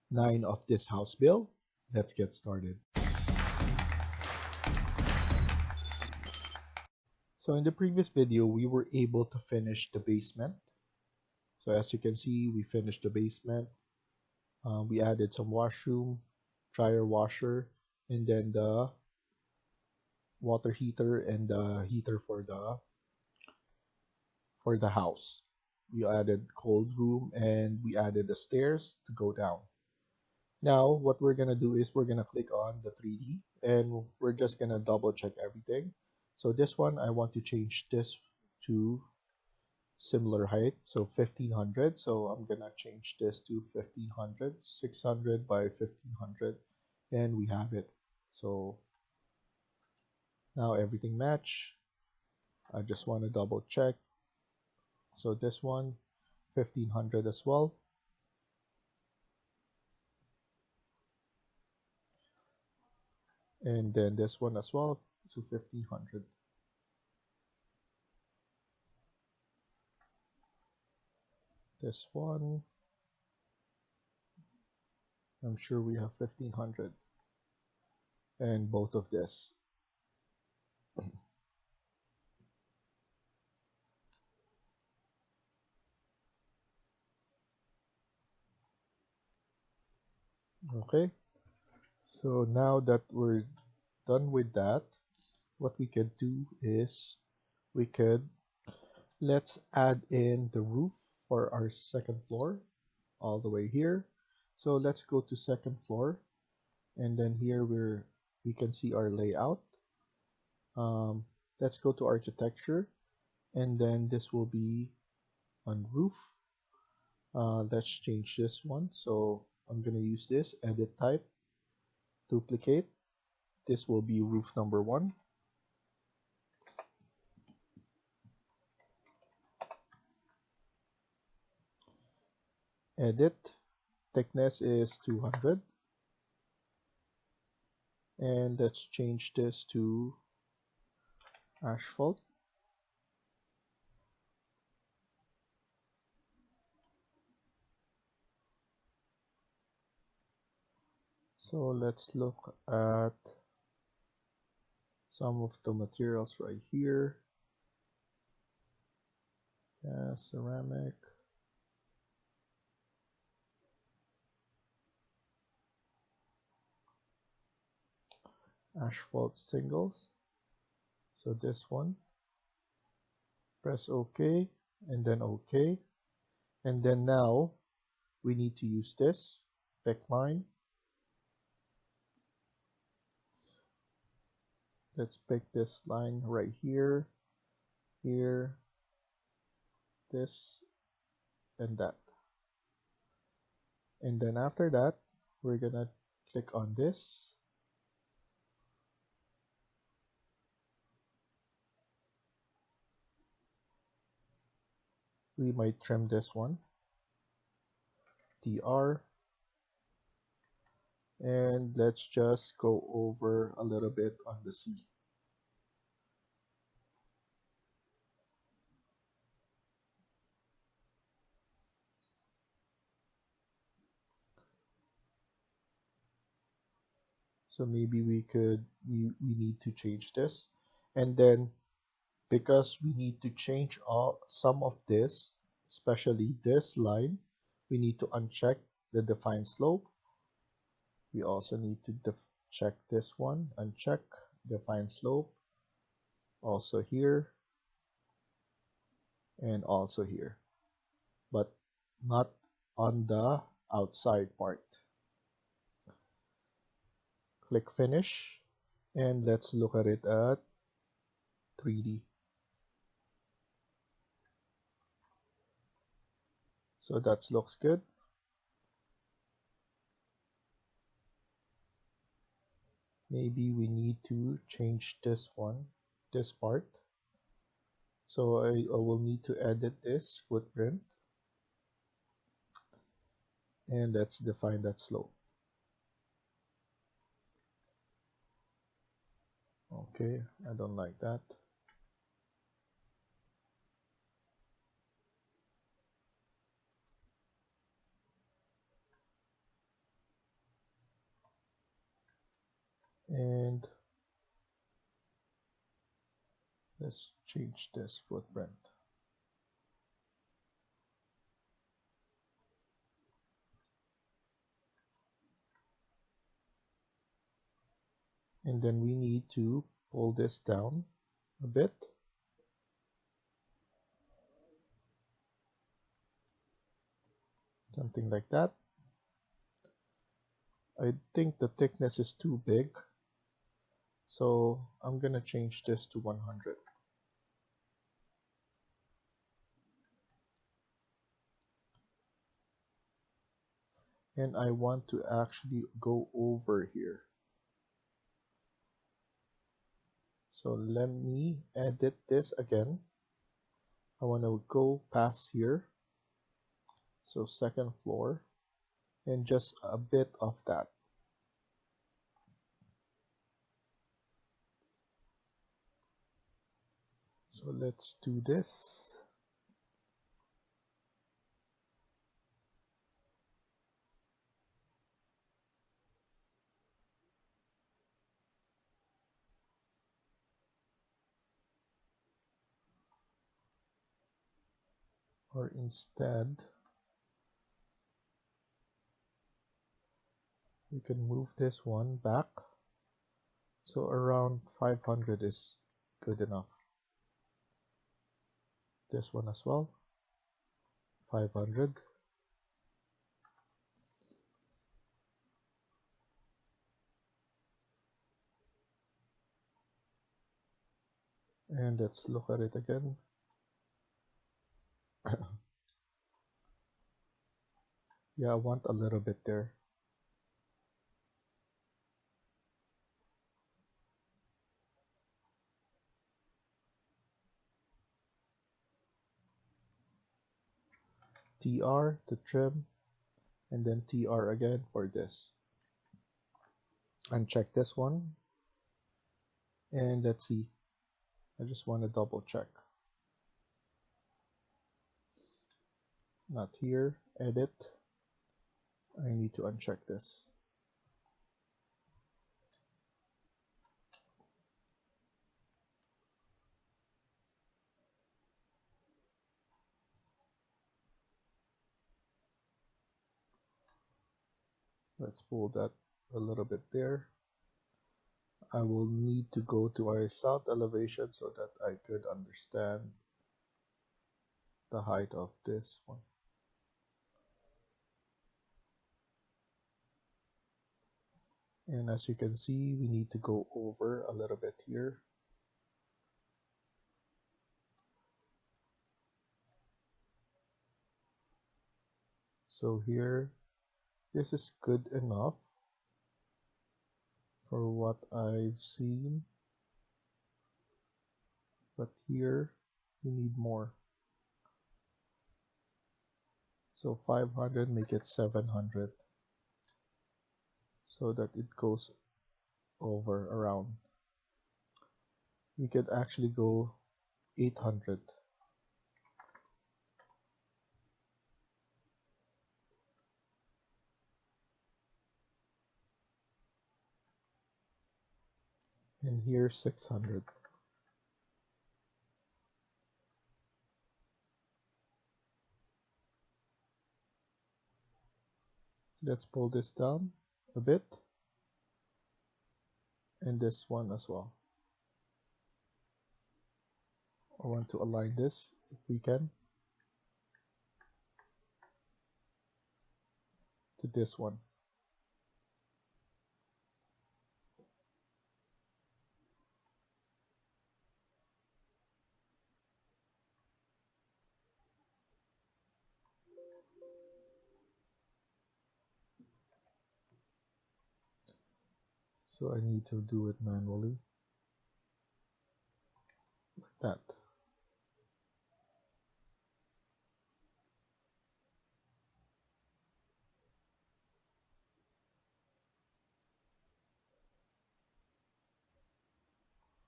Speaker 1: 9 of this house build. Let's get started. So in the previous video, we were able to finish the basement. So as you can see, we finished the basement. We added some washroom, dryer washer, and then the water heater and the heater for the house. We added cold room and we added the stairs to go down. Now what we're gonna do is we're gonna click on the 3D and we're just gonna double check everything. So this one, I want to change this to similar height, so 1500. So I'm gonna change this to 1500, 600 by 1500, and we have it. So now everything match. I just want to double check. So this one, 1500 as well. And then this one as well, to 1500. This one, I'm sure we have 1500. And both of this. Okay, so now that we're done with that, what we could do is we could let's add in the roof for our second floor all the way here. So let's go to second floor, and then here we can see our layout. Um, let's go to architecture, and then this will be on roof. Let's change this one. So I'm gonna use this edit type, duplicate. This will be roof number 1. Edit, thickness is 200, and let's change this to asphalt. So let's look at some of the materials right here. Yeah, ceramic, asphalt singles. So this one, press OK, and then OK. And then now we need to use this, pick line. Let's pick this line right here, here, this, and that. And then after that, we're gonna click on this. We might trim this one, DR, and let's just go over a little bit on the C. So maybe we need to change this, and then because we need to change some of this, especially this line, we need to uncheck the define slope. We also need to check this one, uncheck define slope, also here and also here, but not on the outside part. Click finish, and let's look at it at 3D. So that looks good. Maybe we need to change this one, this part. So I will need to edit this footprint, and let's define that slope. Okay, I don't like that. And let's change this footprint. And then we need to pull this down a bit. Something like that. I think the thickness is too big, so I'm gonna change this to 100. And I want to actually go over here. So let me edit this again. I want to go past here, so second floor, and just a bit of that. So let's do this. Or instead, we can move this one back. So around 500 is good enough. This one as well, 500. And let's look at it again. Yeah, I want a little bit there. TR to trim, and then TR again for this. Uncheck this one, and let's see. I just want to double check. Not here, edit. I need to uncheck this. Let's pull that a little bit there. I will need to go to our south elevation so that I could understand the height of this one. And as you can see, we need to go over a little bit here. So here, this is good enough for what I've seen. But here, we need more. So 500, make it 700. So that it goes over around. We could actually go 800. And here 600. Let's pull this down a bit. And this one as well. I want to align this if we can to this one. So I need to do it manually like that.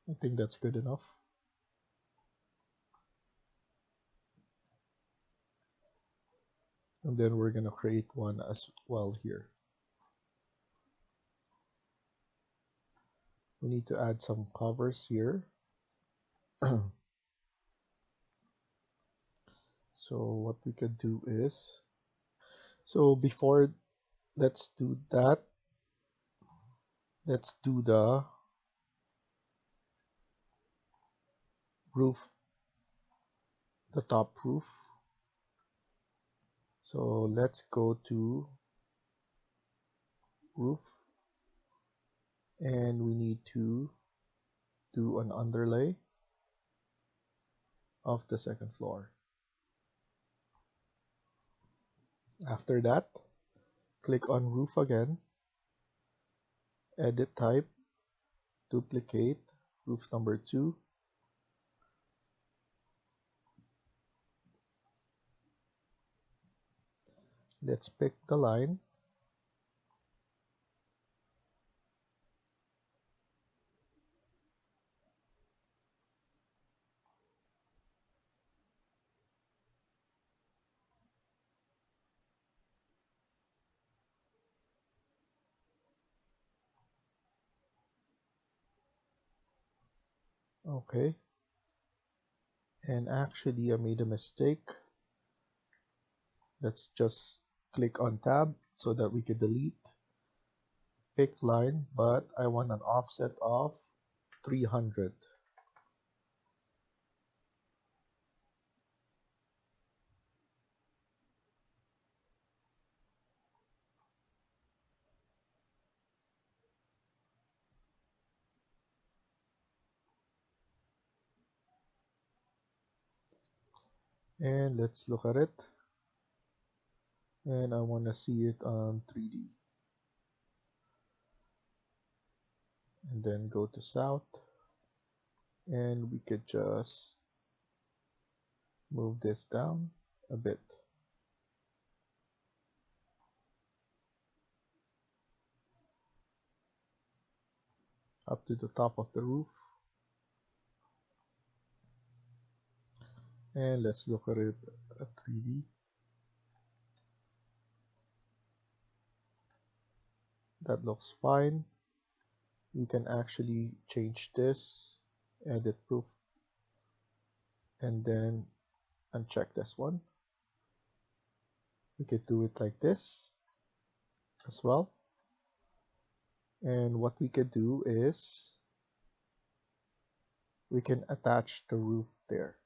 Speaker 1: I think that's good enough. And then we're going to create one as well here. We need to add some covers here. So what we could do is, so before, let's do that. Let's do the roof, the top roof. So let's go to roof, and we need to do an underlay of the second floor. After that, click on roof again, edit type, duplicate, roof number 2, Let's pick the line. Okay, and actually I made a mistake. Let's just click on tab so that we can delete. Pick line, but I want an offset of 300. And let's look at it. And I want to see it on 3D. And then go to south. And we could just move this down a bit. Up to the top of the roof. And let's look at it at 3D. That looks fine. We can actually change this, edit proof, and then uncheck this one. We could do it like this as well. And what we could do is we can attach the roof there.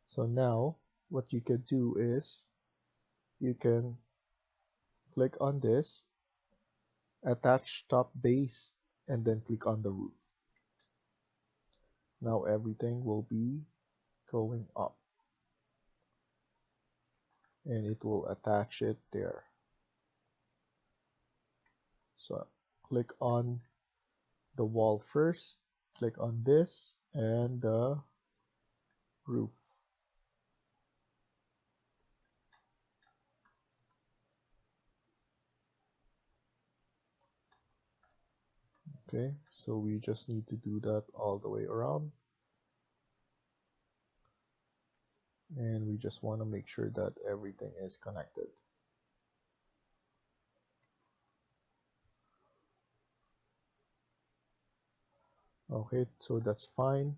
Speaker 1: So now what you can do is you can click on this, attach top base, and then click on the roof. Now everything will be going up and it will attach it there. So click on the wall first, click on this and the roof. Okay, so we just need to do that all the way around. And we just want to make sure that everything is connected. Okay, so that's fine.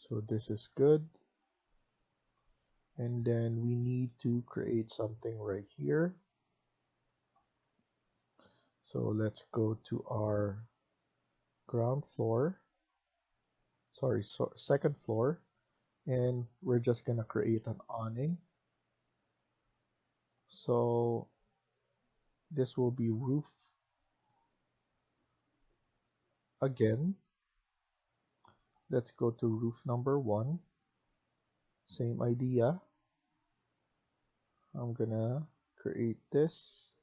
Speaker 1: So this is good. And then we need to create something right here. So let's go to our ground floor, sorry, second floor, and we're just gonna create an awning. So this will be roof again. Let's go to roof number 1. Same idea. I'm gonna create this.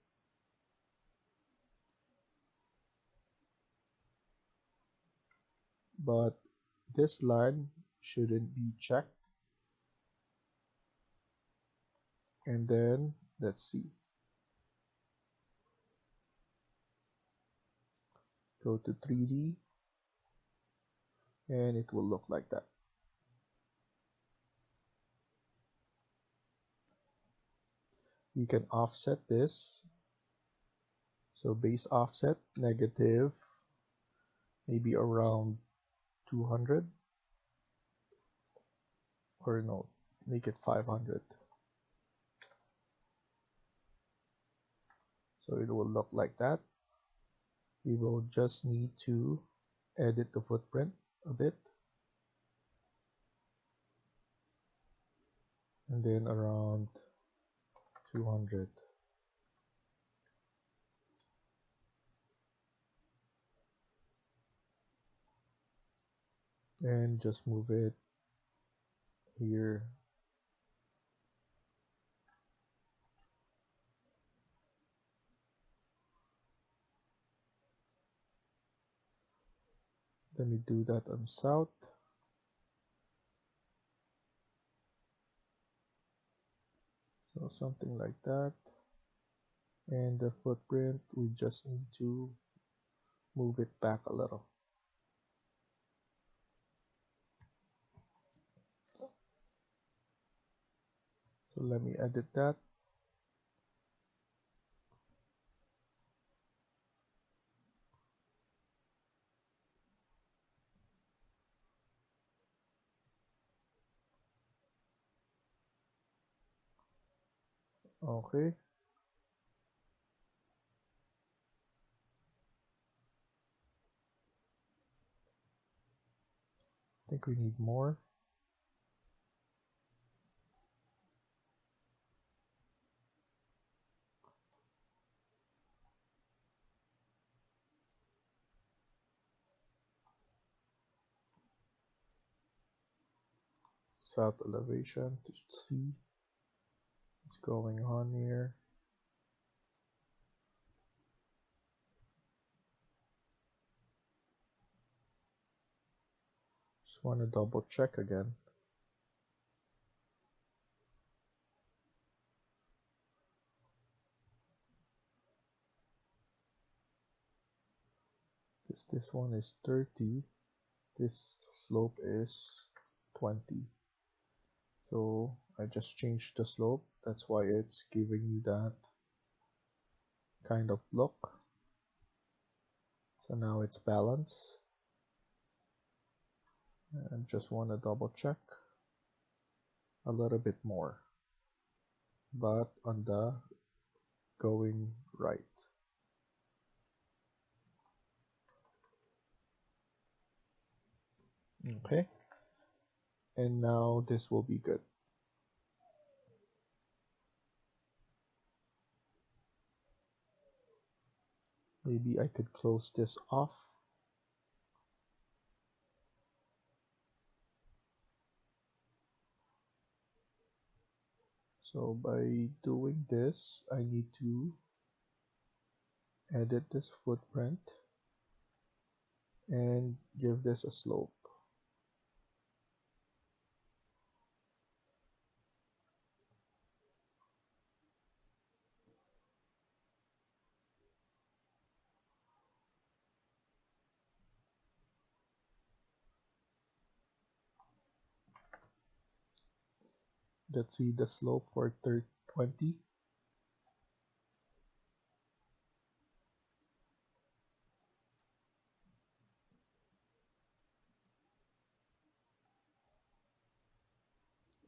Speaker 1: But this line shouldn't be checked. And then let's see. Go to 3D and it will look like that. You can offset this. So base offset negative, maybe around 200, or no, make it 500. So it will look like that. We will just need to edit the footprint a bit. And then around 200. and just move it here. Let me do that on south. So something like that. And the footprint, we just need to move it back a little. So let me edit that. Okay. I think we need more. South elevation to see what's going on here. Just want to double check again. This one is 30. This slope is 20. So I just changed the slope. That's why it's giving you that kind of look. So now it's balanced. And just want to double check a little bit more, but on the going right. Okay. And now this will be good. Maybe I could close this off. So by doing this, I need to edit this footprint and give this a slope. Let's see the slope for 20.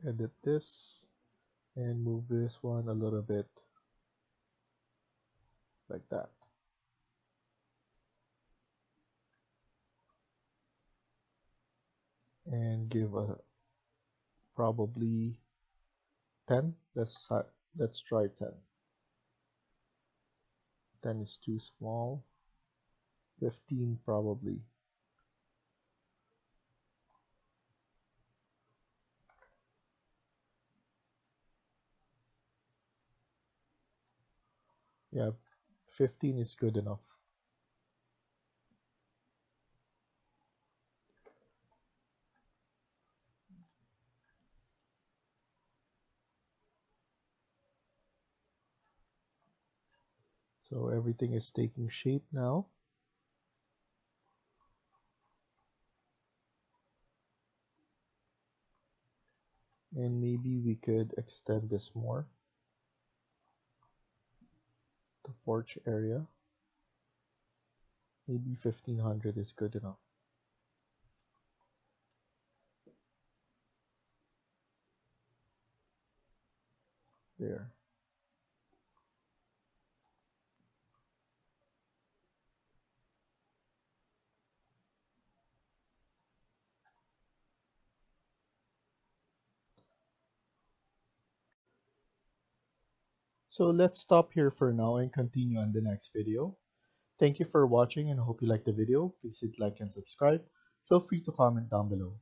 Speaker 1: Edit this and move this one a little bit like that. And give a probably 10. Let's try 10. 10 is too small. 15 probably. Yeah, 15 is good enough. So everything is taking shape now. And maybe we could extend this more. The porch area. Maybe 1500 is good enough. There. So let's stop here for now and continue on the next video. Thank you for watching and I hope you liked the video. Please hit like and subscribe. feel free to comment down below.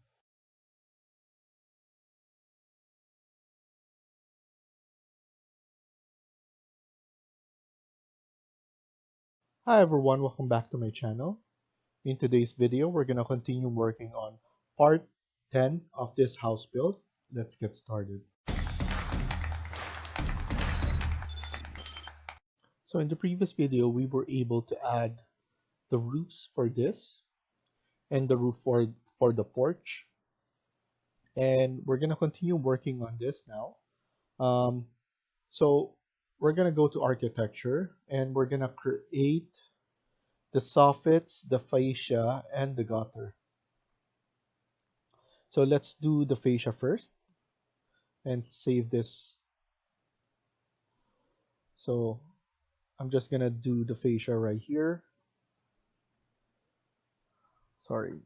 Speaker 1: Hi everyone, welcome back to my channel. In today's video, we're going to continue working on part 10 of this house build. Let's get started. So in the previous video, we were able to add the roofs for this and the roof for the porch. And we're going to continue working on this now. So we're going to go to architecture and we're going to create the soffits, the fascia, and the gutter. So let's do the fascia first and save this. So I'm just gonna do the fascia right here. Sorry,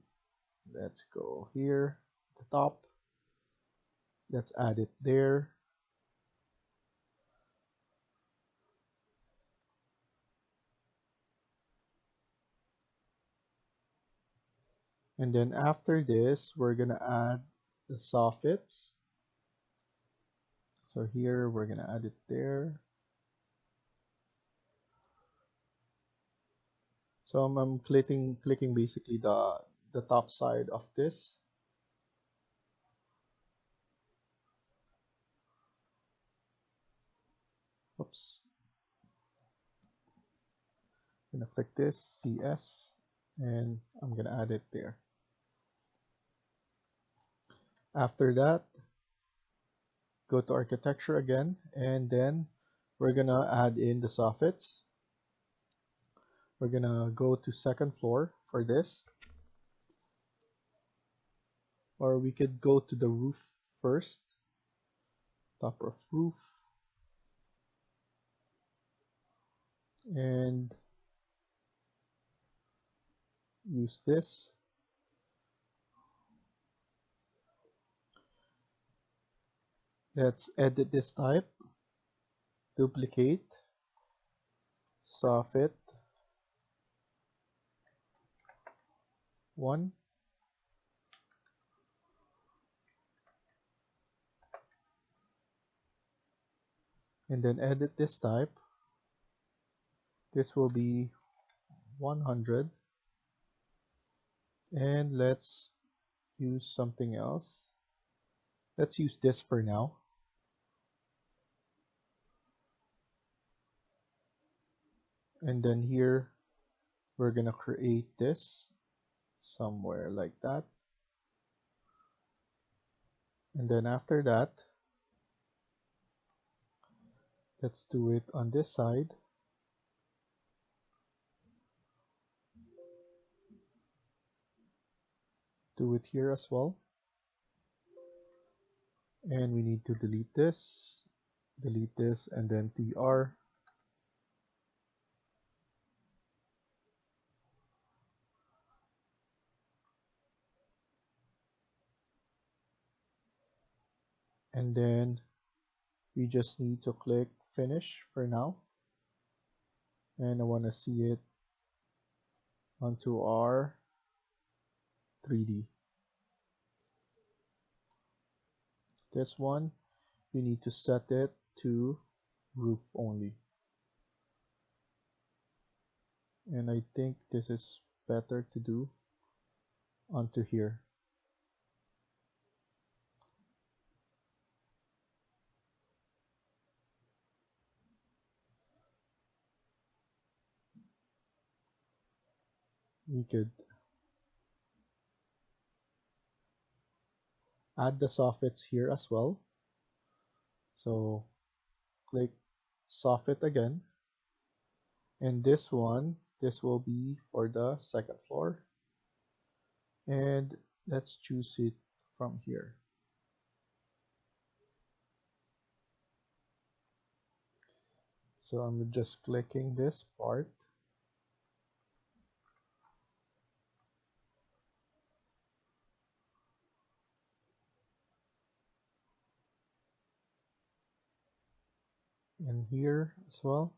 Speaker 1: let's go here, the top. Let's add it there. And then after this, we're gonna add the soffits. So here, we're gonna add it there. So I'm clicking basically the top side of this. Oops. I'm gonna click this CS and I'm gonna add it there. After that, go to architecture again, and then we're gonna add in the soffits. We're gonna go to second floor for this, or we could go to the roof first, top of roof, and use this. Let's edit this type, duplicate, soffit, 1, and then edit this type. This will be 100, and let's use something else. Let's use this for now. And then here, we're gonna create this somewhere like that. And then after that, let's do it on this side. Do it here as well. And we need to delete this, and then TR. And then we just need to click finish for now. And I want to see it onto our 3D. This one, we need to set it to roof only. And I think this is better to do onto here. We could add the soffits here as well. So click soffit again. And this one, this will be for the second floor. And let's choose it from here. So I'm just clicking this part. And here as well.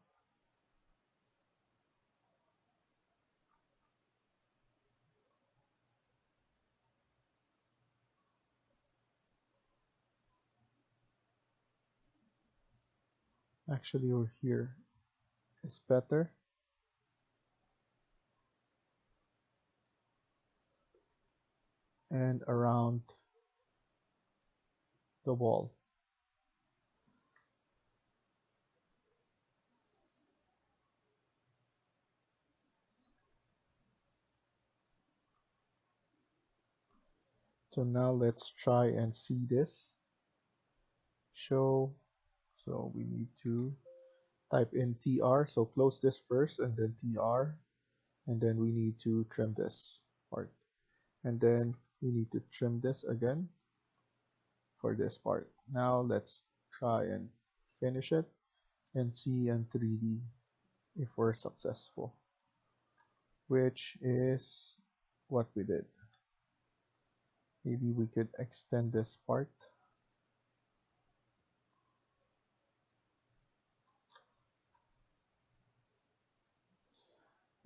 Speaker 1: Actually, over here is better. And around the wall. So now let's try and see this. Show. So we need to type in TR. So close this first and then TR. And then we need to trim this part. And then we need to trim this again for this part. Now let's try and finish it and see in 3D if we're successful, which is what we did. Maybe we could extend this part.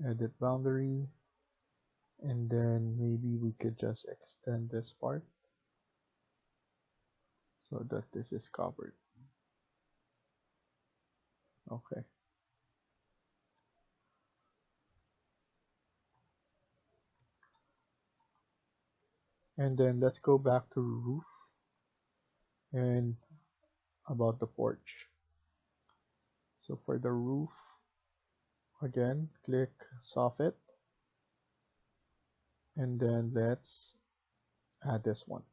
Speaker 1: Edit boundary, and then maybe we could just extend this part so that this is covered. Okay. And then let's go back to roof and about the porch. So for the roof, again, click soffit, and then let's add this one.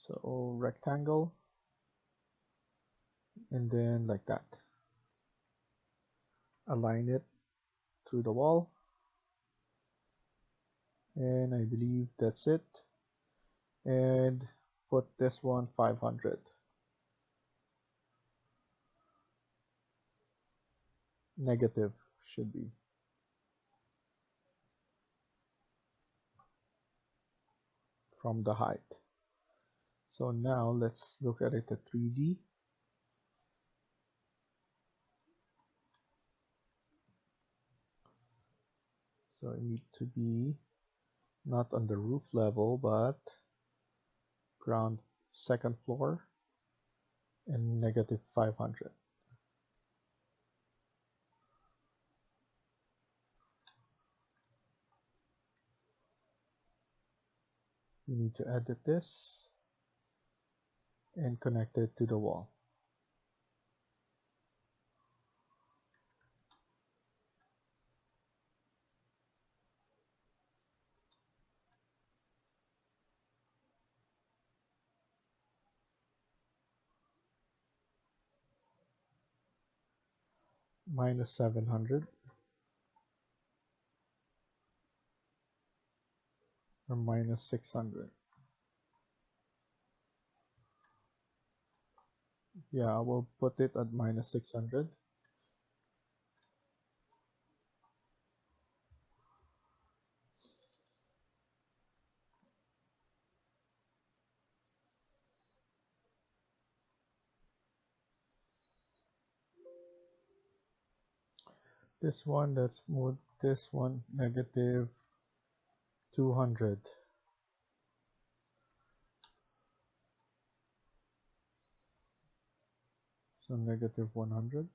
Speaker 1: So rectangle, and then like that. Align it through the wall, and I believe that's it. And put this one 500. Negative should be. From the height. So now let's look at it at 3D. So it needs to be not on the roof level, but ground second floor and negative 500. You need to edit this and connect it to the wall. Minus 700 or minus 600. Yeah, we'll put it at minus 600. This one, let's move this one negative 200. So negative 100.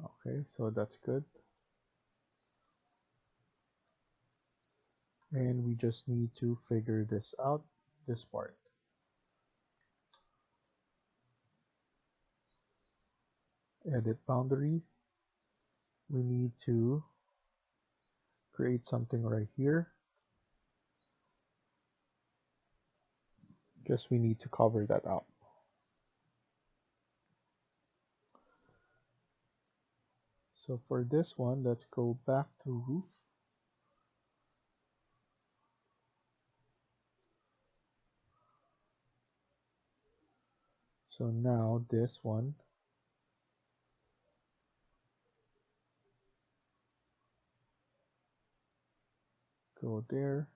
Speaker 1: Okay, so that's good. And we just need to figure this out, this part. Edit boundary. We need to create something right here because we need to cover that up. So for this one, let's go back to roof. So now this one, go there.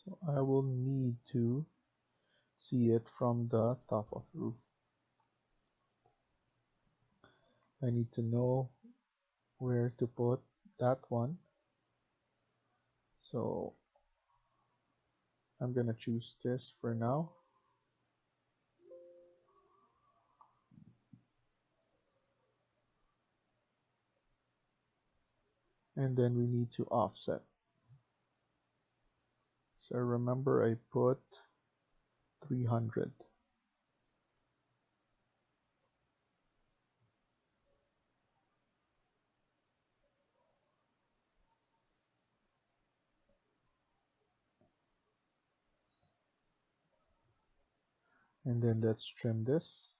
Speaker 1: So I will need to see it from the top of the roof. I need to know where to put that one. So I'm gonna choose this for now. And then we need to offset. So remember I put 300. And then let's trim this.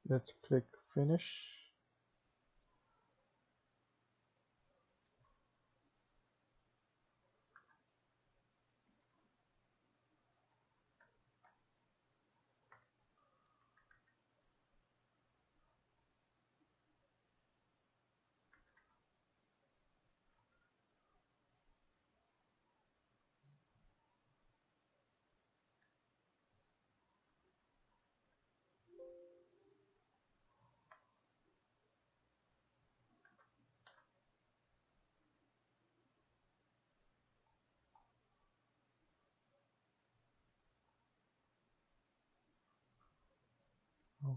Speaker 1: Let's click finish.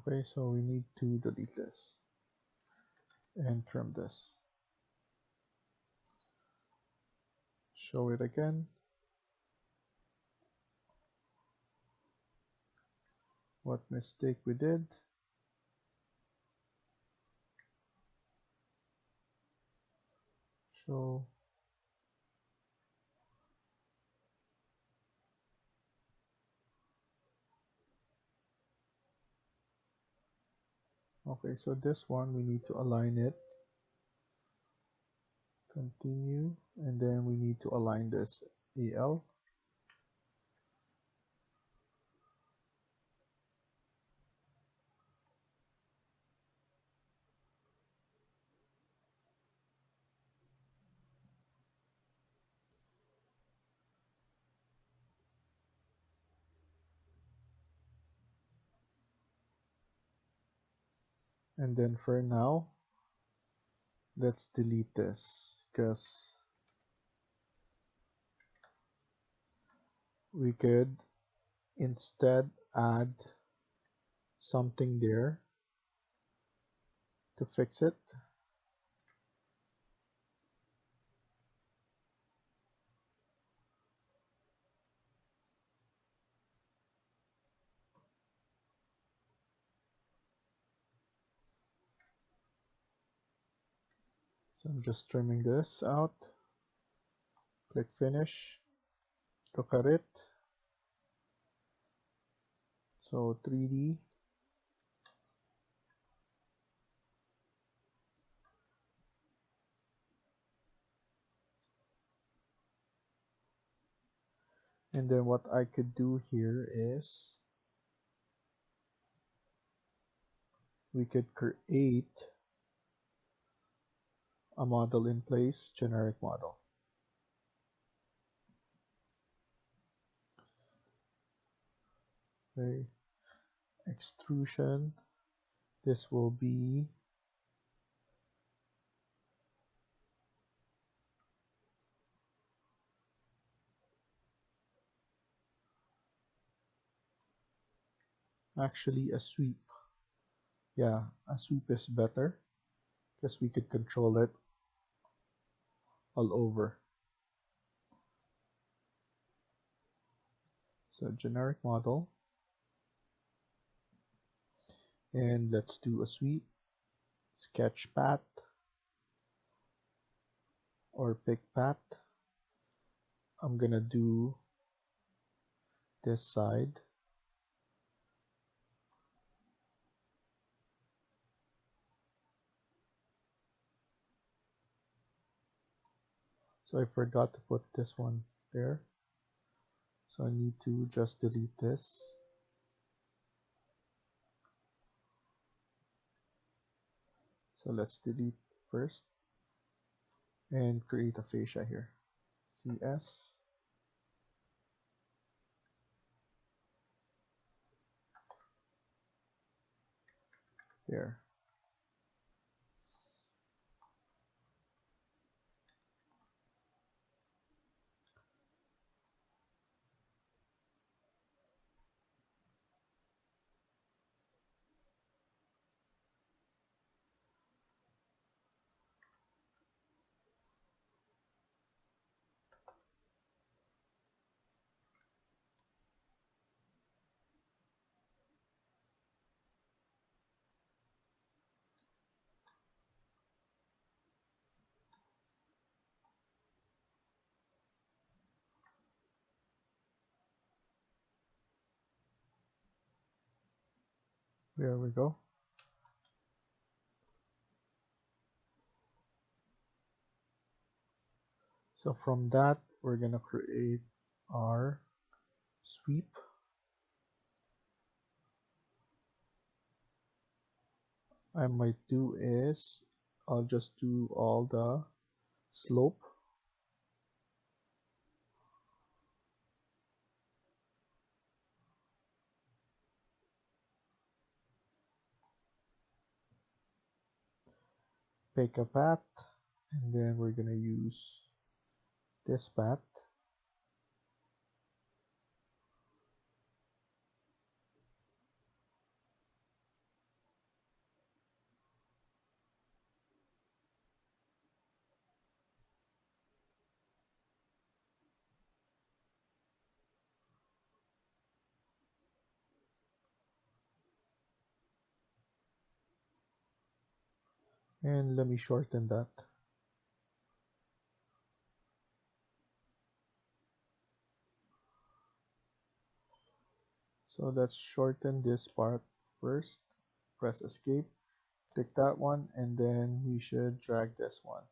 Speaker 1: Okay, so we need to delete this and trim this. Show it again. What mistake we did. Show. Okay, so this one we need to align it. Continue, and then we need to align this AL. And then for now, let's delete this because we could instead add something there to fix it. So I'm just trimming this out. Click finish. Look at it. So 3D. And then what I could do here is we could create a model in place, generic model. Okay. Extrusion. This will be actually a sweep. Yeah, a sweep is better because we could control it all over. So generic model. And let's do a sweep. Sketch path or pick path. I'm gonna do this side. So I forgot to put this one there. So I need to just delete this. So let's delete first and create a fascia here. CS. There. There we go. So from that, we're gonna create our sweep. I might do is I'll just do all the slope. Pick a path, and then we're gonna use this path. And let me shorten that. So let's shorten this part first. Press escape, click that one, and then we should drag this one.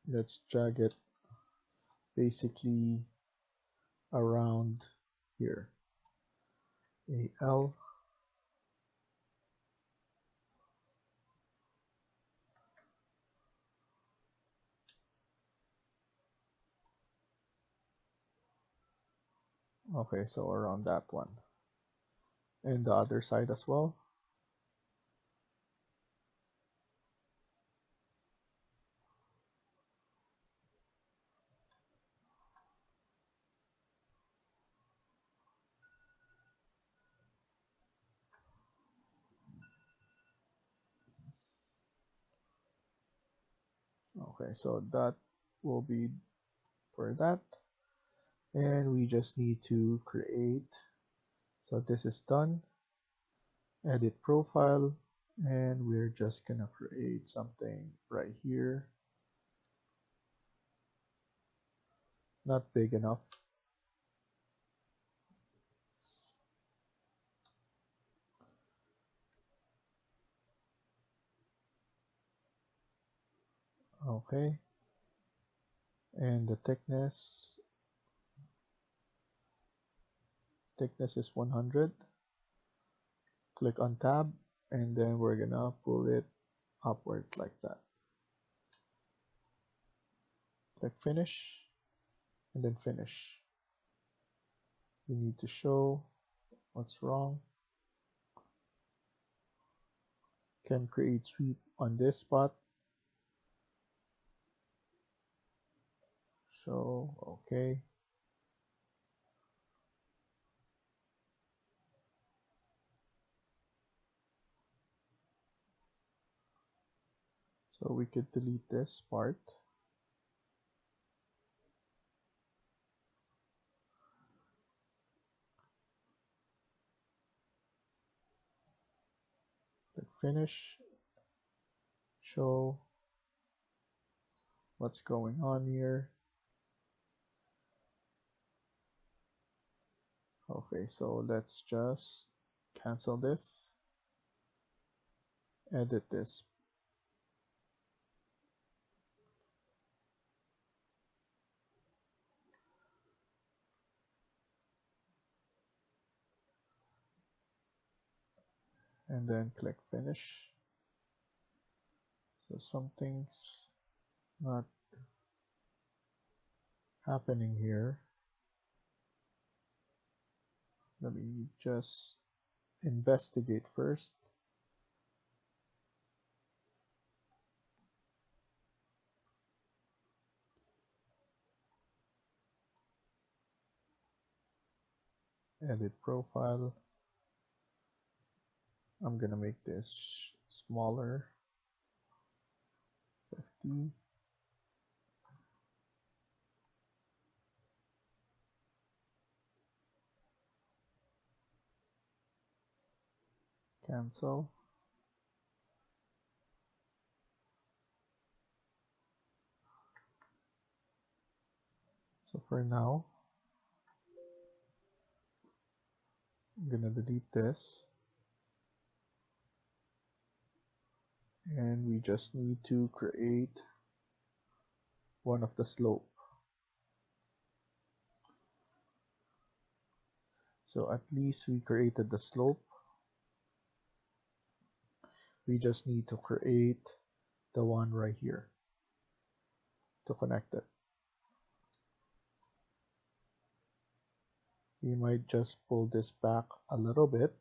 Speaker 1: Let's drag it basically around here. AL. Okay, so around that one. And the other side as well. Okay, so that will be for that. And we just need to create. So this is done. Edit profile. And we're just gonna create something right here. Not big enough. Okay. And the thickness is 100. Click on tab, and then we're gonna pull it upward like that. Click finish, and then finish. We need to show what's wrong. Can create sweep on this spot. Show, okay. So we could delete this part. Click finish, show what's going on here. Okay, so let's just cancel this, edit this. and then click finish. So something's not happening here. Let me just investigate first. Edit profile. I'm gonna make this smaller, 50. Cancel. So for now, I'm gonna delete this. And we just need to create one of the slope. So at least we created the slope. We just need to create the one right here to connect it. We might just pull this back a little bit.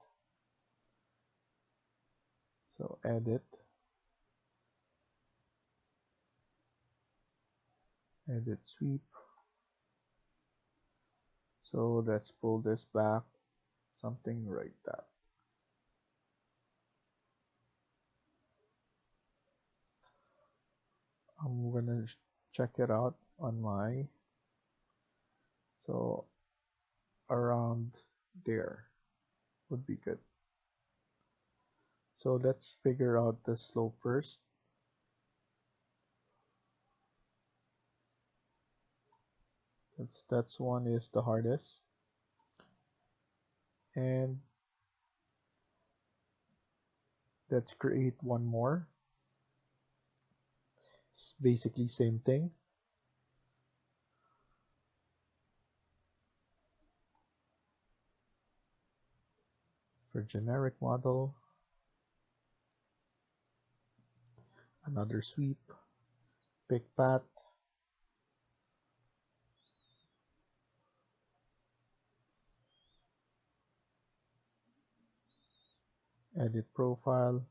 Speaker 1: So edit, edit sweep. So let's pull this back, something like that. I'm gonna check it out on my, so around there would be good. So let's figure out the slope first. That's one is the hardest. And let's create one more. It's basically same thing. For generic model, another sweep, pick path, edit profile,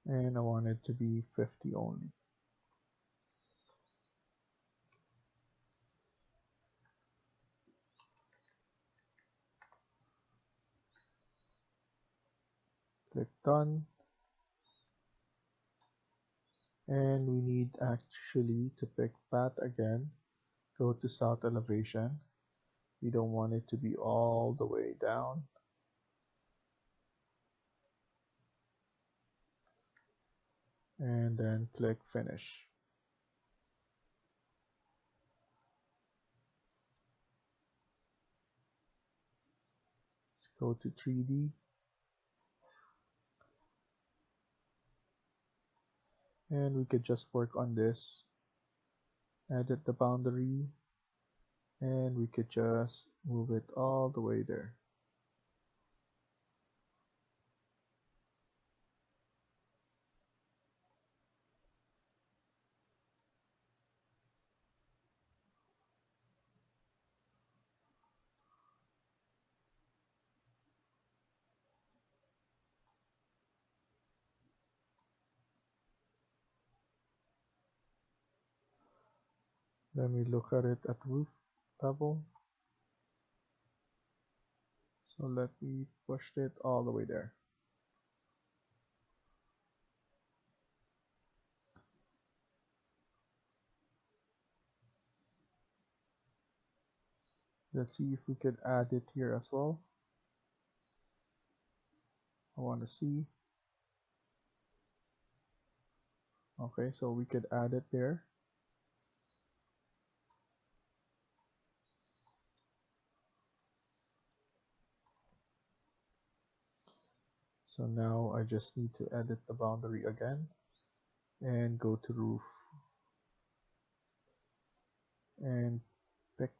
Speaker 1: and I want it to be 50 only. Click done. And we need actually to pick path again. Go to south elevation. We don't want it to be all the way down. And then click finish. Let's go to 3D. And we could just work on this. Edit the boundary. And we could just move it all the way there. Then we look at it at roof level. So let me push it all the way there. Let's see if we could add it here as well. I want to see. Okay, so we could add it there. So now I just need to edit the boundary again and go to roof. and pick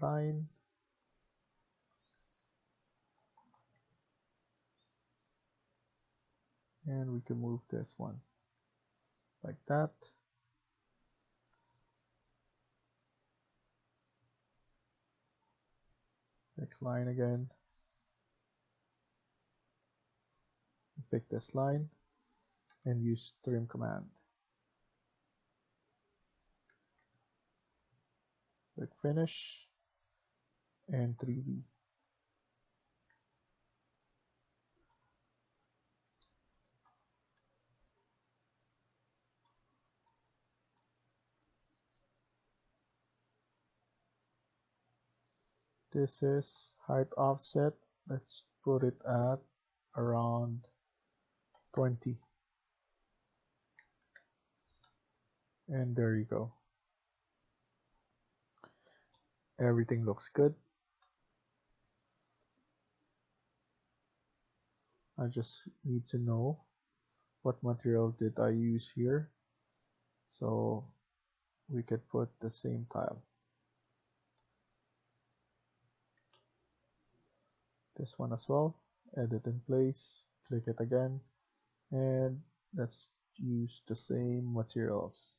Speaker 1: line, and we can move this one like that. Pick line again, pick this line, and use trim command. Click finish and 3D. This is height offset. Let's put it at around 20. And there you go. Everything looks good. I just need to know what material did I use here, so we could put the same tile. This one as well. Edit in place, click it again, and let's use the same materials.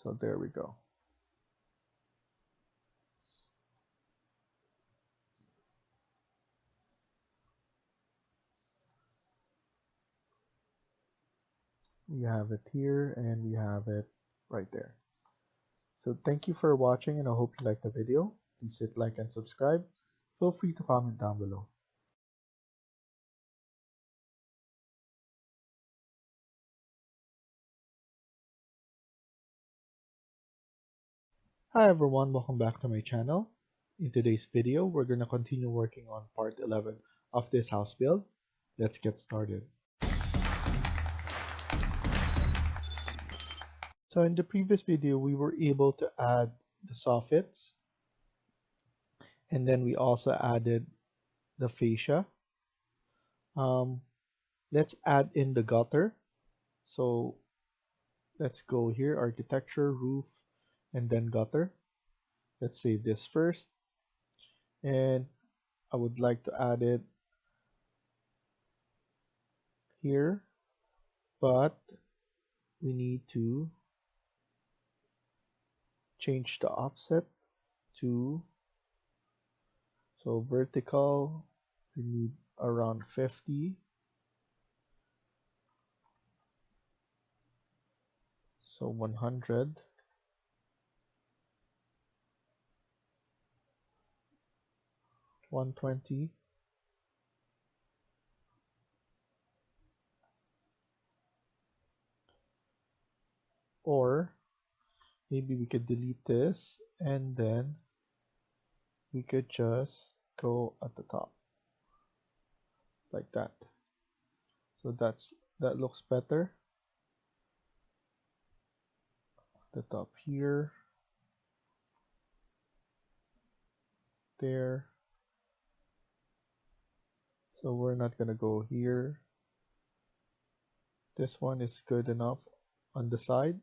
Speaker 1: So there we go. We have it here and we have it right there. So thank you for watching, and I hope you liked the video. Please hit like and subscribe. Feel free to comment down below. Hi everyone, welcome back to my channel. In today's video, we're going to continue working on part 11 of this house build. Let's get started. So in the previous video, we were able to add the soffits, and then we also added the fascia. Let's add in the gutter. So let's go here, architecture, roof, and then gutter. Let's save this first, and I would like to add it here, but we need to change the offset to, so vertical, we need around 50. So 100. 120. Or maybe we could delete this and then we could just go at the top like that. So that looks better. The top here, there. So we're not gonna go here. This one is good enough on the side.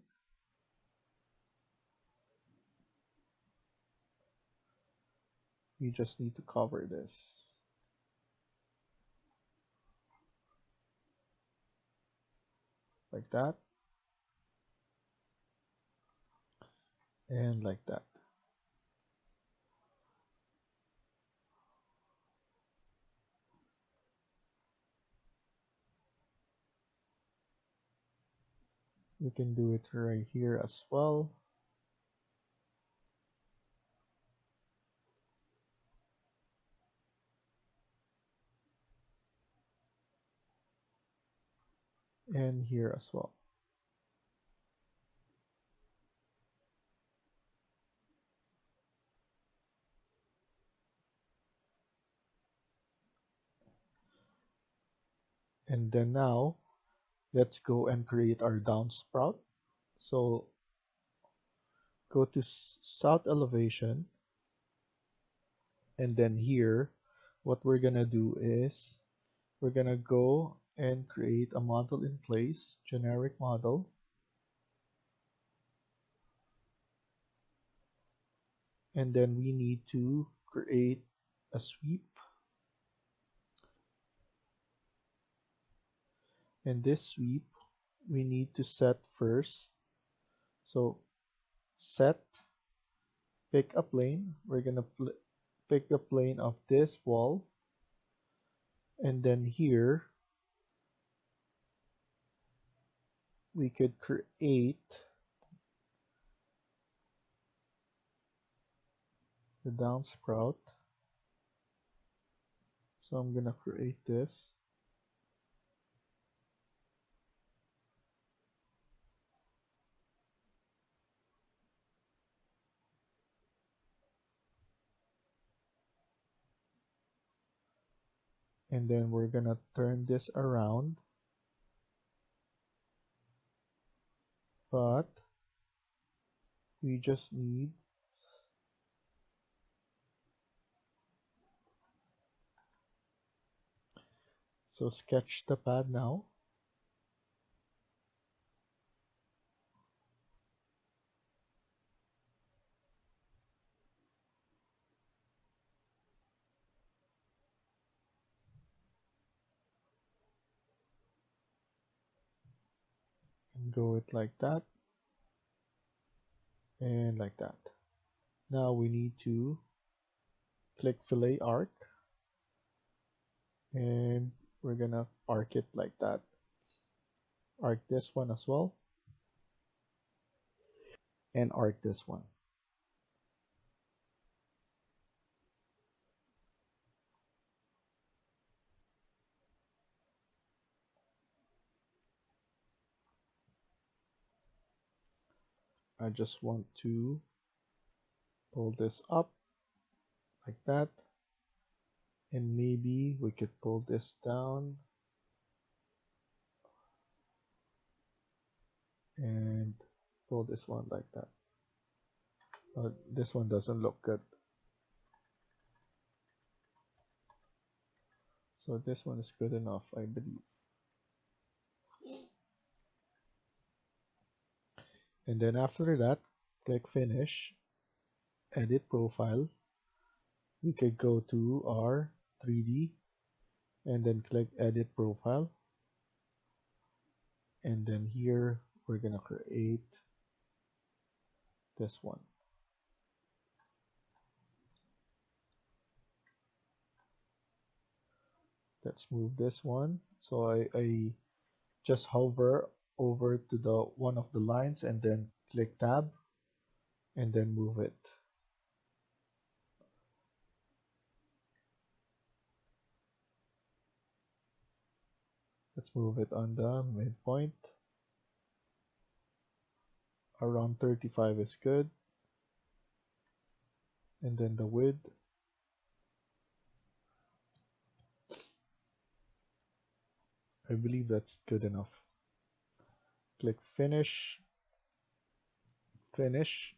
Speaker 1: You just need to cover this like that and like that. You can do it right here as well. And here as well. And then now let's go and create our downsprout. So go to south elevation, and then here what we're gonna do is we're gonna go and create a model in place, generic model. and then we need to create a sweep, and this sweep we need to set first. So set, pick a plane. We're gonna pick the plane of this wall, and then here we could create the downsprout. So I'm gonna create this, and then we're gonna turn this around, but we just need so sketch the pad now, and go it like that and like that. Now we need to click fillet arc, and we're gonna arc it like that. Arc this one as well, and arc this one. I just want to pull this up like that, and maybe we could pull this down and pull this one like that. But this one doesn't look good. So this one is good enough, I believe. And then after that, click finish, edit profile. We could go to our 3D and then click edit profile. And then here we're gonna create this one. Let's move this one. So I just hover over to the one of the lines and then click tab and then move it. Let's move it on the midpoint. Around 35 is good. And then the width, I believe that's good enough. Click finish, finish,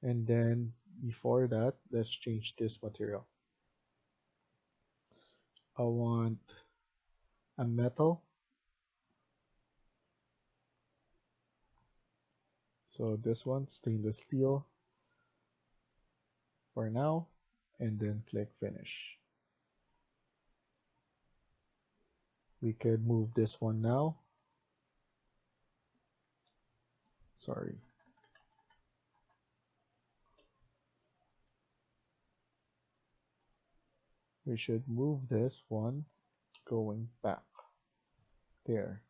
Speaker 1: and then before that, let's change this material. I want a metal. So this one, stainless steel for now, and then click finish. We could move this one now. Sorry. We should move this one going back there.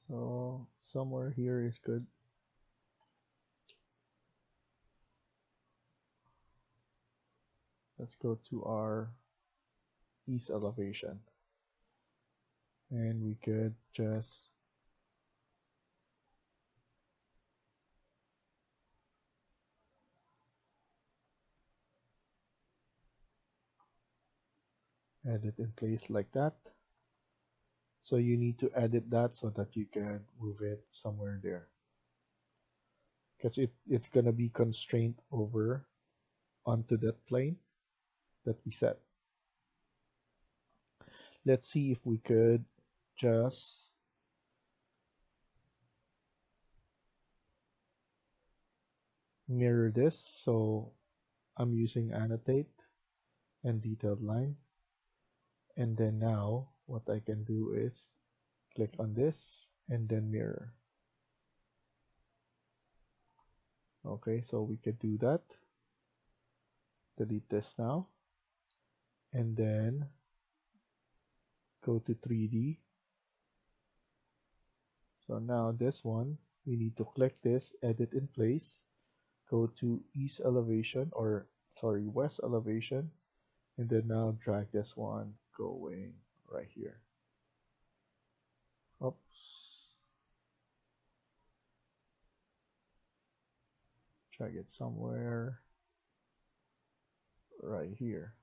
Speaker 1: So somewhere here is good. Let's go to our east elevation, and we could just edit in place like that. So you need to edit that so that you can move it somewhere there, because it's gonna be constrained over onto that plane that we set. Let's see if we could just mirror this. So I'm using annotate and detailed line. And then now what I can do is click on this and then mirror. Okay, so we could do that. Delete this now. And then go to 3D. So now this one, we need to click this, edit in place, go to east elevation, or sorry, west elevation, and then now drag this one going right here. Oops. Drag it somewhere right here.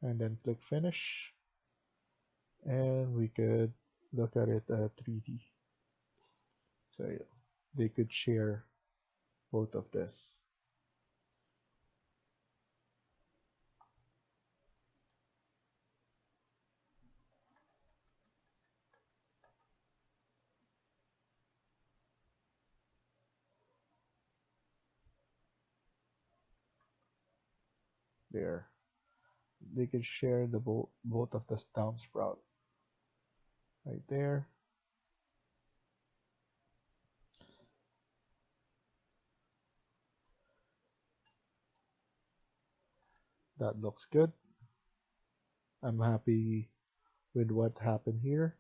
Speaker 1: And then click finish. And we could look at it at 3D. So they could share both of this. There. They could share the both of the downsprout right there. That looks good. I'm happy with what happened here.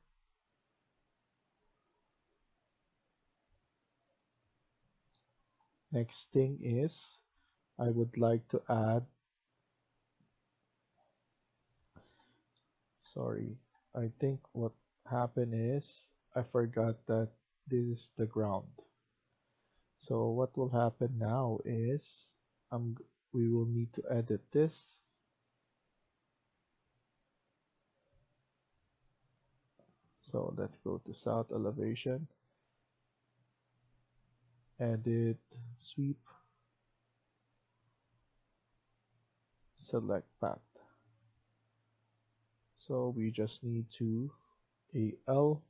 Speaker 1: Next thing is I would like to add, sorry, I think what happened is I forgot that this is the ground. So what will happen now is we will need to edit this. So let's go to south elevation, edit, sweep, select path. So we just need to AL,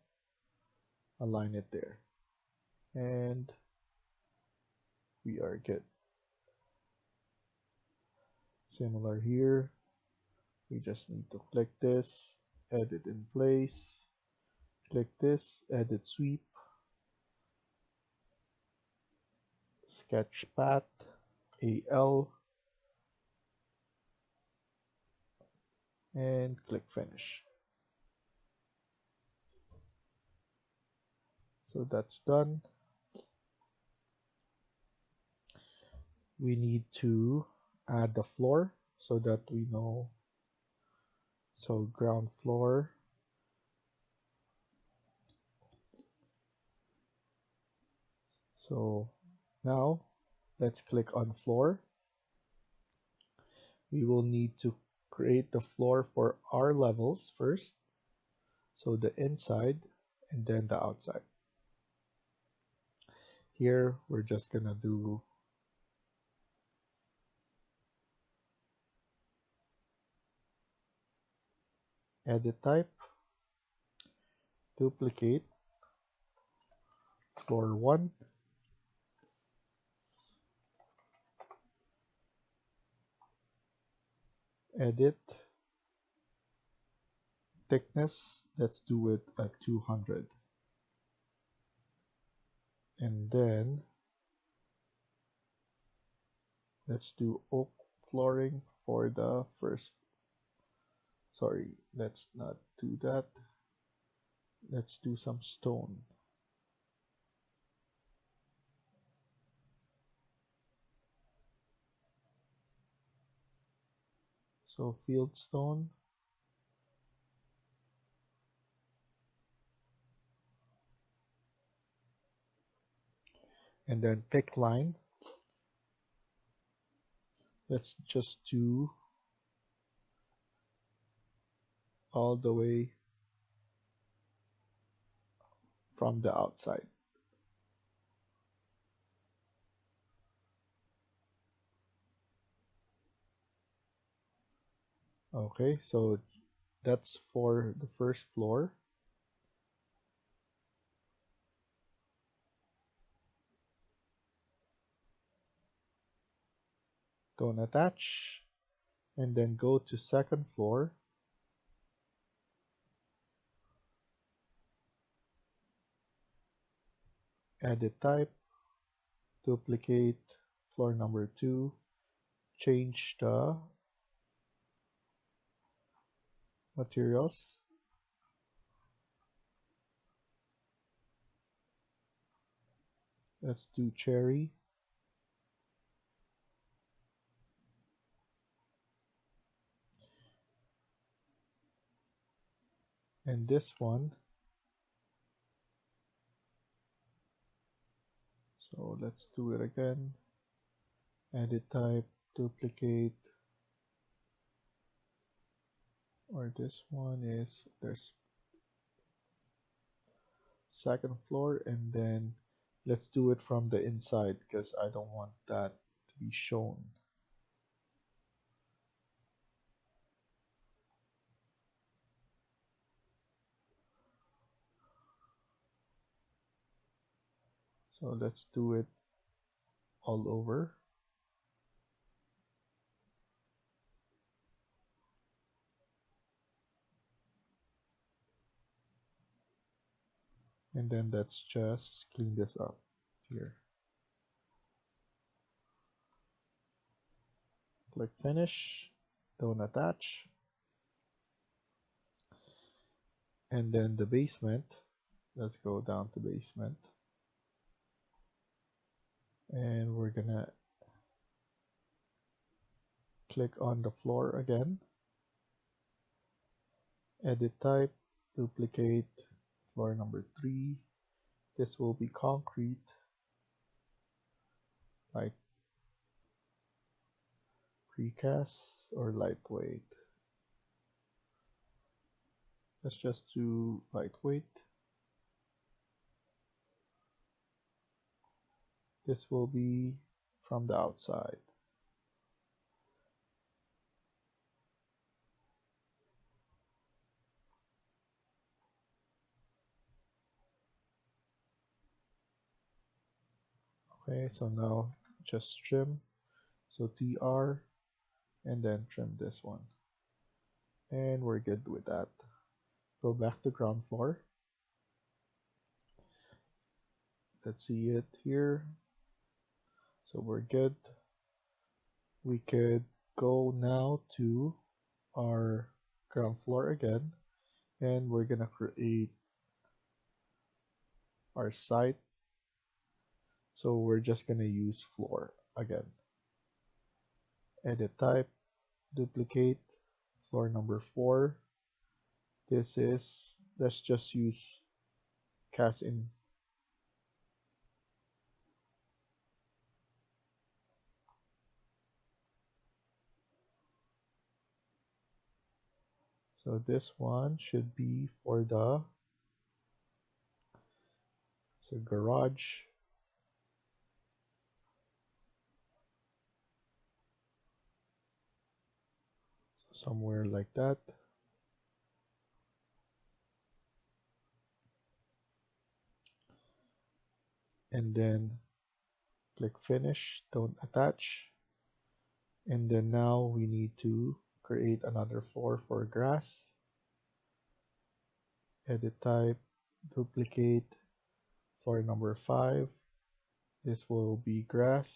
Speaker 1: align it there, and we are good. Similar here, we just need to click this, edit in place, click this, edit sweep, sketch path, AL, and click finish. So that's done. We need to add the floor so that we know. So ground floor. So now let's click on floor. We will need to create the floor for our levels first. So the inside and then the outside. Here we're just gonna do edit type, duplicate, floor 1, edit, thickness, let's do it at 200. And then let's do oak flooring for the first. Sorry, let's not do that. Let's do some stone. So field stone. And then pick line. Let's just do all the way from the outside. Okay, so That's for the first floor. Don't attach. And then go to second floor. Edit type. Duplicate floor number 2. Change the materials. Let's do cherry. And this one. So let's do it again. Edit type, duplicate, or this one is, there's second floor, and then let's do it from the inside because I don't want that to be shown. So let's do it all over. And then let's just clean this up here. Click finish, don't attach. And then the basement, let's go down to basement. And we're gonna click on the floor again. Edit type, duplicate, floor number 3. This will be concrete, like precast or lightweight. Let's just do lightweight. This will be from the outside. Okay, so now just trim. So TR and then trim this one. And we're good with that. Go back to ground floor. Let's see it here. So we're good. We could go now to our ground floor again, and we're gonna create our site. So we're just gonna use floor again. Edit type, duplicate, floor number 4. This is, let's just use cast in. So this one should be for the garage. Somewhere like that. And then click finish, don't attach. And then now we need to create another floor for grass. Edit type, duplicate, floor number 5. This will be grass.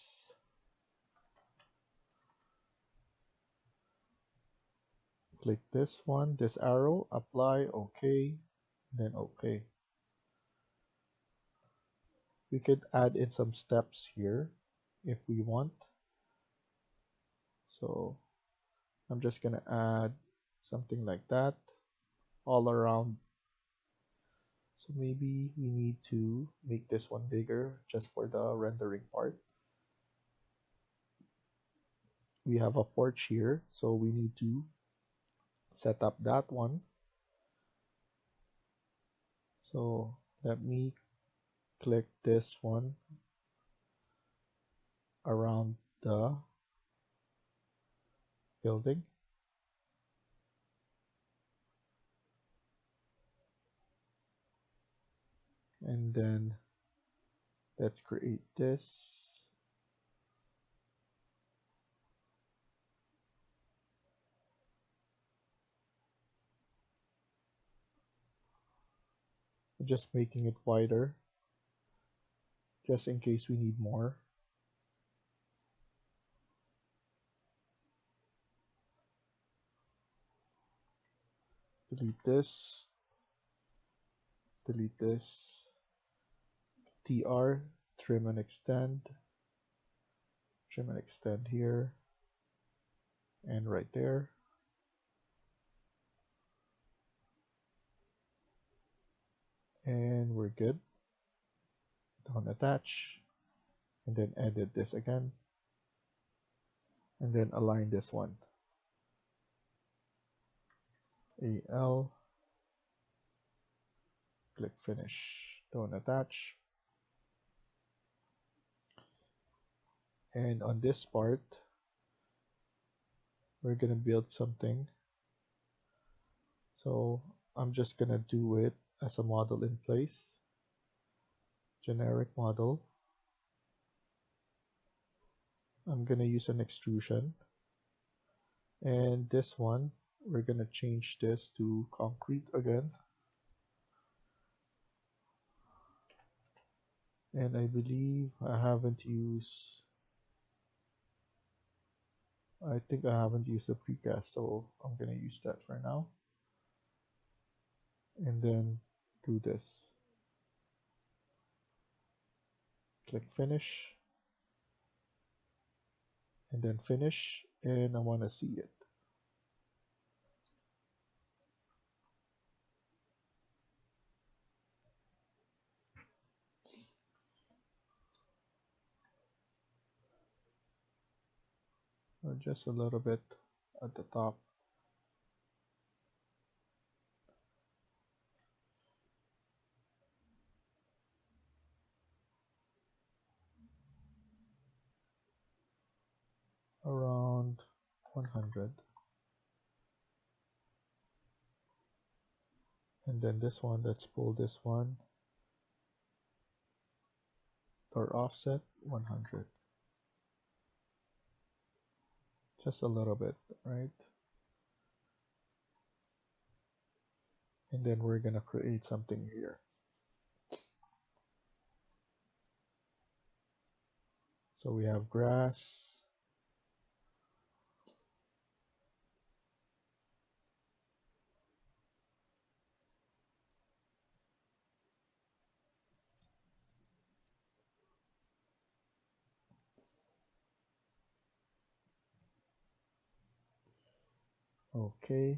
Speaker 1: Click this one, this arrow, apply, OK, then OK. We could add in some steps here if we want. So I'm just gonna add something like that all around. So maybe we need to make this one bigger just for the rendering part. We have a porch here, so we need to set up that one. So let me click this one around the building. And then let's create this. Just making it wider, just in case we need more. Delete this, delete this, TR, trim and extend here, and right there. And we're good. Don't attach, and then edit this again, and then align this one. AL, click finish, don't attach. And on this part, we're gonna build something. So I'm just gonna do it as a model in place, generic model. I'm gonna use an extrusion, and this one we're gonna change this to concrete again. And I believe I haven't used, I think I haven't used the precast, so I'm gonna use that for now. And then do this. Click finish, and then finish, and I want to see it. Or just a little bit at the top. Around 100. And then this one, let's pull this one. Or offset 100. Just a little bit, right? And then we're gonna create something here. So we have grass. Okay.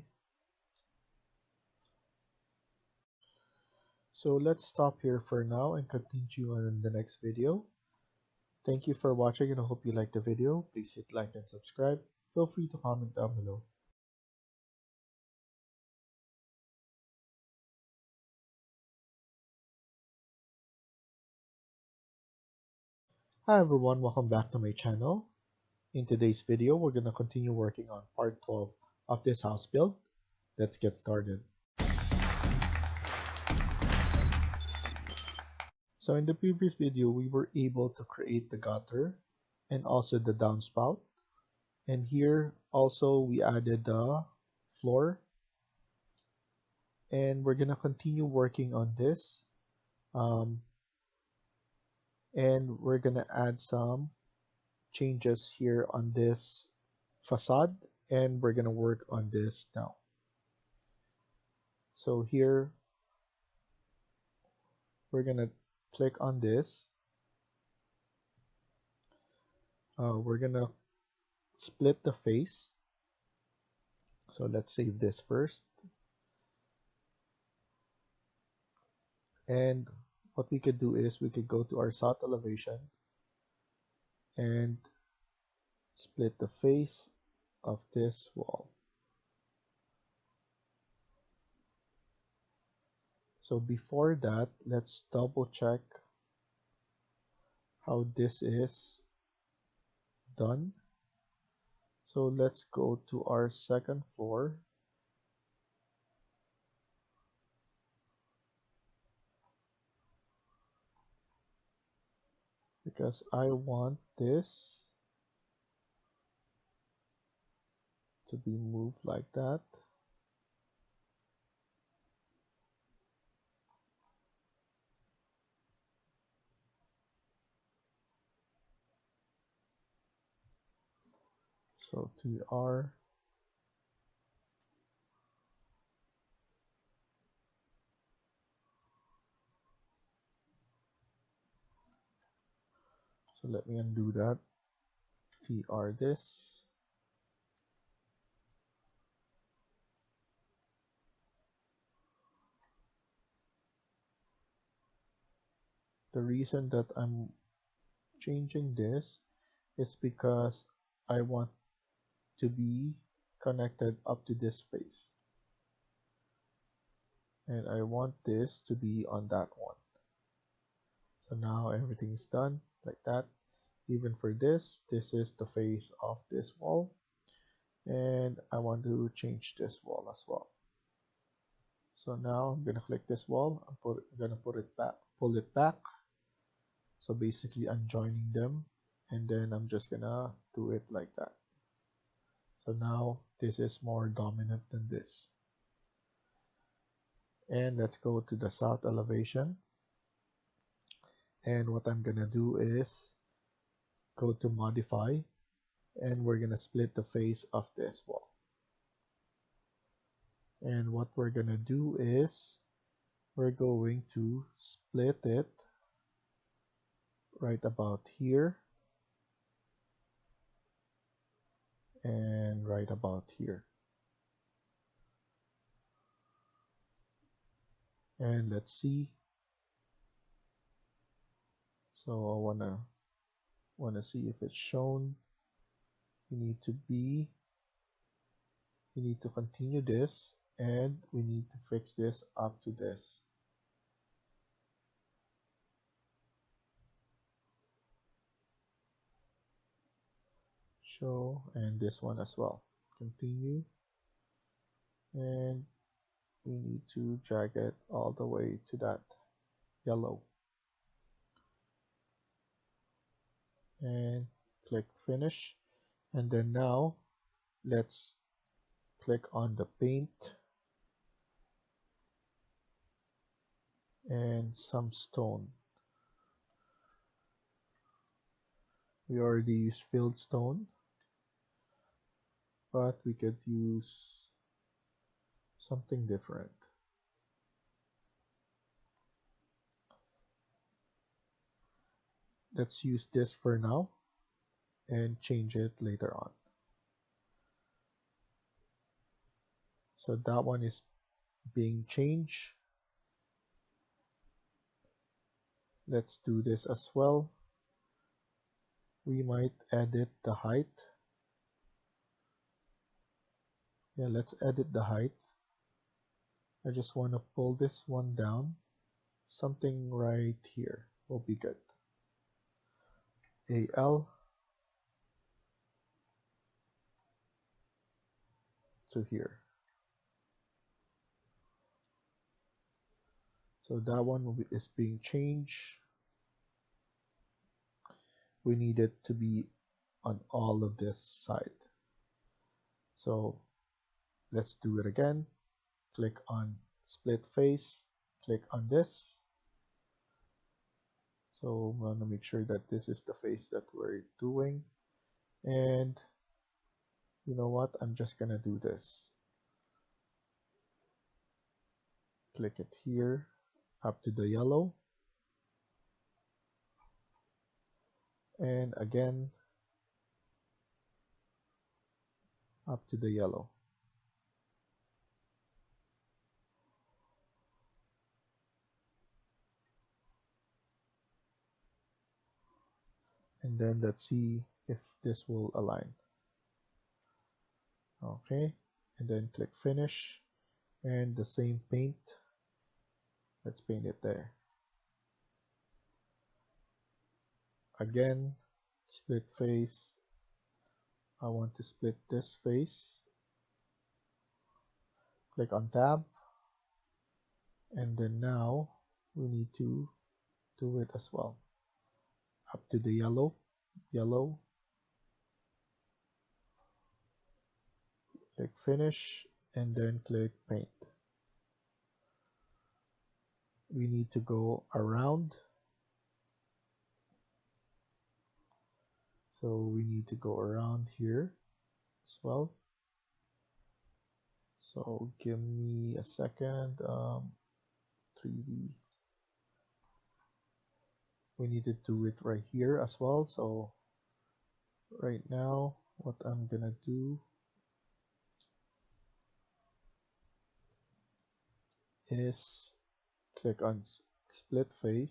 Speaker 1: So let's stop here for now and continue on the next video. Thank you for watching, and I hope you liked the video. Please hit like and subscribe. Feel free to comment down below. Hi everyone, welcome back to my channel. In today's video, we're going to continue working on part 12 of this house build. Let's get started. So in the previous video, we were able to create the gutter and also the downspout. And here also we added the floor. And we're going to continue working on this. And we're going to add some changes here on this facade, and we're going to work on this now. So here we're going to click on this. We're going to split the face. So let's save this first. And what we could do is we could go to our south elevation and split the face of this wall. So before that, let's double check how this is done. So let's go to our second floor. because I want this to be moved like that. So TR, so let me undo that. TR this. The reason that I'm changing this is because I want to be connected up to this face. And I want this to be on that one. So now everything is done like that. Even for this is the face of this wall. And I want to change this wall as well. So now I'm gonna click this wall. I'm gonna put it back, pull it back. So basically I'm joining them, and then I'm just gonna do it like that. So now this is more dominant than this. And let's go to the south elevation. And what I'm gonna do is go to modify, and we're gonna split the face of this wall. And what we're gonna do is we're going to split it right about here and right about here. And let's see. So I wanna see if it's shown. You need to continue this, and we need to fix this up to this. Show, and this one as well. Continue, and we need to drag it all the way to that yellow. And click finish. And then now let's click on the paint and some stone. We already used filled stone, but we could use something different. Let's use this for now and change it later on. So that one is being changed. Let's do this as well. We might edit the height. Yeah, let's edit the height. I just want to pull this one down. Something right here will be good. AL to here. So that one is being changed. We need it to be on all of this side. So let's do it again. Click on split face, click on this. So I'm going to make sure that this is the face that we're doing. And you know what? I'm just going to do this. Click it here, up to the yellow. And again, up to the yellow. And then let's see if this will align. Okay, and then click finish, and the same paint, let's paint it there. Again, split face. I want to split this face. Click on tab, and then now we need to do it as well. up to the yellow, click finish, and then click paint. We need to go around, so we need to go around here as well. So give me a second. 3D. We need to do it right here as well. So right now, what I'm gonna do is click on split face.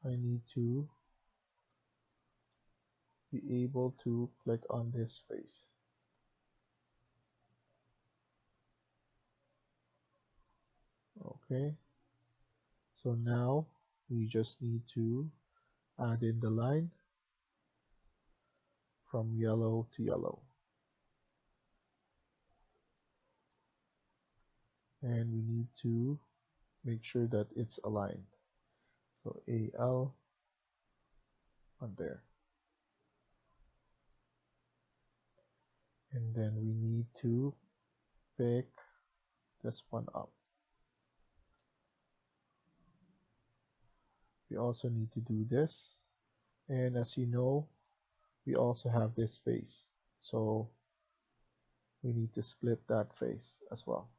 Speaker 1: I need to be able to click on this face. Okay, so now we just need to add in the line from yellow to yellow, and we need to make sure that it's aligned. So AL on there, and then we need to pick this one up. We also need to do this, and as you know, we also have this face, so we need to split that face as well.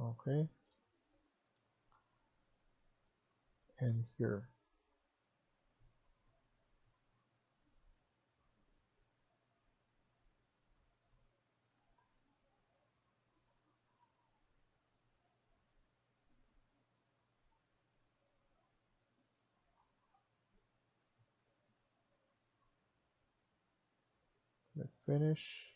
Speaker 1: Okay, and here. Click finish.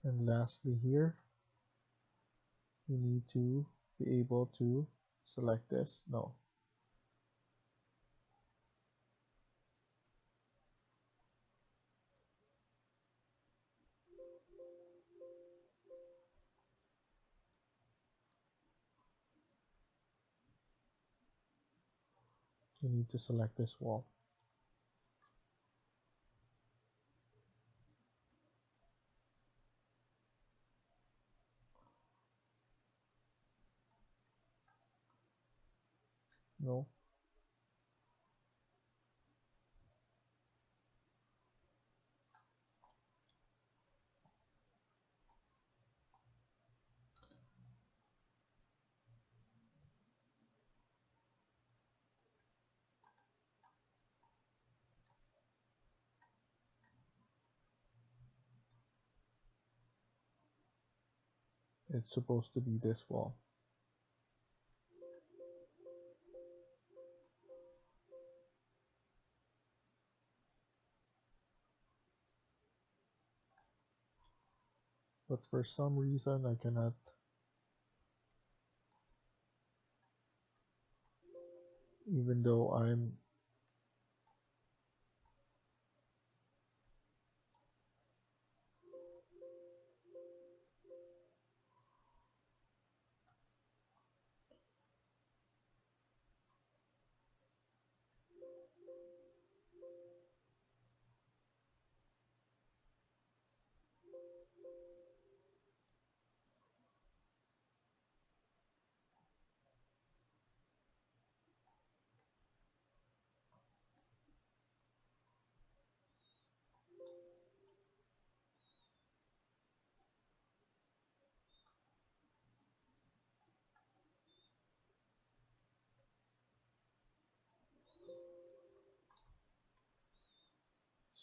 Speaker 1: And lastly here, you need to be able to select this. No. You need to select this wall. No. It's supposed to be this wall. But for some reason I cannot. Even though I'm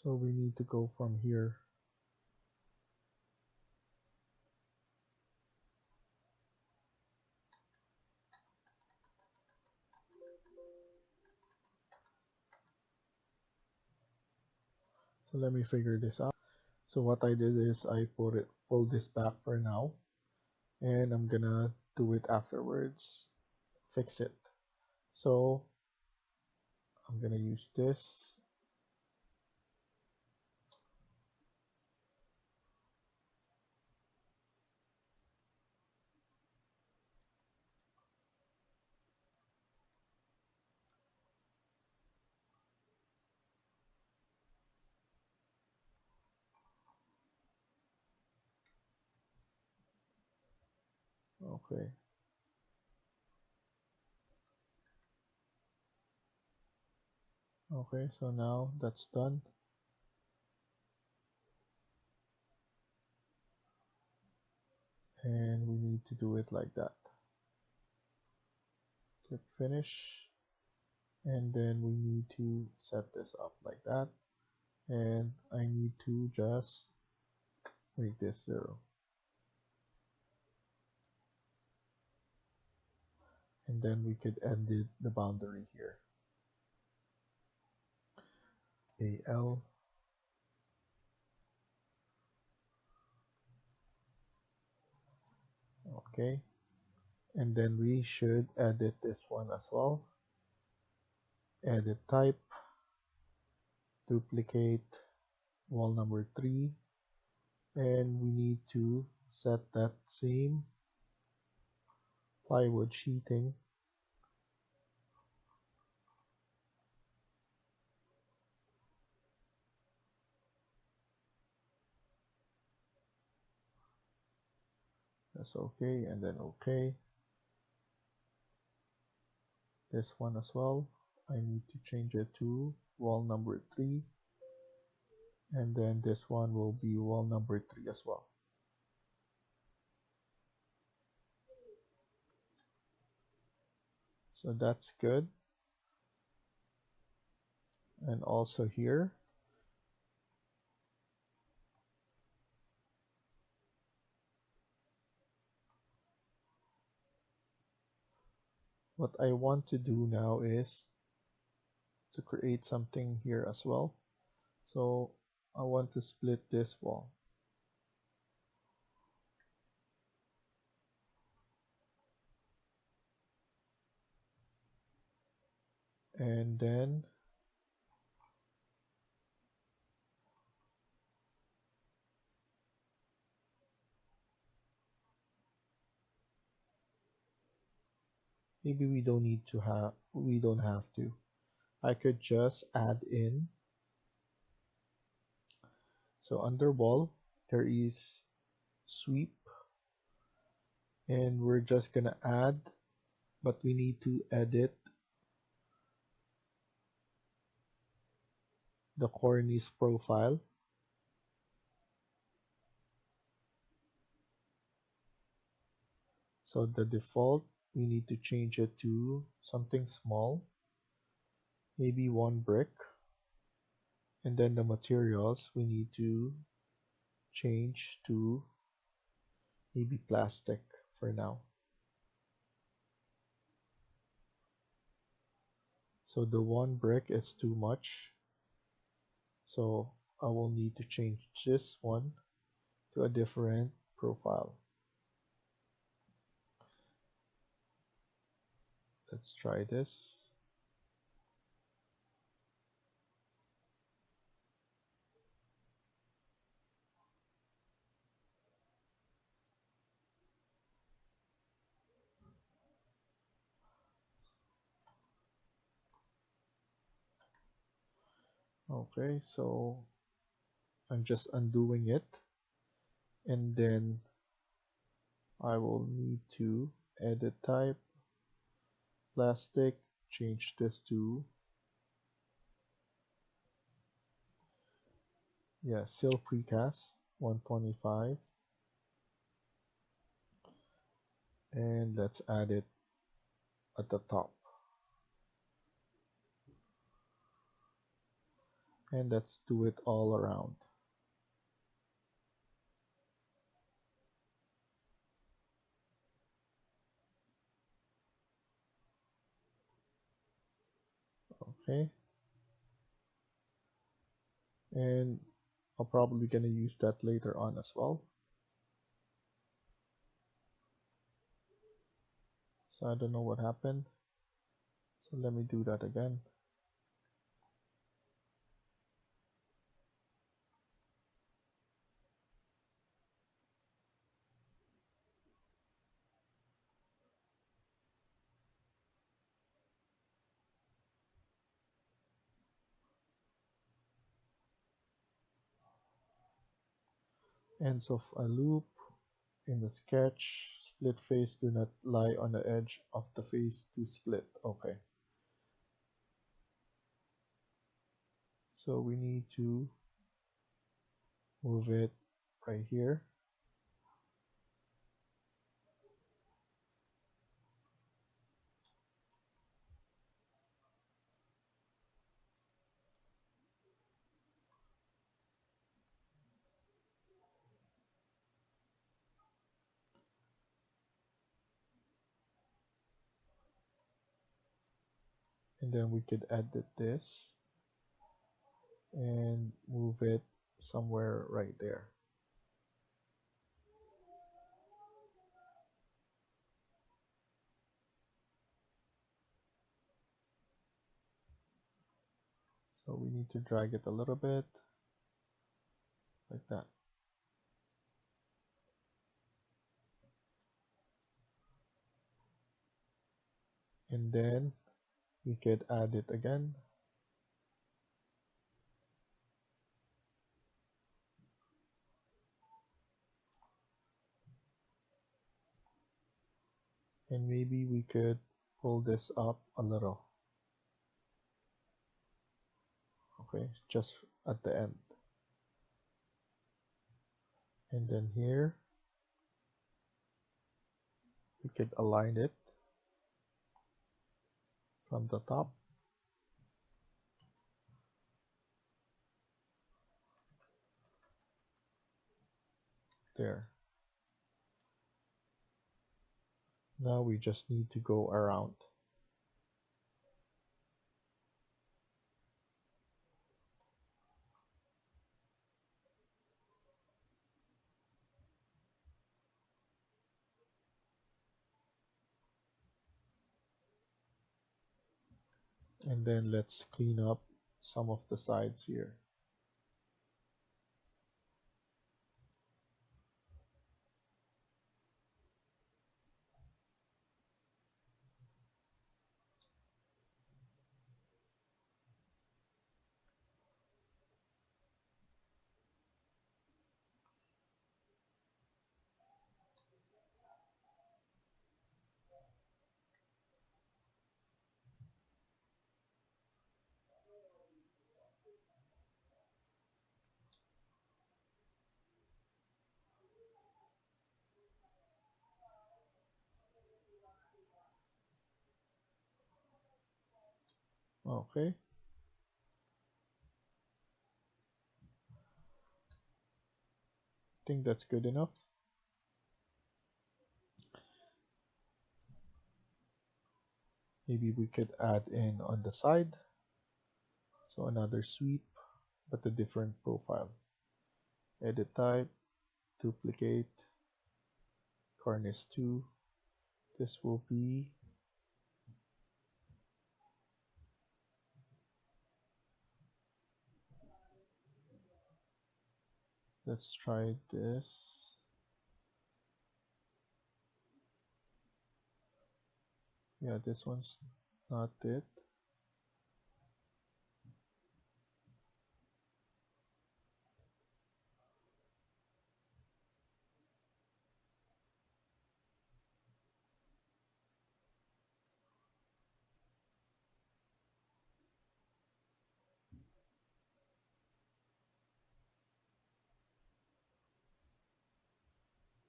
Speaker 1: so we need to go from here. So let me figure this out. So what I did is I pulled this back for now, and I'm gonna do it afterwards, fix it. So I'm gonna use this. Okay. Okay, so now that's done. And we need to do it like that. Click finish. And then we need to set this up like that. And I need to just make this 0. And then we could end the boundary here. AL. Okay. And then we should edit this one as well. Edit type. Duplicate wall number 3. And we need to set that same plywood sheeting. That's okay, and then okay. This one as well. I need to change it to wall number 3. And then this one will be wall number 3 as well. So that's good. And also here. What I want to do now is to create something here as well. So I want to split this wall. And then maybe we don't have to. I could just add in. So under wall, there is sweep, and we're just gonna add, but we need to edit the cornice profile. So the default, we need to change it to something small, maybe 1 brick. And then the materials, we need to change to maybe plastic for now. So the 1 brick is too much. So I will need to change this one to a different profile. Let's try this. Okay, so I'm just undoing it, and then I will need to edit type, plastic, change this to sill precast 125, and let's add it at the top, and let's do it all around. Okay, and I'm probably gonna use that later on as well. So I don't know what happened. So let me do that again. Ends of a loop in the sketch. Split face do not lie on the edge of the face to split. Okay. So we need to move it right here. And then we could edit this and move it somewhere right there. So we need to drag it a little bit like that. And then we could add it again. And maybe we could pull this up a little. Okay, just at the end. And then here, we could align it from the top. There. Now we just need to go around. And then let's clean up some of the sides here. Okay. I think that's good enough. Maybe we could add in on the side. So another sweep, but a different profile. Edit type, duplicate, cornice 2. This will be, let's try this. Yeah, this one's not it.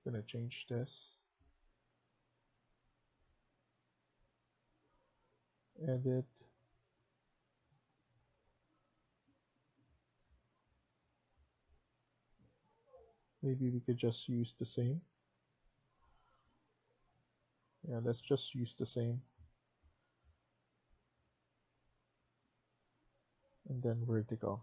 Speaker 1: Gonna change this. Edit. Maybe we could just use the same. Yeah, let's just use the same. And then vertical.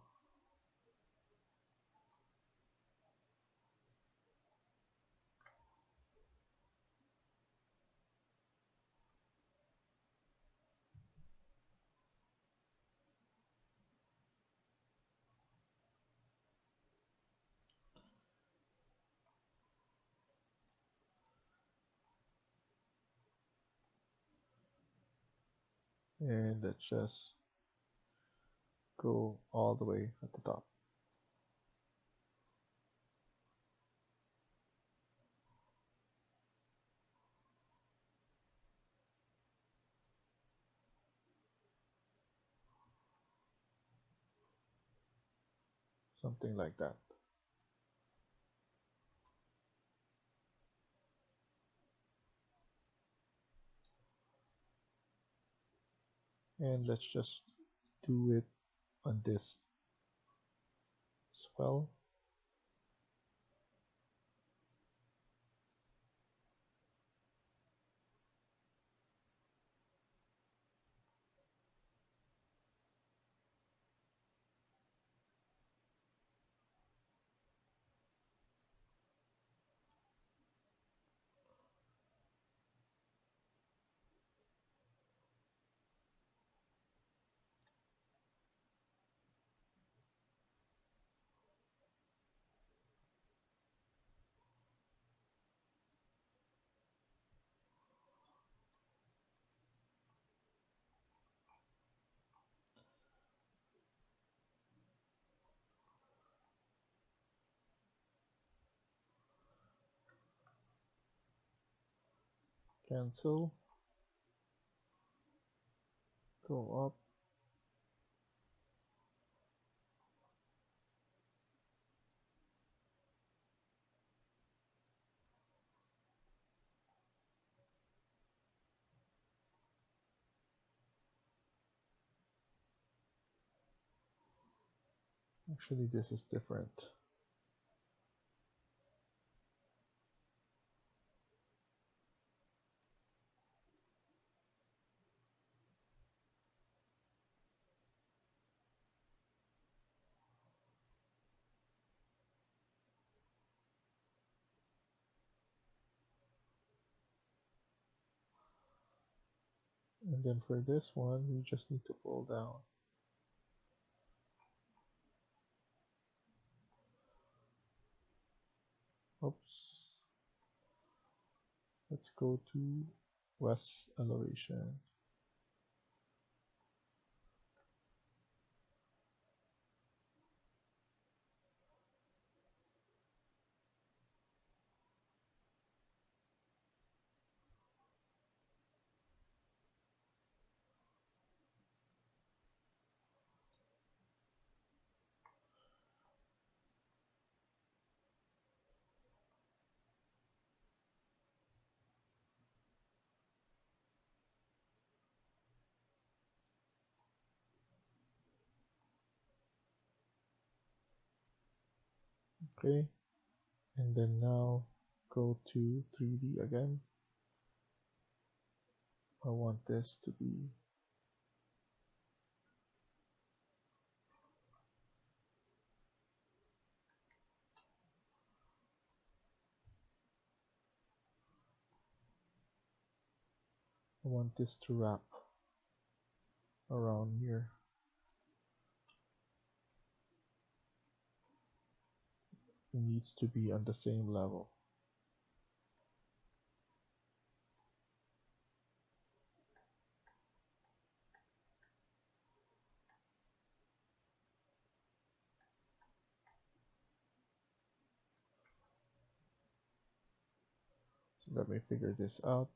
Speaker 1: And let's just go all the way at the top. Something like that. And let's just do it on this as well. Cancel, go up. Actually, this is different. And then for this one, we just need to pull down. Oops. Let's go to west elevation. Okay. And then now go to 3D again. I want this to be I want this to wrap around here. It needs to be on the same level. So let me figure this out.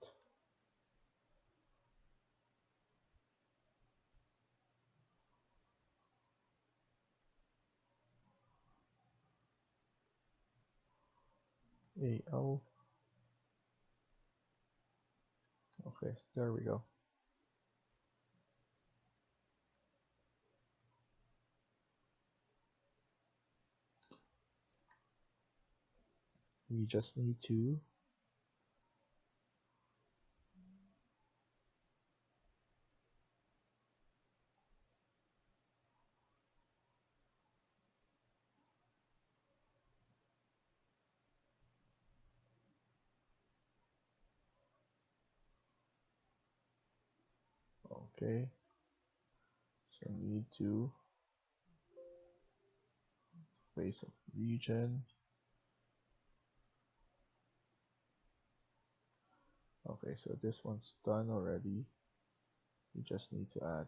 Speaker 1: AL. Okay, there we go. We just need to okay. So need to face of region. Okay, so this one's done already. You just need to add.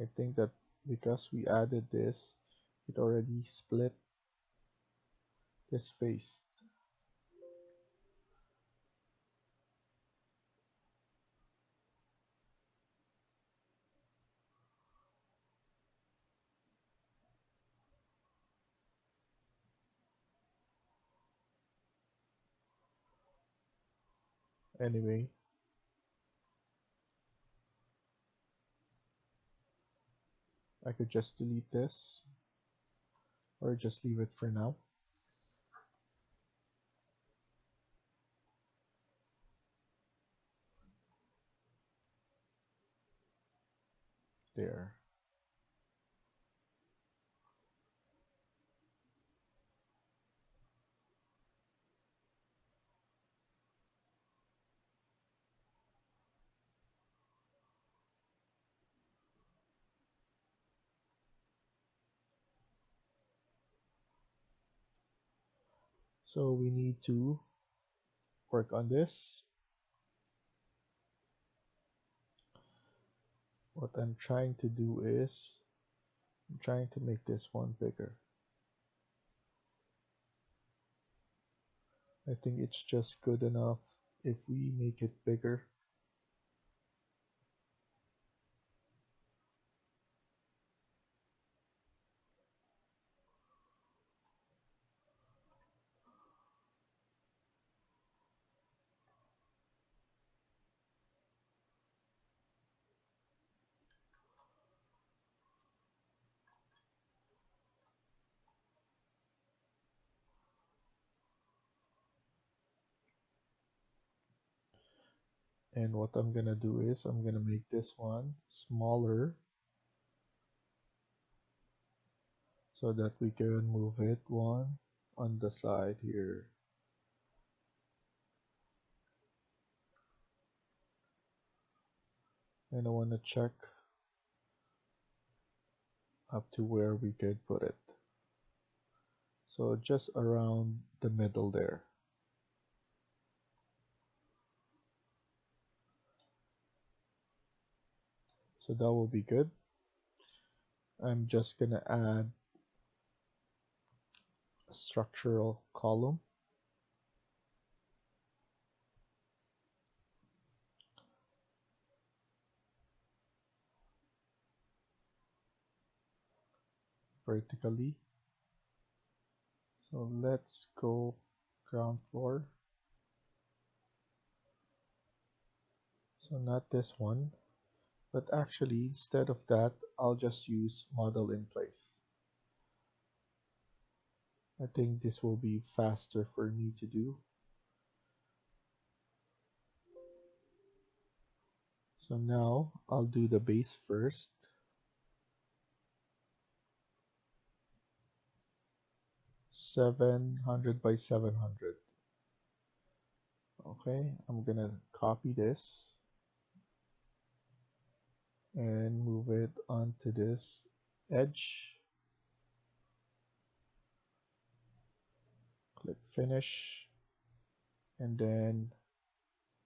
Speaker 1: I think that because we added this, it already split this face. Anyway, I could just delete this or just leave it for now. There. So we need to work on this. What I'm trying to do is I'm trying to make this one bigger. I think it's just good enough if we make it bigger. And what I'm gonna do is I'm gonna make this one smaller so that we can move it one on the side here. And I want to check up to where we could put it. So just around the middle there. So that will be good. I'm just gonna add a structural column. Vertically. So let's go ground floor. So not this one, but actually instead of that, I'll just use model in place. I think this will be faster for me to do. So now I'll do the base first. 700 by 700. Okay, I'm gonna copy this and move it onto this edge. Click finish and then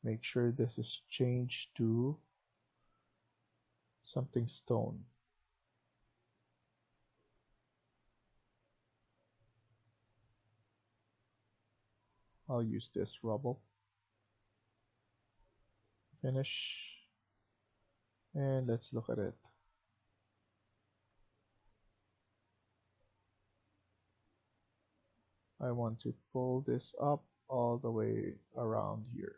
Speaker 1: make sure this is changed to something stone. I'll use this rubble. Finish and let's look at it. I want to pull this up all the way around here.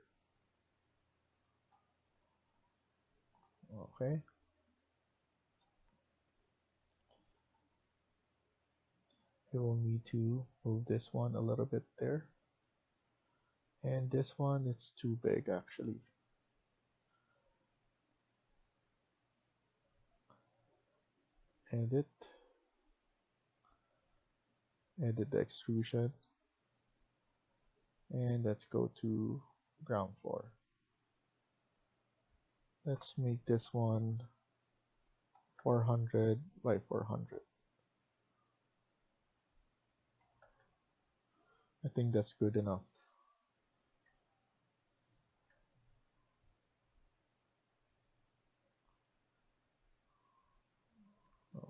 Speaker 1: Okay. We will need to move this one a little bit there. And this one, it's too big actually. Edit, edit the extrusion, and let's go to ground floor. Let's make this one 400 by 400. I think that's good enough.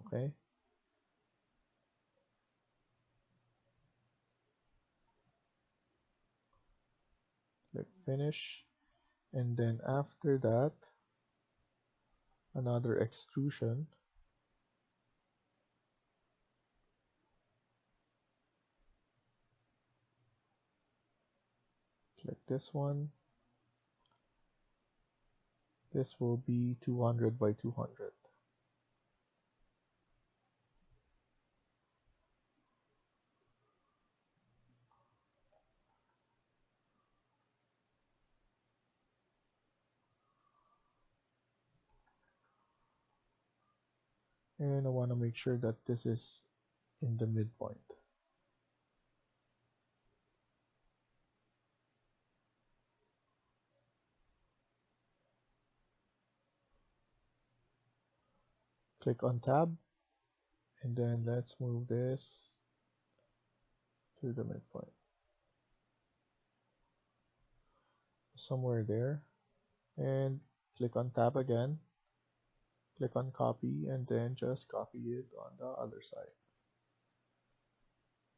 Speaker 1: Okay. Click finish. And then after that, another extrusion. Click this one. This will be 200 by 200. And I want to make sure that this is in the midpoint. Click on tab, and then let's move this to the midpoint. Somewhere there. And click on tab again. Click on copy, and then just copy it on the other side.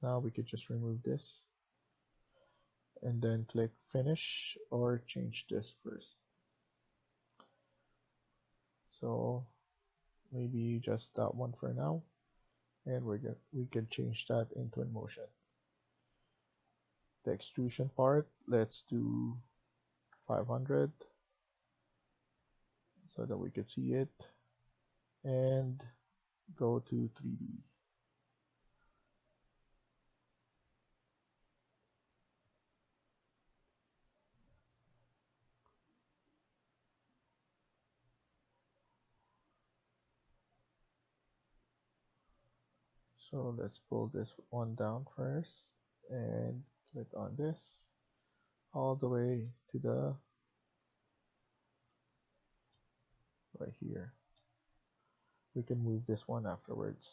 Speaker 1: Now we could just remove this. And then click finish or change this first. So maybe just that one for now, and we can change that in Twinmotion. The extrusion part, let's do 500 so that we can see it, and go to 3D. So let's pull this one down first and click on this all the way to the right here. We can move this one afterwards.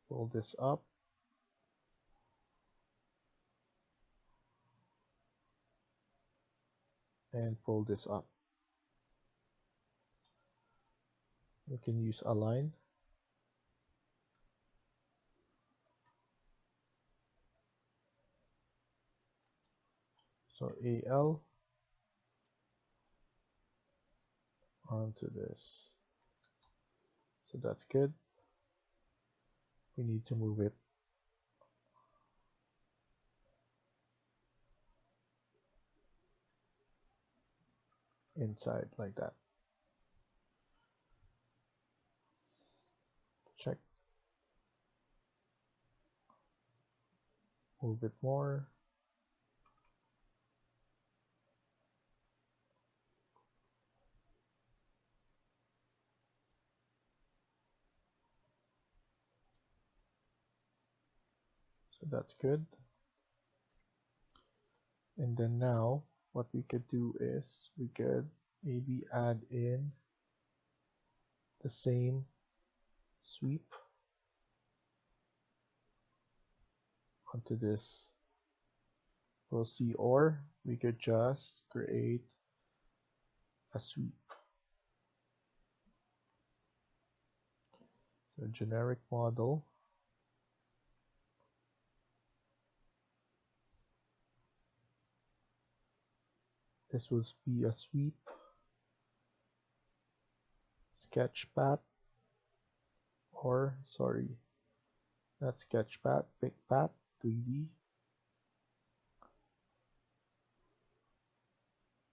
Speaker 1: Pull this up. And pull this up. We can use align. So AL onto this. So that's good. We need to move it inside like that. Check. Move it more. So that's good. And then now what we could do is we could maybe add in the same sweep onto this. We'll see, or we could just create a sweep. So generic model. This will be a sweep. Sketch path, or sorry, not sketch path, pick path, 3D.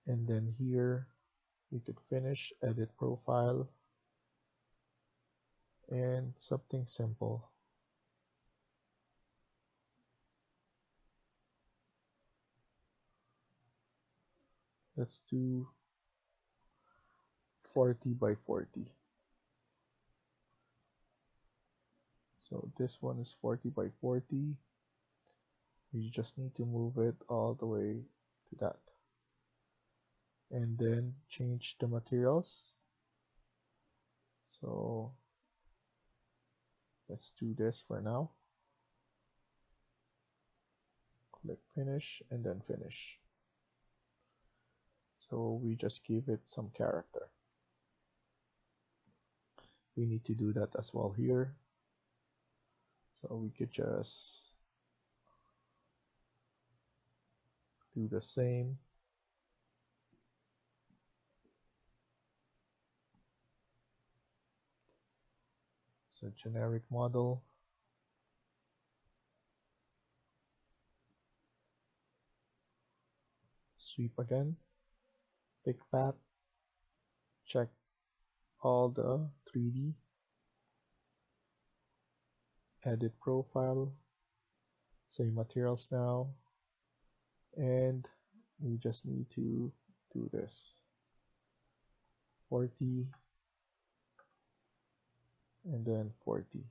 Speaker 1: And then here we could finish, edit profile, and something simple. Let's do 40 by 40. So this one is 40 by 40. We just need to move it all the way to that. And then change the materials. So let's do this for now. Click finish and then finish. So we just give it some character. We need to do that as well here. So we could just do the same. So generic model. Sweep again. Pick path. Check all the 3D. Edit profile. Say materials now. And we just need to do this. 40 and then 40.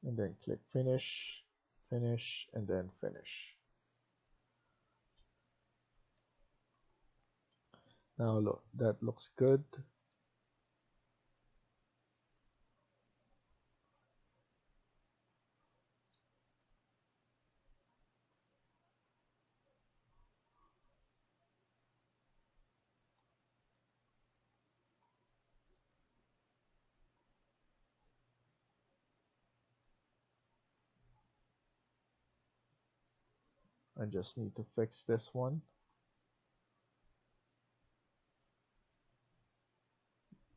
Speaker 1: And then click finish, finish, and then finish. Now look, that looks good. I just need to fix this one.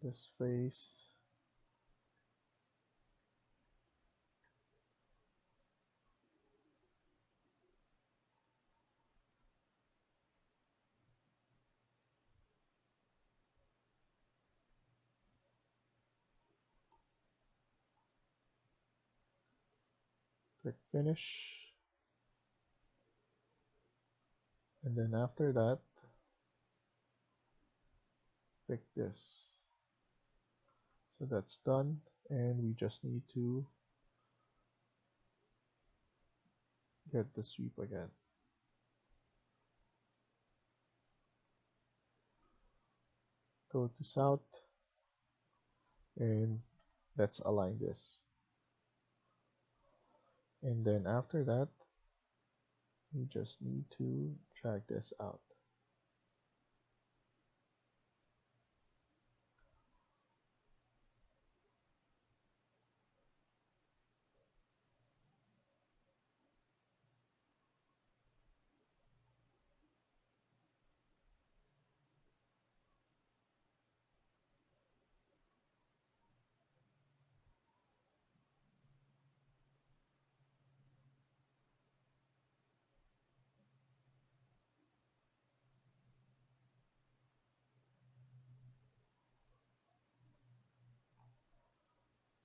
Speaker 1: This face. Click finish. And then after that, pick this. So that's done. And we just need to get the sweep again. Go to south. And let's align this. And then after that, we just need to drag this out.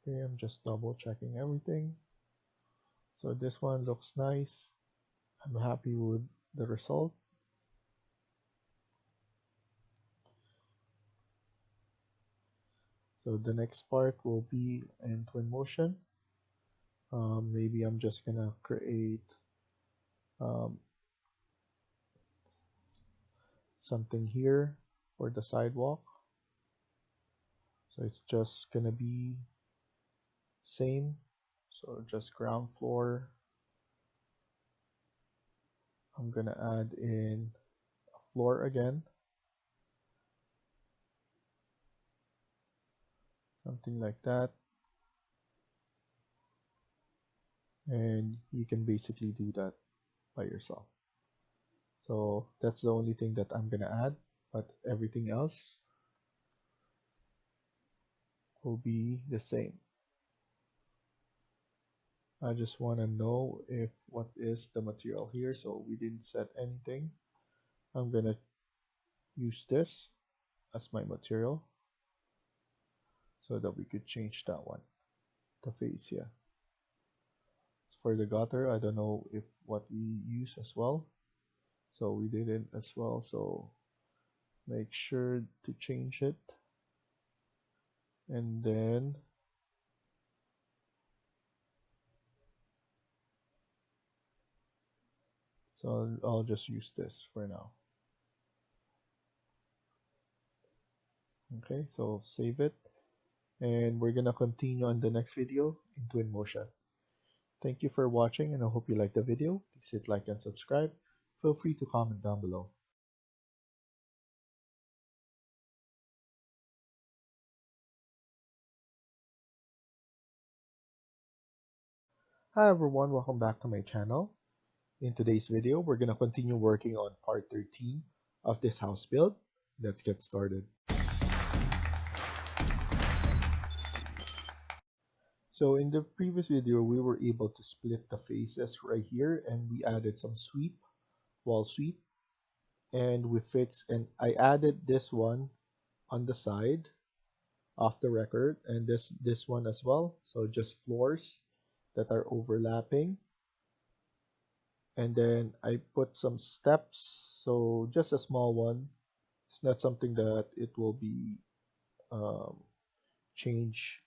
Speaker 1: Okay, I'm just double checking everything. So this one looks nice. I'm happy with the result. So the next part will be in Twinmotion. Maybe I'm just gonna create um, something here for the sidewalk. So it's just gonna be same. So just ground floor. I'm gonna add in a floor again. Something like that. And you can basically do that by yourself. So that's the only thing that I'm gonna add, but everything else will be the same. I just want to know if what is the material here. So we didn't set anything. I'm gonna use this as my material. so that we could change that one, the fascia. For the gutter, I don't know if what we use as well, so we did it as well. So make sure to change it, and then so I'll just use this for now. Okay, so save it, and we're gonna continue on the next video in Twinmotion. Thank you for watching, and I hope you liked the video. Please hit like and subscribe. Feel free to comment down below. Hi everyone, welcome back to my channel. In today's video, we're gonna continue working on part 13 of this house build. Let's get started. So in the previous video, we were able to split the faces right here, and we added some sweep, wall sweep, and we fixed, and I added this one on the side off the record, and this one as well. So just floors that are overlapping, and then I put some steps, so just a small one. It's not something that it will be change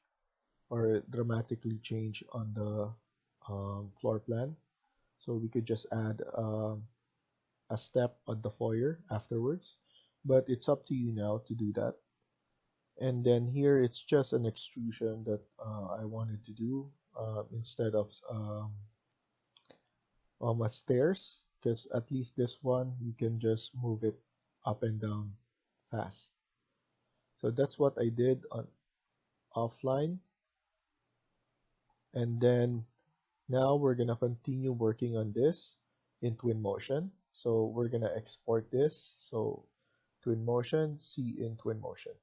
Speaker 1: or dramatically change on the floor plan. So we could just add a step on the foyer afterwards, but it's up to you now to do that. And then here it's just an extrusion that I wanted to do instead of a stairs, because at least this one you can just move it up and down fast. So that's what I did on offline, and then now we're gonna continue working on this in Twinmotion. So we're gonna export this. So Twinmotion, see in Twinmotion.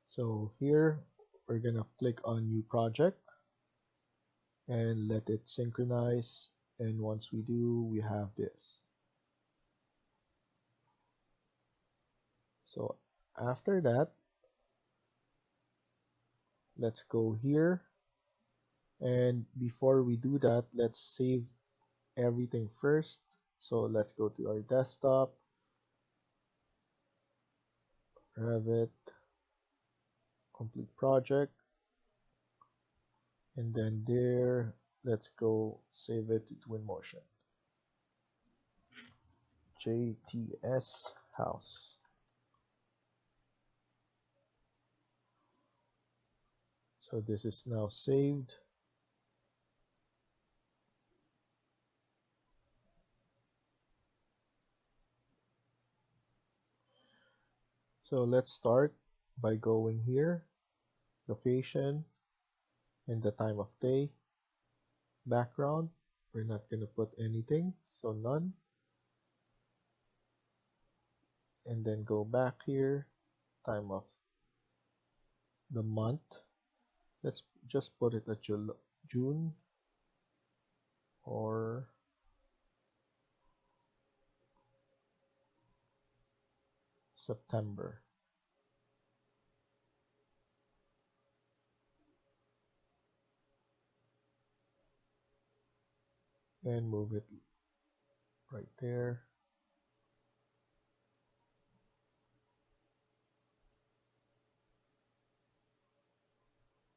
Speaker 1: So here we're gonna click on new project and let it synchronize, and once we do, we have this. So after that, let's go here, and before we do that, let's save everything first. So let's go to our desktop, Revit, complete project, and then there, let's go save it to Twinmotion, JTS house. So this is now saved. So let's start by going here, location, and the time of day. Background, we're not going to put anything, so none. And then go back here, time of the month. Let's just put it at June or September. And move it right there.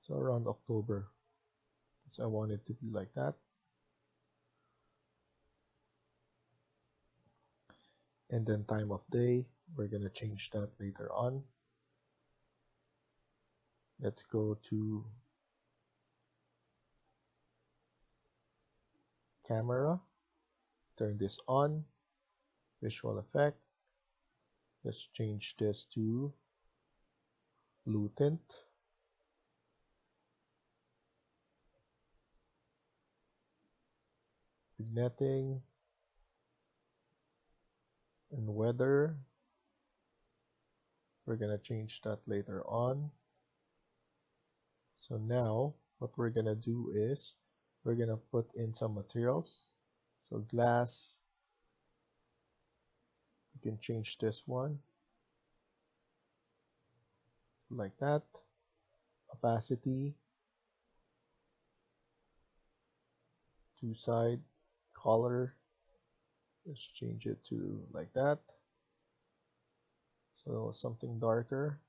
Speaker 1: So around October. So I want it to be like that. And then time of day, we're going to change that later on. Let's go to camera, turn this on, visual effect. Let's change this to blue tint. Vignetting and weather. We're gonna change that later on. So now what we're gonna do is we're gonna put in some materials. So glass, you can change this one. like that. Opacity, two side, color, let's change it to like that. So something darker.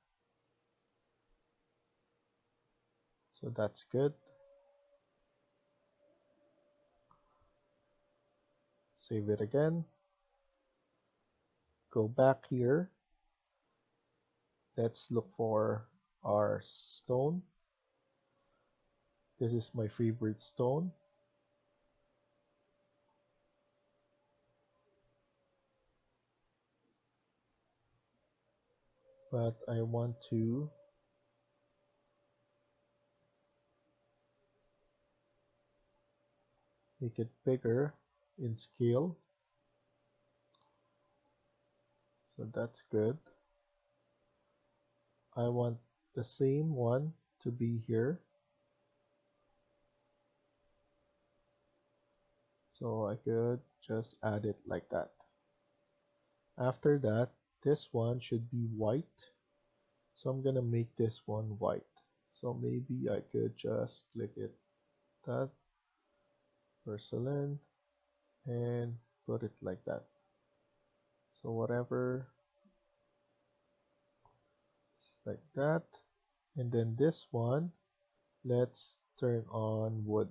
Speaker 1: So that's good. Save it again. Go back here. Let's look for our stone. This is my favorite stone. But I want to make it bigger in scale. So that's good. I want the same one to be here. So I could just add it like that. After that, this one should be white. So I'm gonna make this one white. So maybe I could just click it that, porcelain, and put it like that. So whatever, like that. And then this one, let's turn on wood.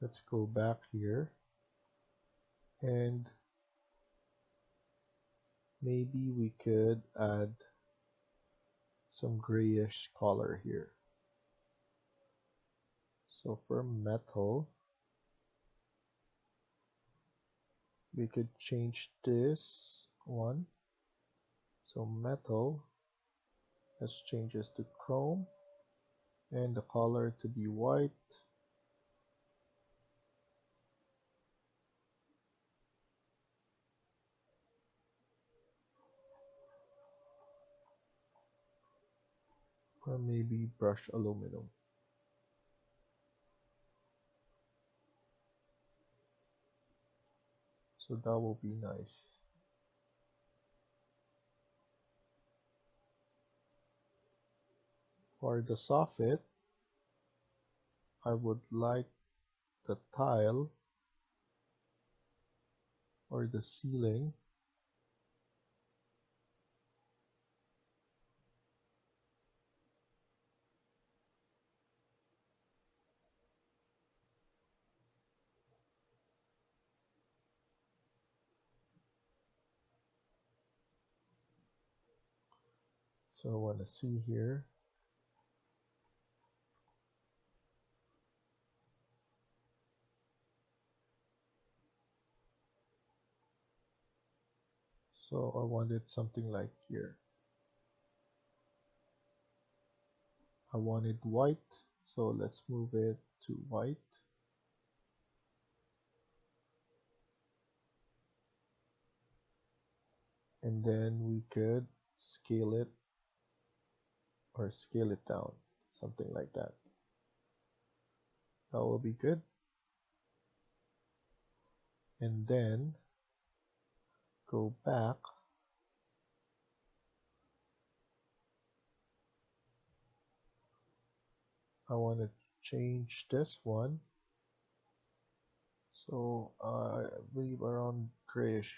Speaker 1: Let's go back here and maybe we could add some grayish color here. So for metal, we could change this one. So metal, let's change this to chrome and the color to be white. Or maybe brushed aluminum. So that will be nice. For the soffit, I would like the tile or the ceiling so I want to see here. So I wanted something like here. I wanted white, so let's move it to white. And then we could scale it or scale it down, something like that. That will be good. And then go back. I want to change this one. So I believe around grayish.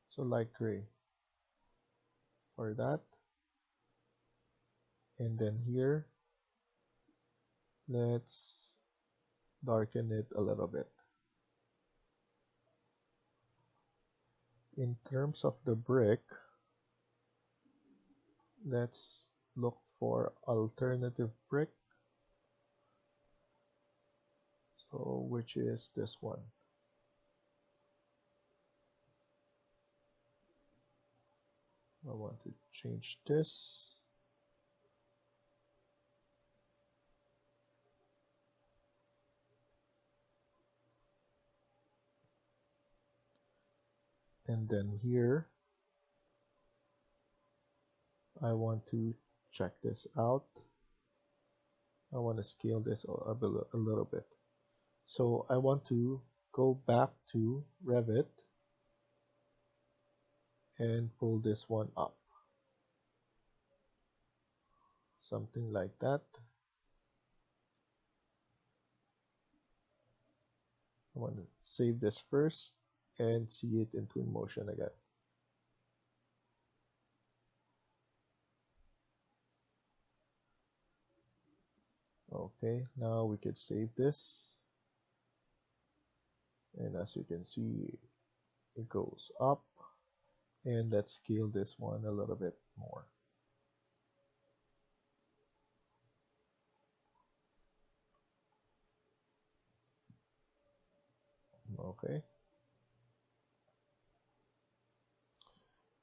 Speaker 1: So light gray for that. And then here, let's darken it a little bit. In terms of the brick, let's look for alternative brick. So which is this one. I want to change this. And then here, I want to check this out. I want to scale this a little bit. So I want to go back to Revit and pull this one up. Something like that. I want to save this first and see it in Twinmotion again. Okay, now we can save this. And as you can see, it goes up. And let's scale this one a little bit more. Okay.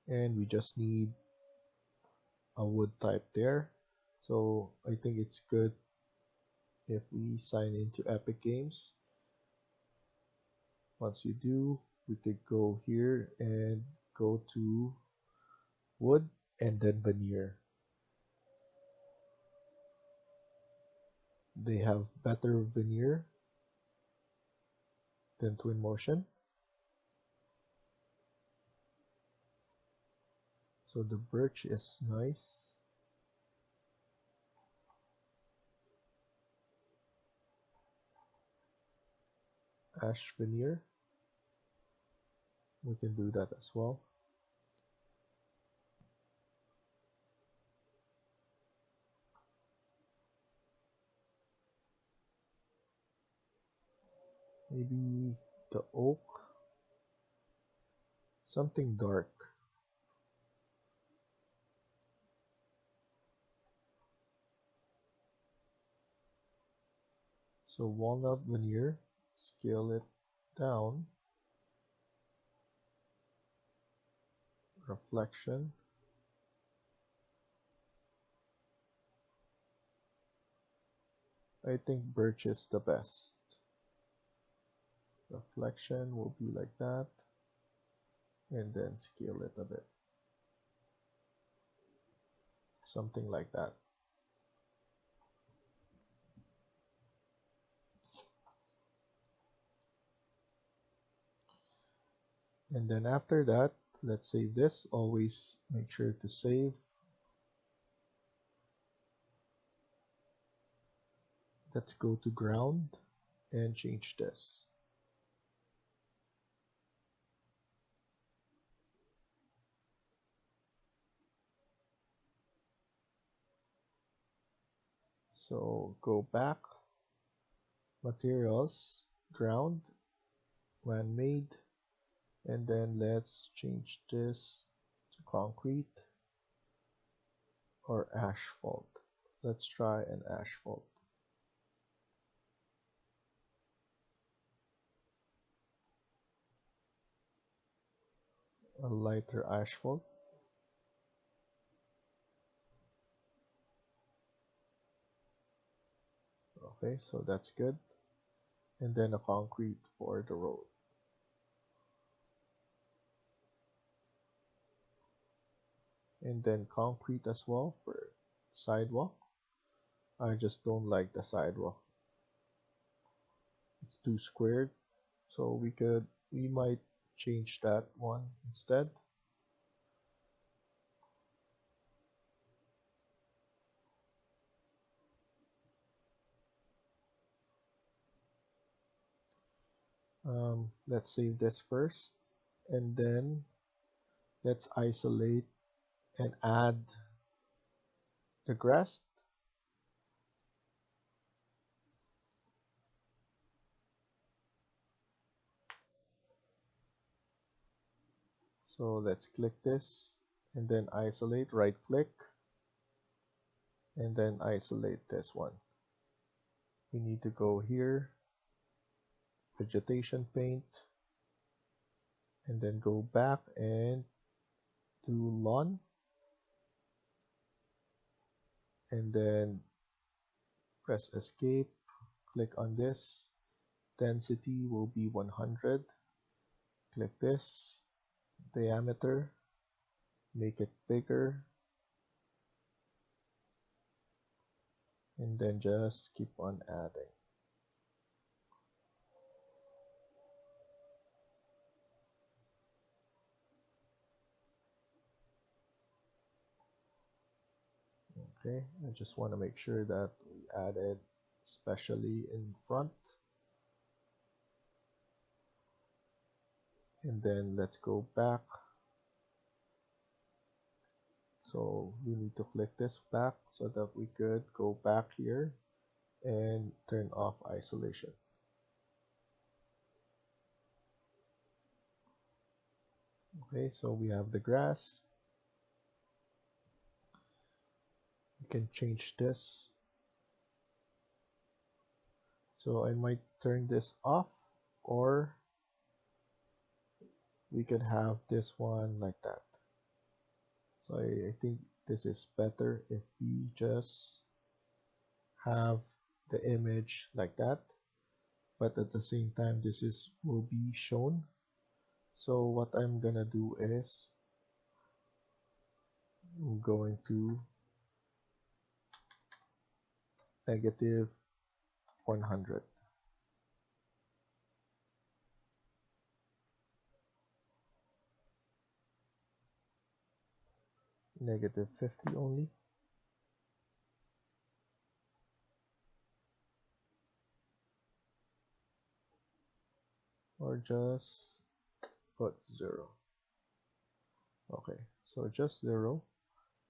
Speaker 1: And we just need a wood type there. So I think it's good if we sign into Epic Games. Once you do, we could go here and go to wood and then veneer. They have better veneer than Twinmotion. So the birch is nice. Ash veneer. We can do that as well. Maybe the oak. Something dark. So walnut veneer, scale it down. Reflection. I think birch is the best. Reflection will be like that. And then scale it a bit. Something like that. And then after that, let's save this. Always make sure to save. Let's go to ground and change this. So go back, materials, ground, man-made, and then let's change this to concrete or asphalt. Let's try an asphalt. A lighter asphalt. Okay, so that's good. And then a concrete for the road. And then concrete as well for sidewalk. I just don't like the sidewalk. It's too squared. So we might change that one instead. Let's save this first, and then let's isolate and add the grass. So let's click this and then isolate, right click, and then isolate this one. We need to go here, vegetation paint, and then go back and do lawn, and then press escape, click on this. Density will be 100. Click this, diameter, make it bigger, and then just keep on adding. Okay, I just want to make sure that we added especially in front, and then let's go back. So we need to click this back so that we could go back here and turn off isolation. Okay, so we have the grass. We can change this. So I might turn this off, or we could have this one like that. So I think this is better if we just have the image like that, but at the same time this is will be shown. So what I'm gonna do is I'm going to negative 100. Negative 50 only. Or just put 0. Okay, so just 0.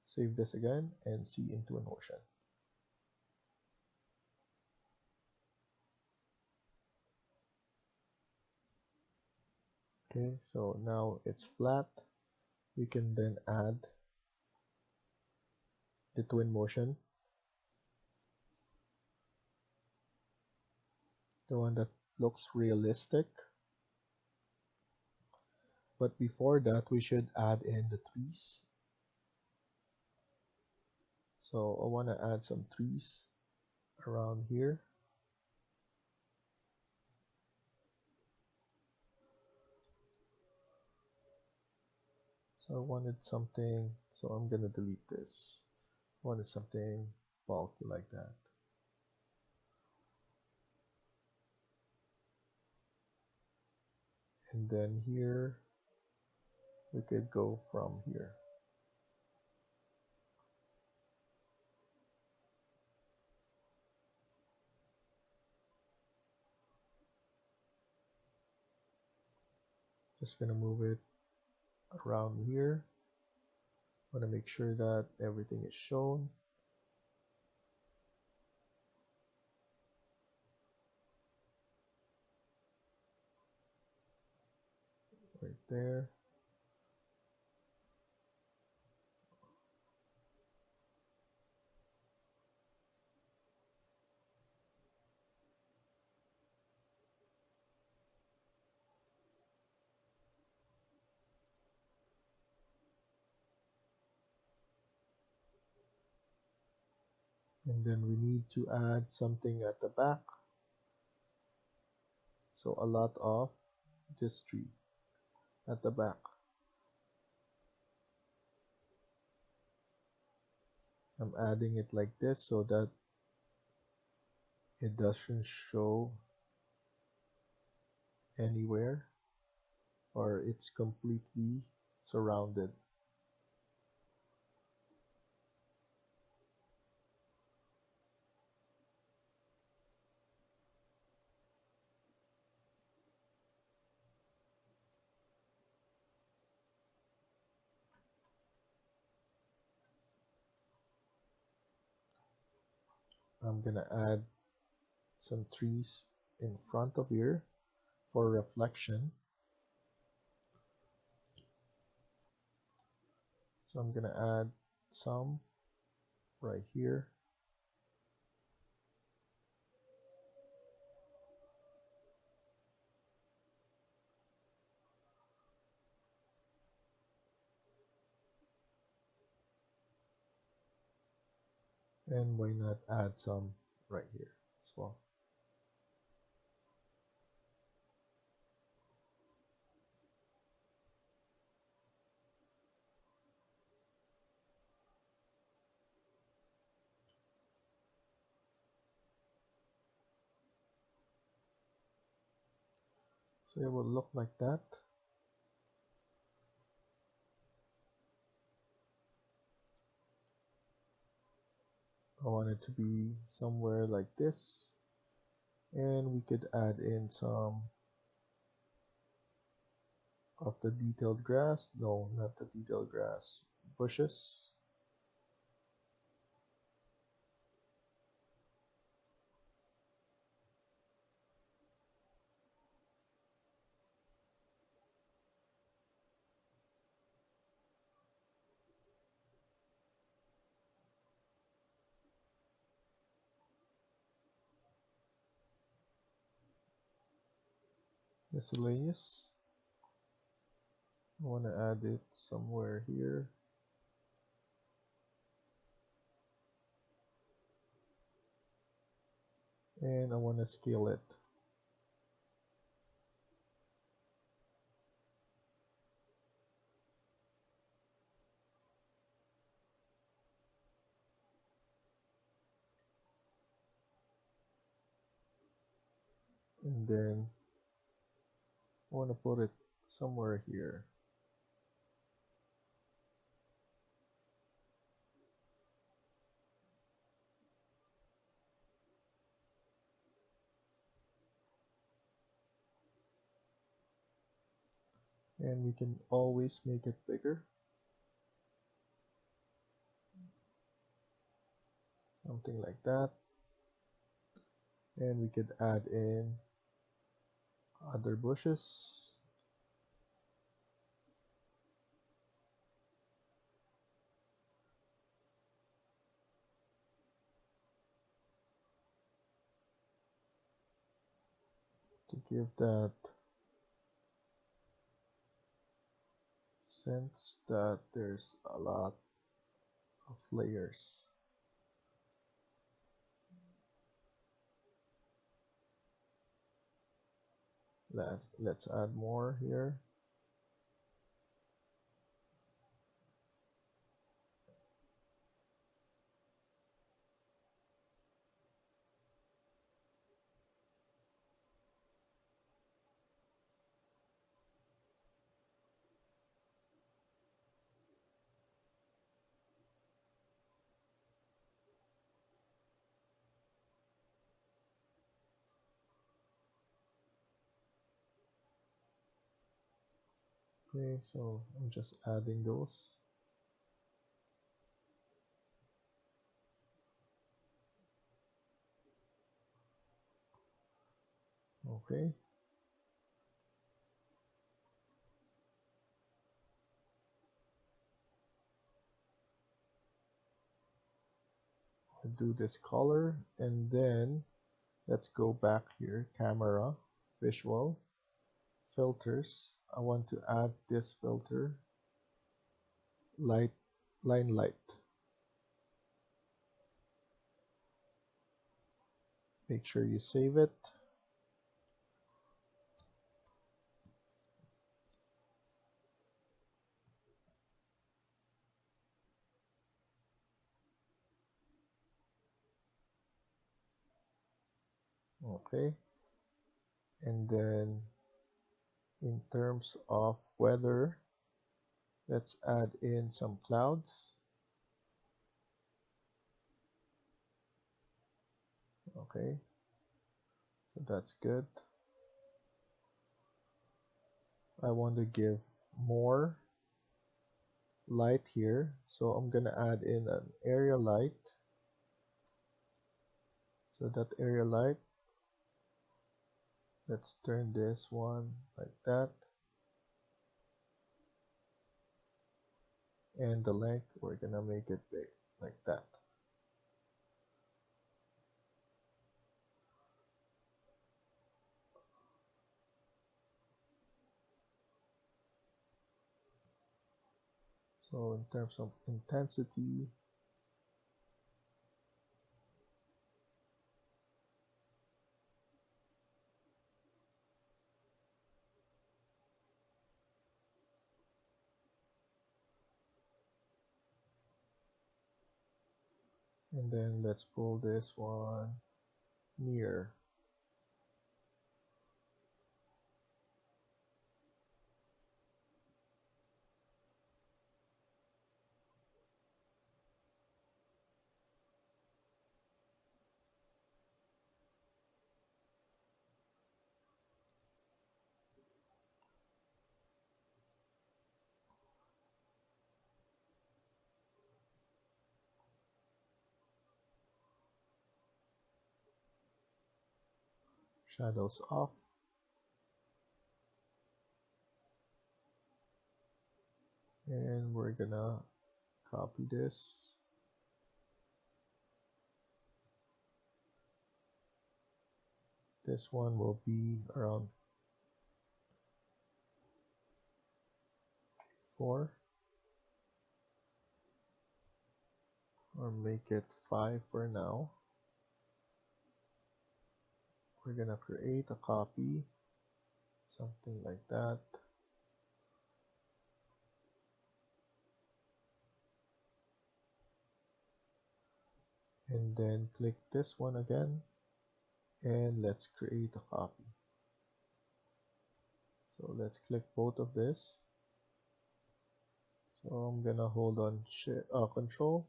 Speaker 1: Save this again and see in Twinmotion. Okay, so now it's flat. We can then add the Twinmotion, the one that looks realistic. But before that, we should add in the trees. So I want to add some trees around here. So I wanted something, so I'm gonna delete this. I wanted something bulky like that. And then here, we could go from here. Just gonna move it around here. Want to make sure that everything is shown. Right there. And then we need to add something at the back. So a lot of this tree at the back. I'm adding it like this so that it doesn't show anywhere, or it's completely surrounded. I'm gonna add some trees in front of here for reflection. So I'm gonna add some right here. And why not add some right here as well. So it will look like that. I want it to be somewhere like this, and we could add in some of the detailed grass. No, not the detailed grass. Bushes. Miscellaneous. I want to add it somewhere here. And I want to scale it. And then I want to put it somewhere here. And we can always make it bigger. Something like that. And we could add in other bushes. To give that sense that there's a lot of layers. Let's add more here. Okay, so I'm just adding those. Okay. I'll do this color, and then let's go back here, camera, visual, filters. I want to add this filter, light, line light. Make sure you save it. Okay. And then in terms of weather, let's add in some clouds. Okay. So that's good. I want to give more light here, so I'm gonna add in an area light. So that area light, let's turn this one like that, and the length we're gonna make it big like that. So in terms of intensity, and then let's pull this one near. shadows off, and we're gonna copy this. This one will be around 4, or make it 5 for now. We're gonna create a copy, something like that. And then click this one again, and let's create a copy. So let's click both of this. So I'm gonna hold on Control,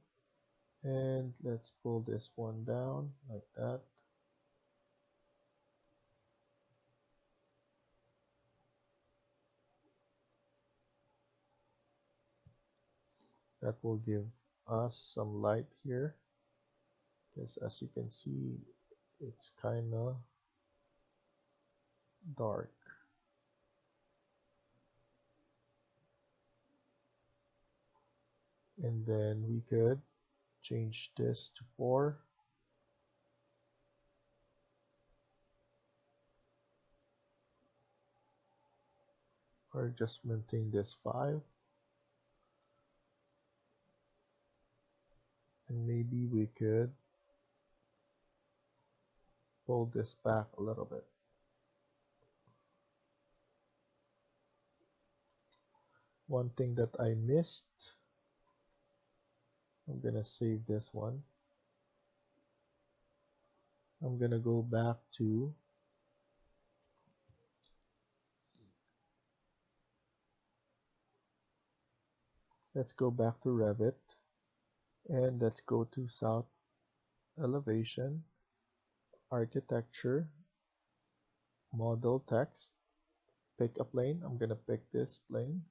Speaker 1: and let's pull this one down like that. That will give us some light here, because as you can see, it's kind of dark. And then we could change this to 4. Or just maintain this 5. And maybe we could pull this back a little bit. One thing that I missed, I'm gonna save this one. I'm gonna go back to Revit, and let's go to South Elevation, Architecture, Model Text, pick a plane. I'm gonna pick this plane.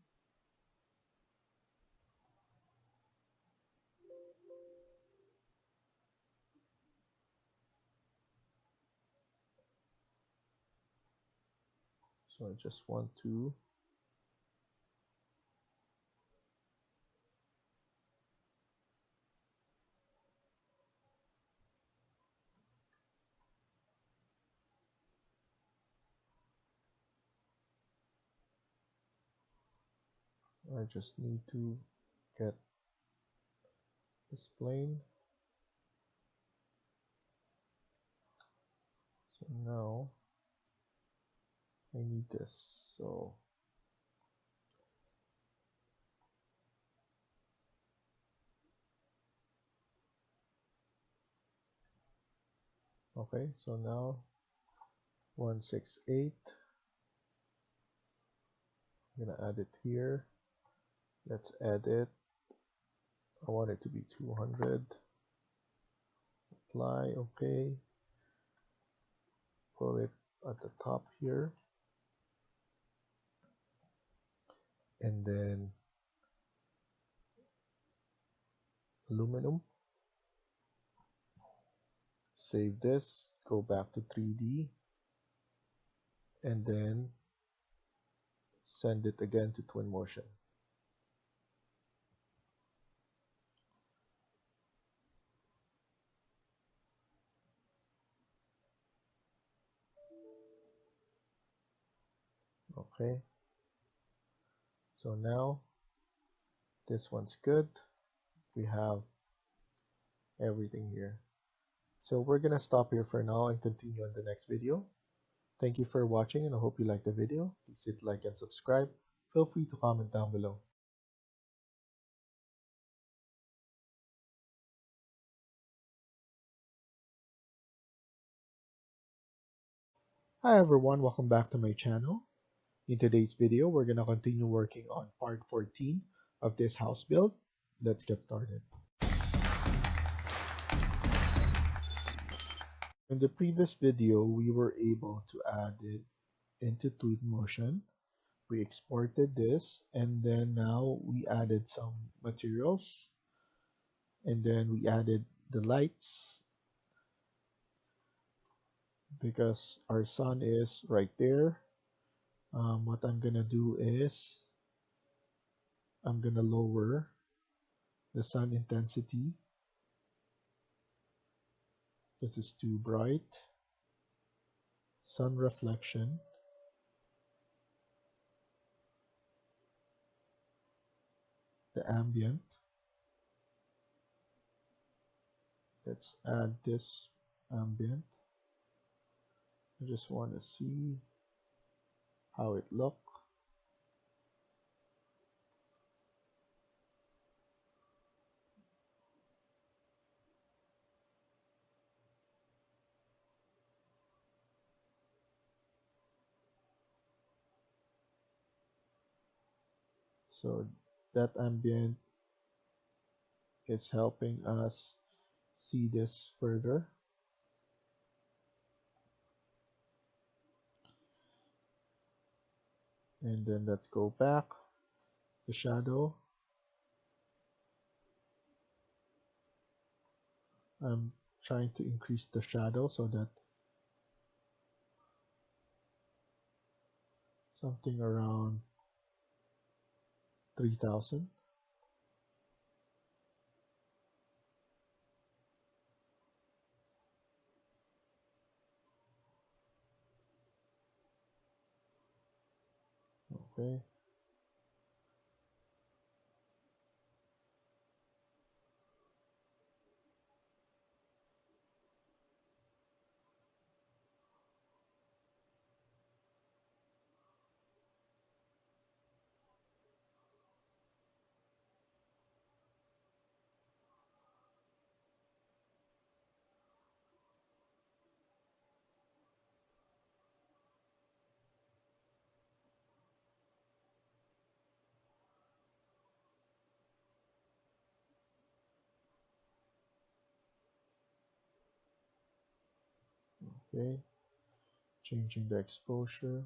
Speaker 1: So I just want to I just need to get this plane. So now I need this. So okay, so now 168. I'm gonna add it here. Let's add it. I want it to be 200. Apply, okay. Pull it at the top here. And then aluminum. Save this, go back to 3D, and then send it again to Twinmotion. Okay, so now this one's good. We have everything here. So we're gonna stop here for now and continue on the next video. Thank you for watching, and I hope you liked the video. Please hit like and subscribe. Feel free to comment down below. Hi everyone, welcome back to my channel. In today's video, we're gonna continue working on part 14 of this house build. Let's get started. In the previous video, we were able to add it into Twinmotion. We exported this, and then now we added some materials, and then we added the lights, because our sun is right there. What I'm gonna do is I'm gonna lower the sun intensity. This is too bright. Sun reflection. The ambient. Let's add this ambient. I just want to see how it looks. So that ambient is helping us see this further. And then let's go back. The shadow. I'm trying to increase the shadow so that something around 3000. Okay. Okay. Changing the exposure.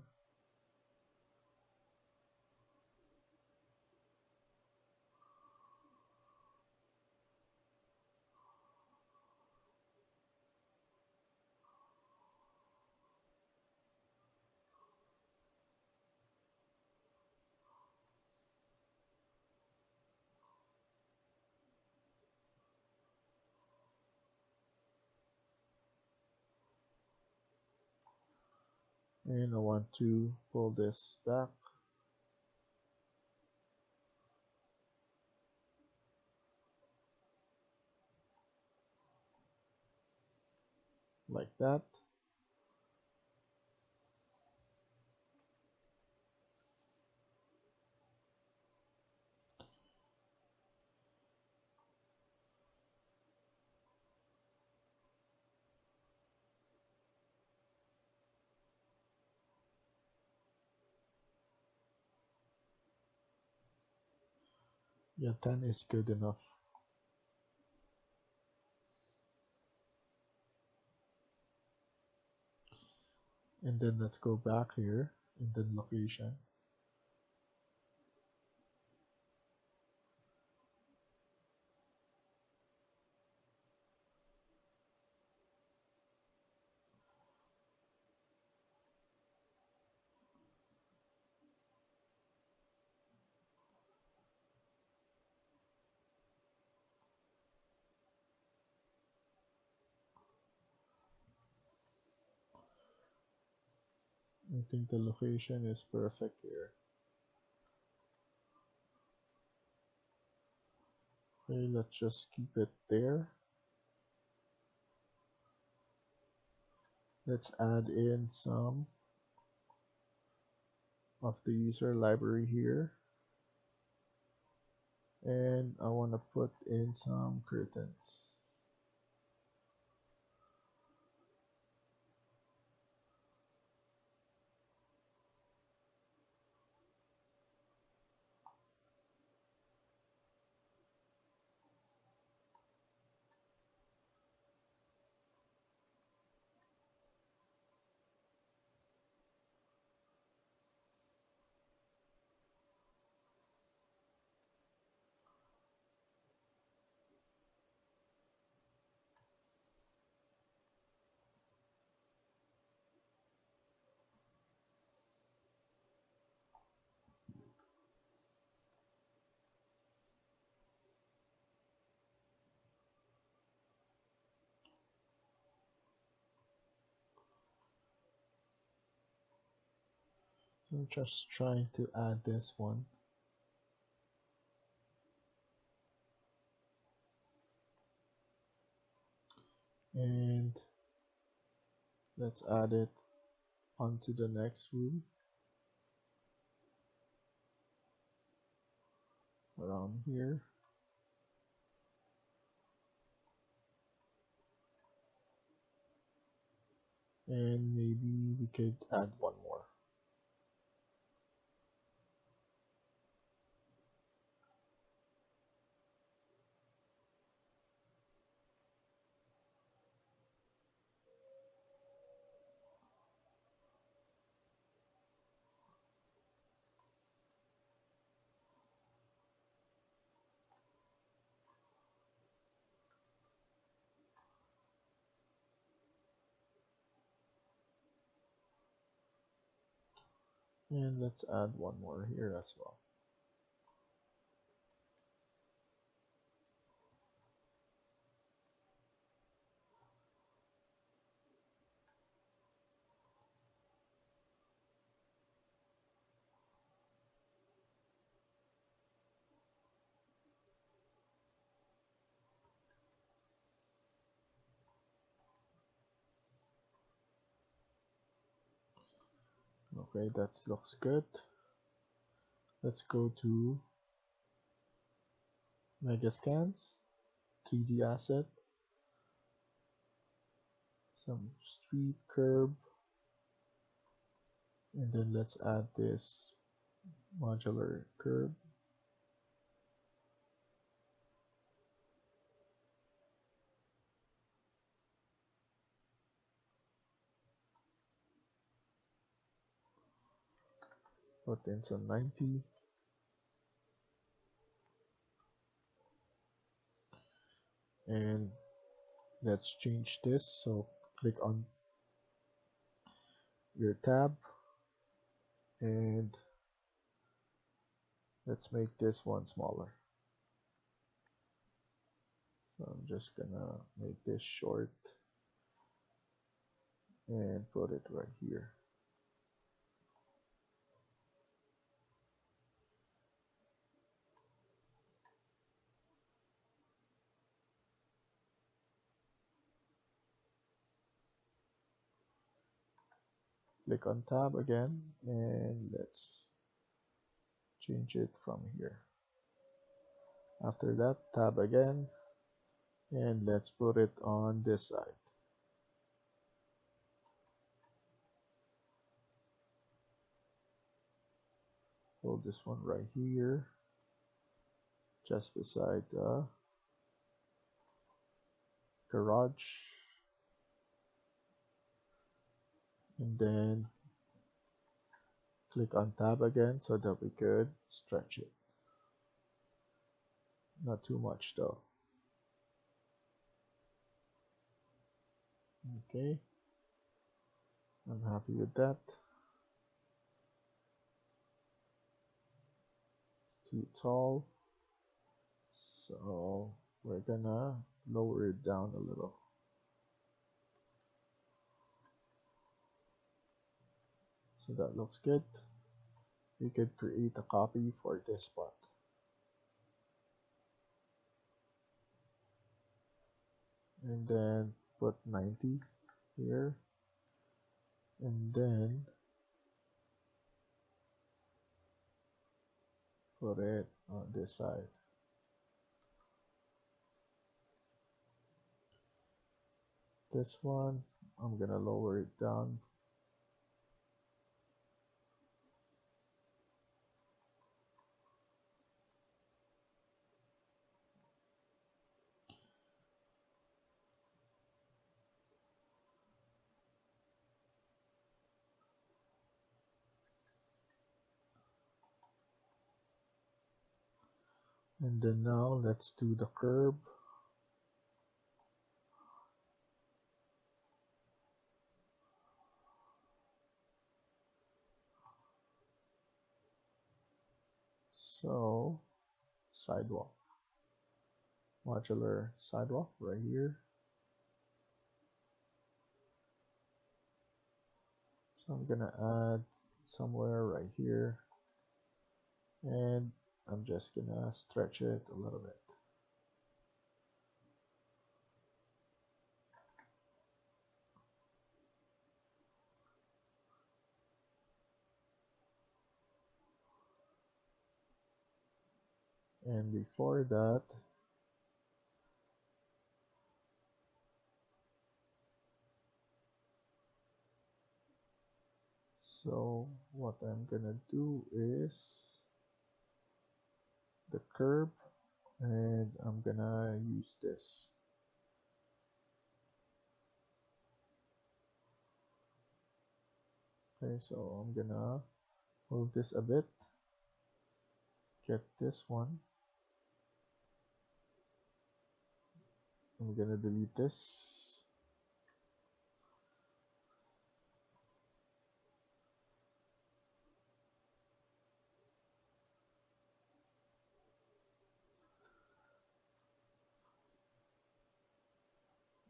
Speaker 1: And I want to pull this back like that. Yeah, 10 is good enough. And then let's go back here in the location. I think the location is perfect here. Okay, let's just keep it there. Let's add in some of the user library here. And I want to put in some curtains. I'm just trying to add this one. And let's add it onto the next room around here. And maybe we could add one more. And let's add one more here as well. Okay, that looks good. Let's go to Megascans, 3D asset, some street curb, and then let's add this modular curb. Put in some 90. And let's change this. So click on your tab and let's make this one smaller. So I'm just gonna make this short and put it right here. Click on tab again and let's change it from here. After that, tab again and let's put it on this side. Hold this one right here, just beside the garage. And then click on tab again so that we could stretch it. Not too much though. Okay, I'm happy with that. It's too tall, so we're gonna lower it down a little. So that looks good. We could create a copy for this spot. And then put 90 here. And then put it on this side. This one, I'm gonna lower it down. And then now let's do the curb. So sidewalk, modular sidewalk right here. So I'm gonna add somewhere right here, and I'm just gonna stretch it a little bit. And before that, so what I'm gonna do is the curve, and I'm gonna use this. Okay, so I'm gonna move this a bit, get this one. I'm gonna delete this.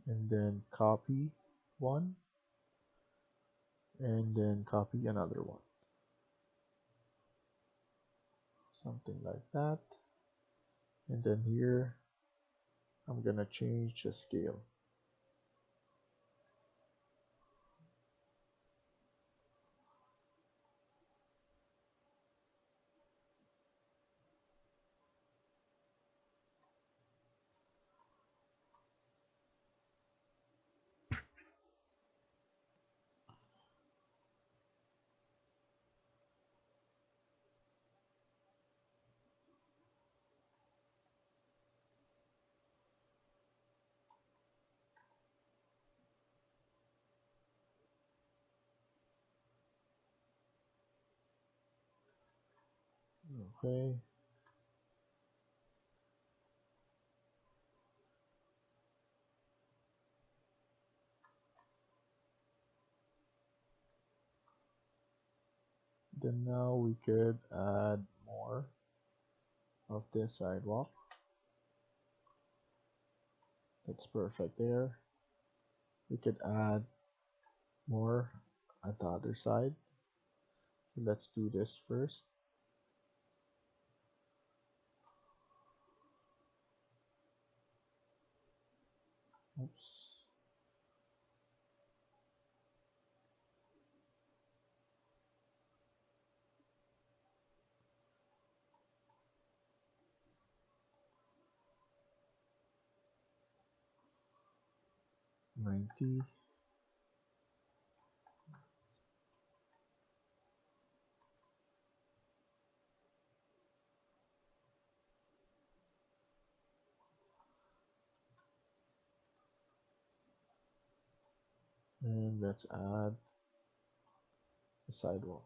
Speaker 1: And then copy one, and then copy another one. Something like that. And then here, I'm gonna change the scale. Okay. Then now we could add more of this sidewalk. That's perfect there. We could add more at the other side. So let's do this first. Oops. $90. And let's add the sidewalk.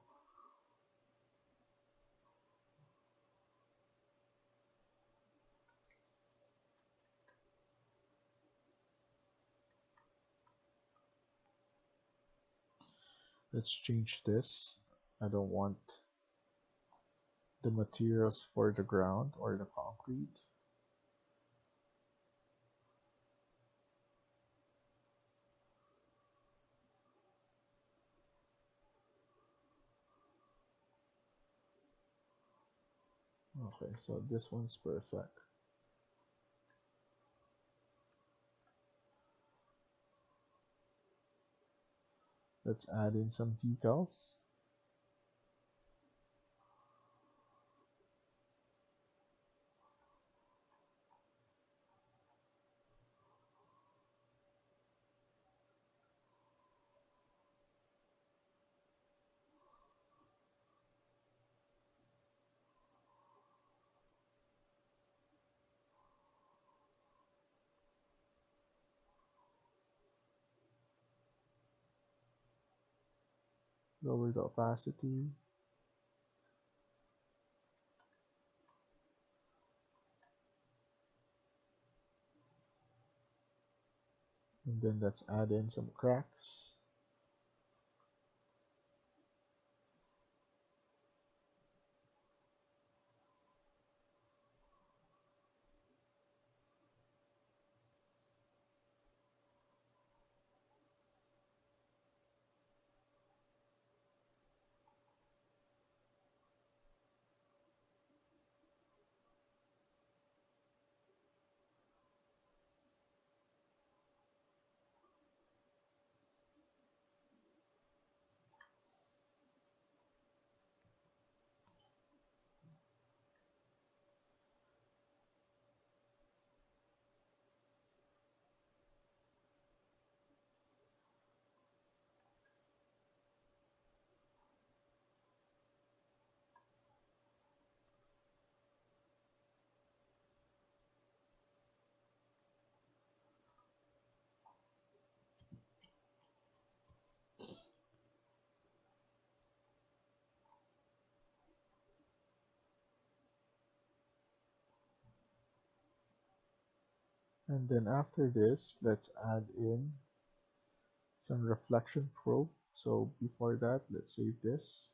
Speaker 1: Let's change this. I don't want the materials for the ground or the concrete. Okay, so this one's perfect. Let's add in some decals. Lower the opacity. And then let's add in some cracks. And then after this, let's add in some reflection probe. So before that, let's save this.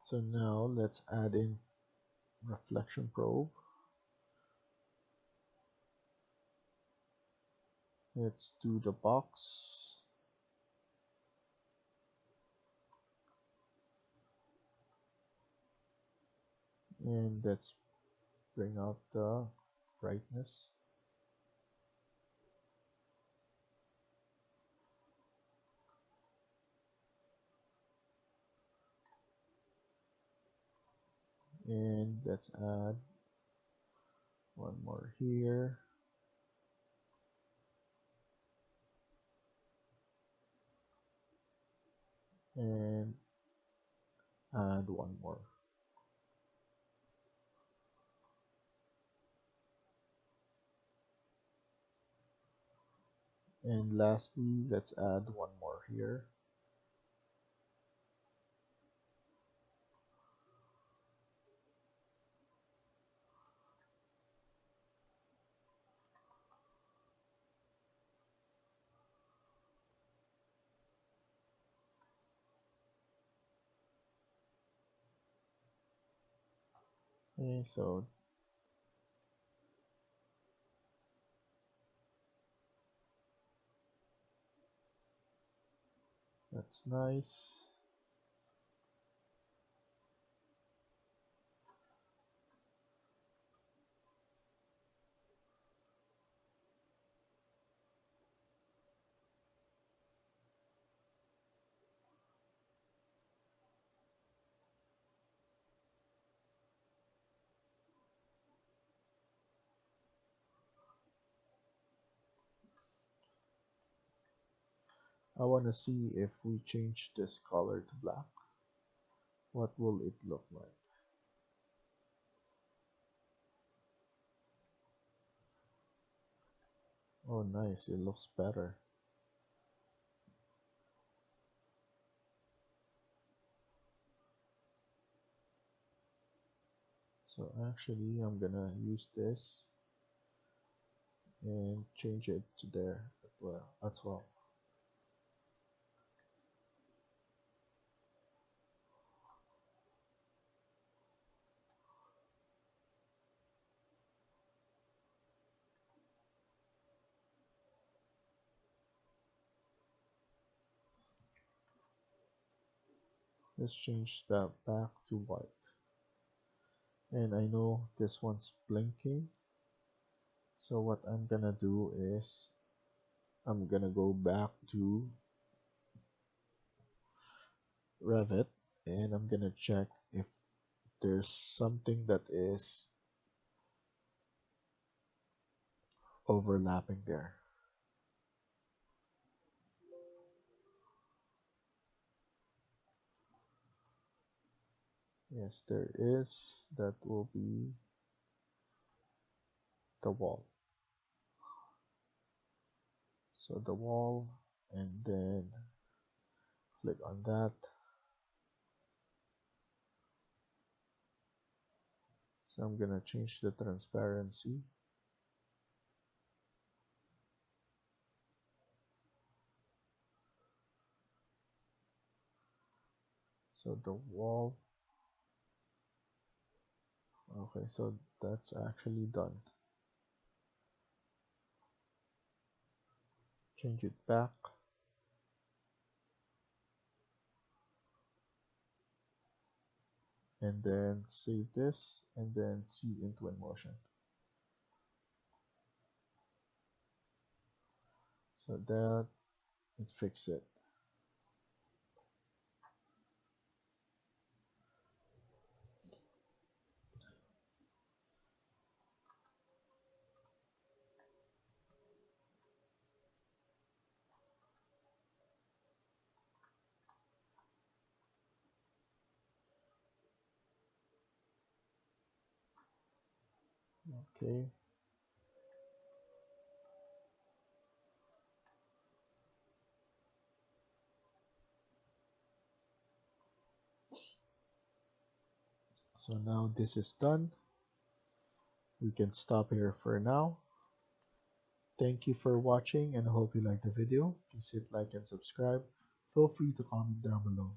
Speaker 1: So now let's add in reflection probe. Let's do the box. And let's bring out the brightness. And let's add one more here. And add one more. And lastly, let's add one more here. Okay, so that's nice. I want to see if we change this color to black, what will it look like? Oh nice, it looks better. So actually I'm gonna use this and change it to there as well. Let's change that back to white. And I know this one's blinking. So what I'm gonna do is I'm gonna go back to Revit and I'm gonna check if there's something that is overlapping there. Yes, there is. That will be the wall. So the wall, and then click on that. So I'm gonna change the transparency. So the wall. Okay, so that's actually done. Change it back. And then save this and then see in Twinmotion. So that it fixed it. Okay. So now this is done. We can stop here for now. Thank you for watching and I hope you liked the video. Please hit like and subscribe. Feel free to comment down below.